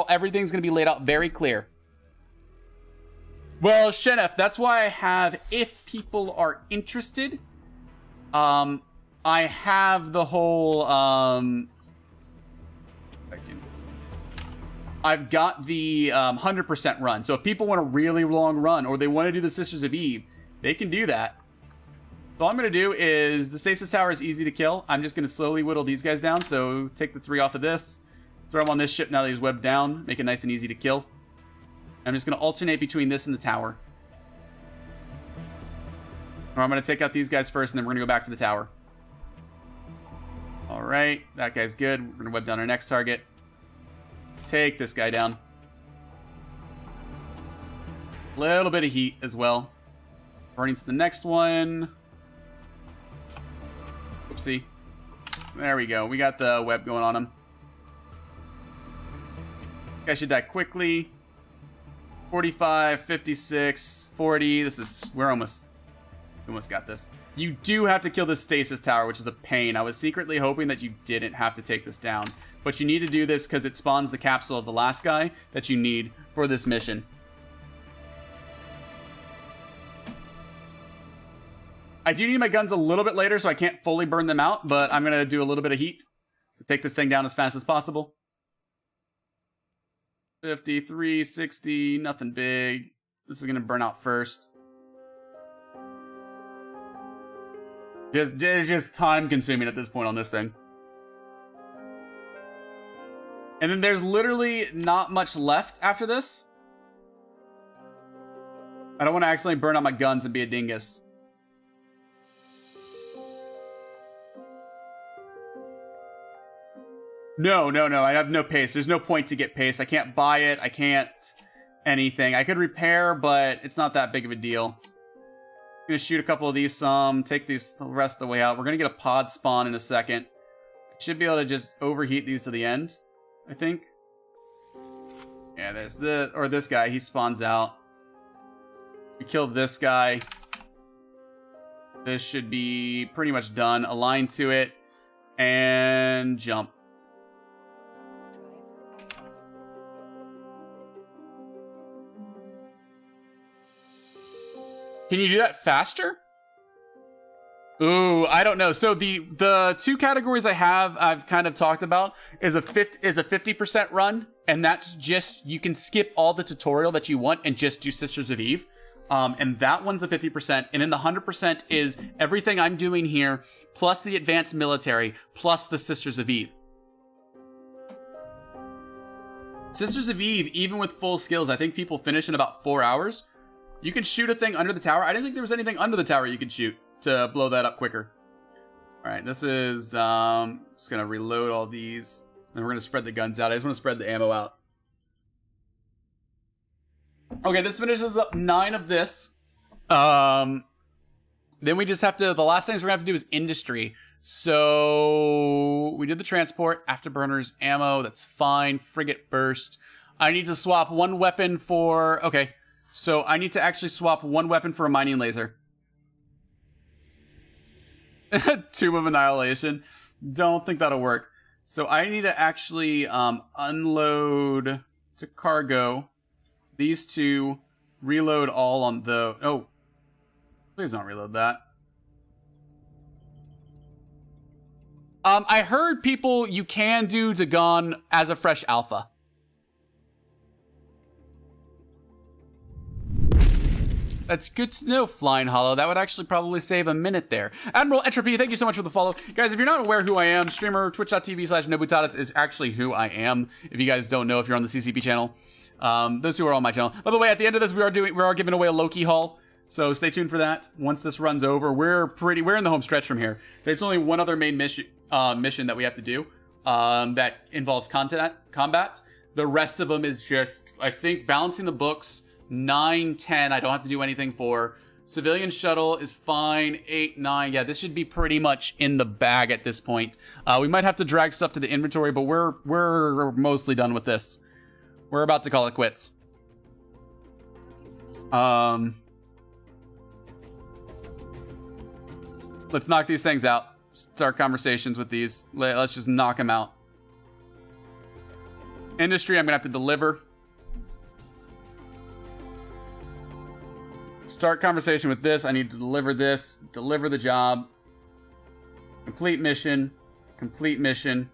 everything's going to be laid out very clear. Well, Shenef, that's why I have, if people are interested, I have the whole, I've got the 100% run. So if people want a really long run, or they want to do the Sisters of Eve, they can do that. So all I'm going to do is, the Stasis Tower is easy to kill. I'm just going to slowly whittle these guys down. So take the 3 off of this, throw them on this ship now that he's webbed down, make it nice and easy to kill. I'm just going to alternate between this and the tower. Or I'm going to take out these guys first, and then we're going to go back to the tower. Alright, that guy's good. We're going to web down our next target. Take this guy down. Little bit of heat as well. Burning to the next one. Oopsie. There we go. We got the web going on him. Guy should die quickly. 45, 56, 40. We almost got this. You do have to kill this stasis tower, which is a pain. I was secretly hoping that you didn't have to take this down. But you need to do this because it spawns the capsule of the last guy that you need for this mission. I do need my guns a little bit later, so I can't fully burn them out, but I'm going to do a little bit of heat to take this thing down as fast as possible. 53, 60, nothing big. This is going to burn out first. It's just time consuming at this point on this thing. And then there's literally not much left after this. I don't want to accidentally burn out my guns and be a dingus. No. I have no pace. There's no point to get pace. I can't buy it. I can't anything. I could repair, but it's not that big of a deal. I'm going to shoot a couple of these take these the rest of the way out. We're going to get a pod spawn in a second. I should be able to just overheat these to the end, I think. Yeah, there's this guy. He spawns out. We killed this guy. This should be pretty much done. Align to it. And jump. Can you do that faster? Ooh, I don't know. So the two categories I've kind of talked about is a 50% run, and that's just you can skip all the tutorial that you want and just do Sisters of Eve. And that one's the 50%, and then the 100% is everything I'm doing here, plus the advanced military, plus the Sisters of Eve. Sisters of Eve, even with full skills, I think people finish in about 4 hours. You can shoot a thing under the tower. I didn't think there was anything under the tower you could shoot to blow that up quicker. All right, this is just gonna reload all these, and we're gonna spread the guns out. I just want to spread the ammo out. Okay, this finishes up 9 of this. Then we just have to. The last things we're gonna have to do is industry. So we did the transport, afterburners, ammo. That's fine. Frigate burst. I need to swap one weapon for. Okay, so I need to actually swap one weapon for a mining laser. Tomb of Annihilation. Don't think that'll work. So I need to actually unload to cargo these two, reload all on the... Oh, please don't reload that. I heard people, you can do Dagon as a fresh alpha. That's good to know, Flying Hollow. That would actually probably save a minute there. Admiral Entropy, thank you so much for the follow. Guys, if you're not aware who I am, streamer, twitch.tv/Nobutatis is actually who I am. If you guys don't know, if you're on the CCP channel. Those who are on my channel. By the way, at the end of this, we are giving away a Loki haul. So stay tuned for that. Once this runs over, we're in the home stretch from here. There's only one other main mission that we have to do that involves combat. The rest of them is just, I think, balancing the books. 9, 10, I don't have to do anything for. Civilian shuttle is fine. 8, 9, yeah, this should be pretty much in the bag at this point. We might have to drag stuff to the inventory, but we're mostly done with this. We're about to call it quits. Let's knock these things out. Start conversations with these. Let's just knock them out. Industry, I'm gonna have to deliver. Start conversation with this. I need to deliver this. Deliver the job. Complete mission. Complete mission.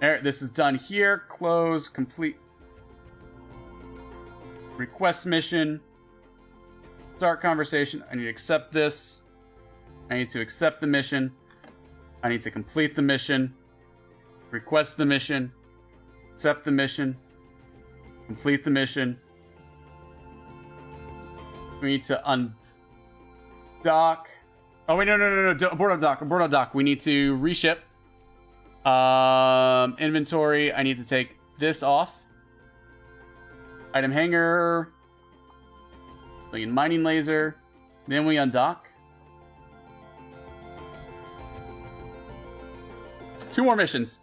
Alright, this is done here. Close. Complete. Request mission. Start conversation. I need to accept this. I need to accept the mission. I need to complete the mission. Request the mission. Accept the mission. Complete the mission. We need to undock. Oh, wait, no. Abort on dock. Abort on dock. We need to reship. Inventory. I need to take this off. Item hanger. Mining laser. Then we undock. 2 more missions.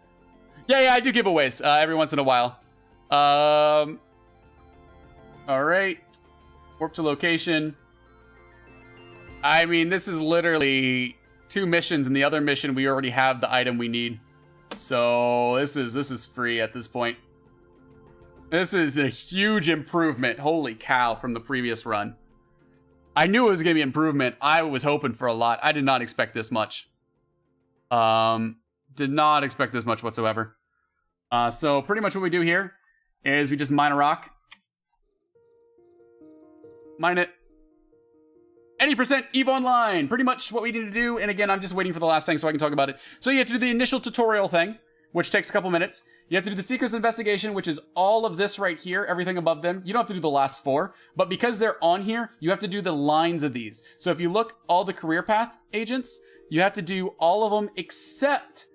Yeah, I do giveaways every once in a while. Alright. Warp to location. I mean, this is literally 2 missions, and the other mission we already have the item we need. So this is free at this point. This is a huge improvement. Holy cow, from the previous run. I knew it was gonna be improvement. I was hoping for a lot. I did not expect this much. Did not expect this much whatsoever. So pretty much what we do here is we just mine a rock. Mine it. Any percent EVE Online. Pretty much what we need to do. And again, I'm just waiting for the last thing so I can talk about it. So you have to do the initial tutorial thing, which takes a couple minutes. You have to do the Seeker's Investigation, which is all of this right here, everything above them. You don't have to do the last 4, but because they're on here, you have to do the lines of these. So if you look, all the career path agents, you have to do all of them except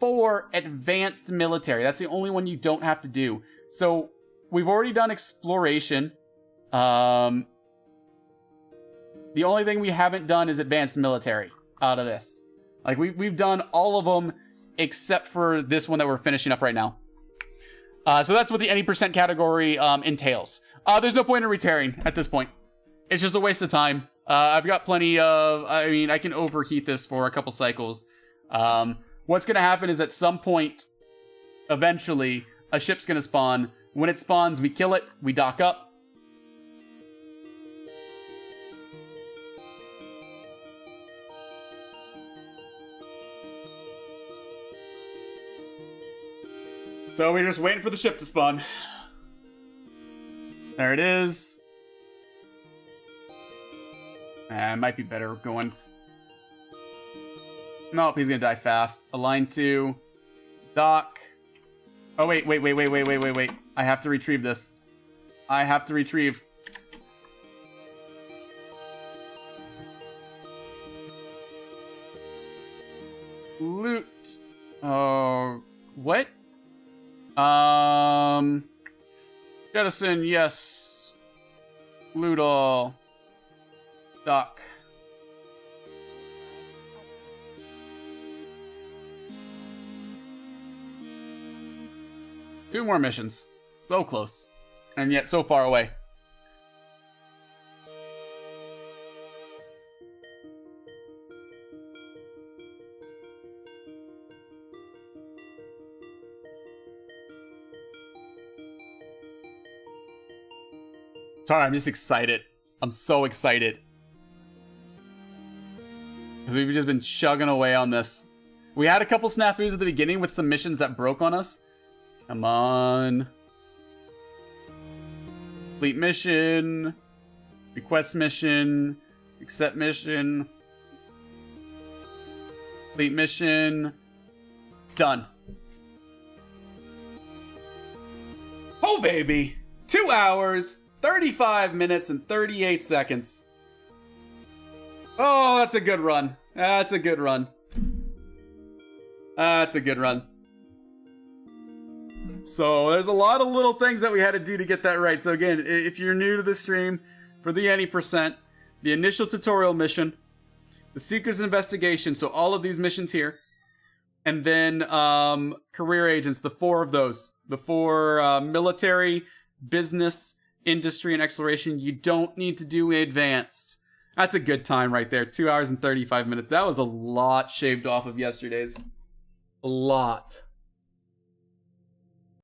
for advanced military. That's the only one you don't have to do. So we've already done exploration. The only thing we haven't done is advanced military out of this. Like, we've done all of them except for this one that we're finishing up right now. So that's what the any percent category entails. There's no point in retiring at this point. It's just a waste of time. I've got plenty of... I mean, I can overheat this for a couple cycles. What's going to happen is at some point, eventually, a ship's going to spawn. When it spawns, we kill it, we dock up. So we're just waiting for the ship to spawn. There it is. It might be better going. Nope, he's gonna die fast. Align to dock. Oh wait. I have to retrieve this. I have to retrieve. Loot. Oh, what? Jettison, yes. Loot all. Dock. Two more missions. So close. And yet so far away. Sorry, I'm just excited. I'm so excited. Because we've just been chugging away on this. We had a couple snafus at the beginning with some missions that broke on us. Come on. Complete mission. Request mission. Accept mission. Complete mission. Done. Oh, baby! 2 hours, 35 minutes, and 38 seconds. Oh, that's a good run. That's a good run. That's a good run. So there's a lot of little things that we had to do to get that right. So again, if you're new to the stream, for the any percent, the initial tutorial mission, the Seeker's Investigation, so all of these missions here, and then career agents, the 4 of those. The 4 military, business, industry, and exploration. You don't need to do advanced. That's a good time right there. 2 hours and 35 minutes. That was a lot shaved off of yesterday's. A lot.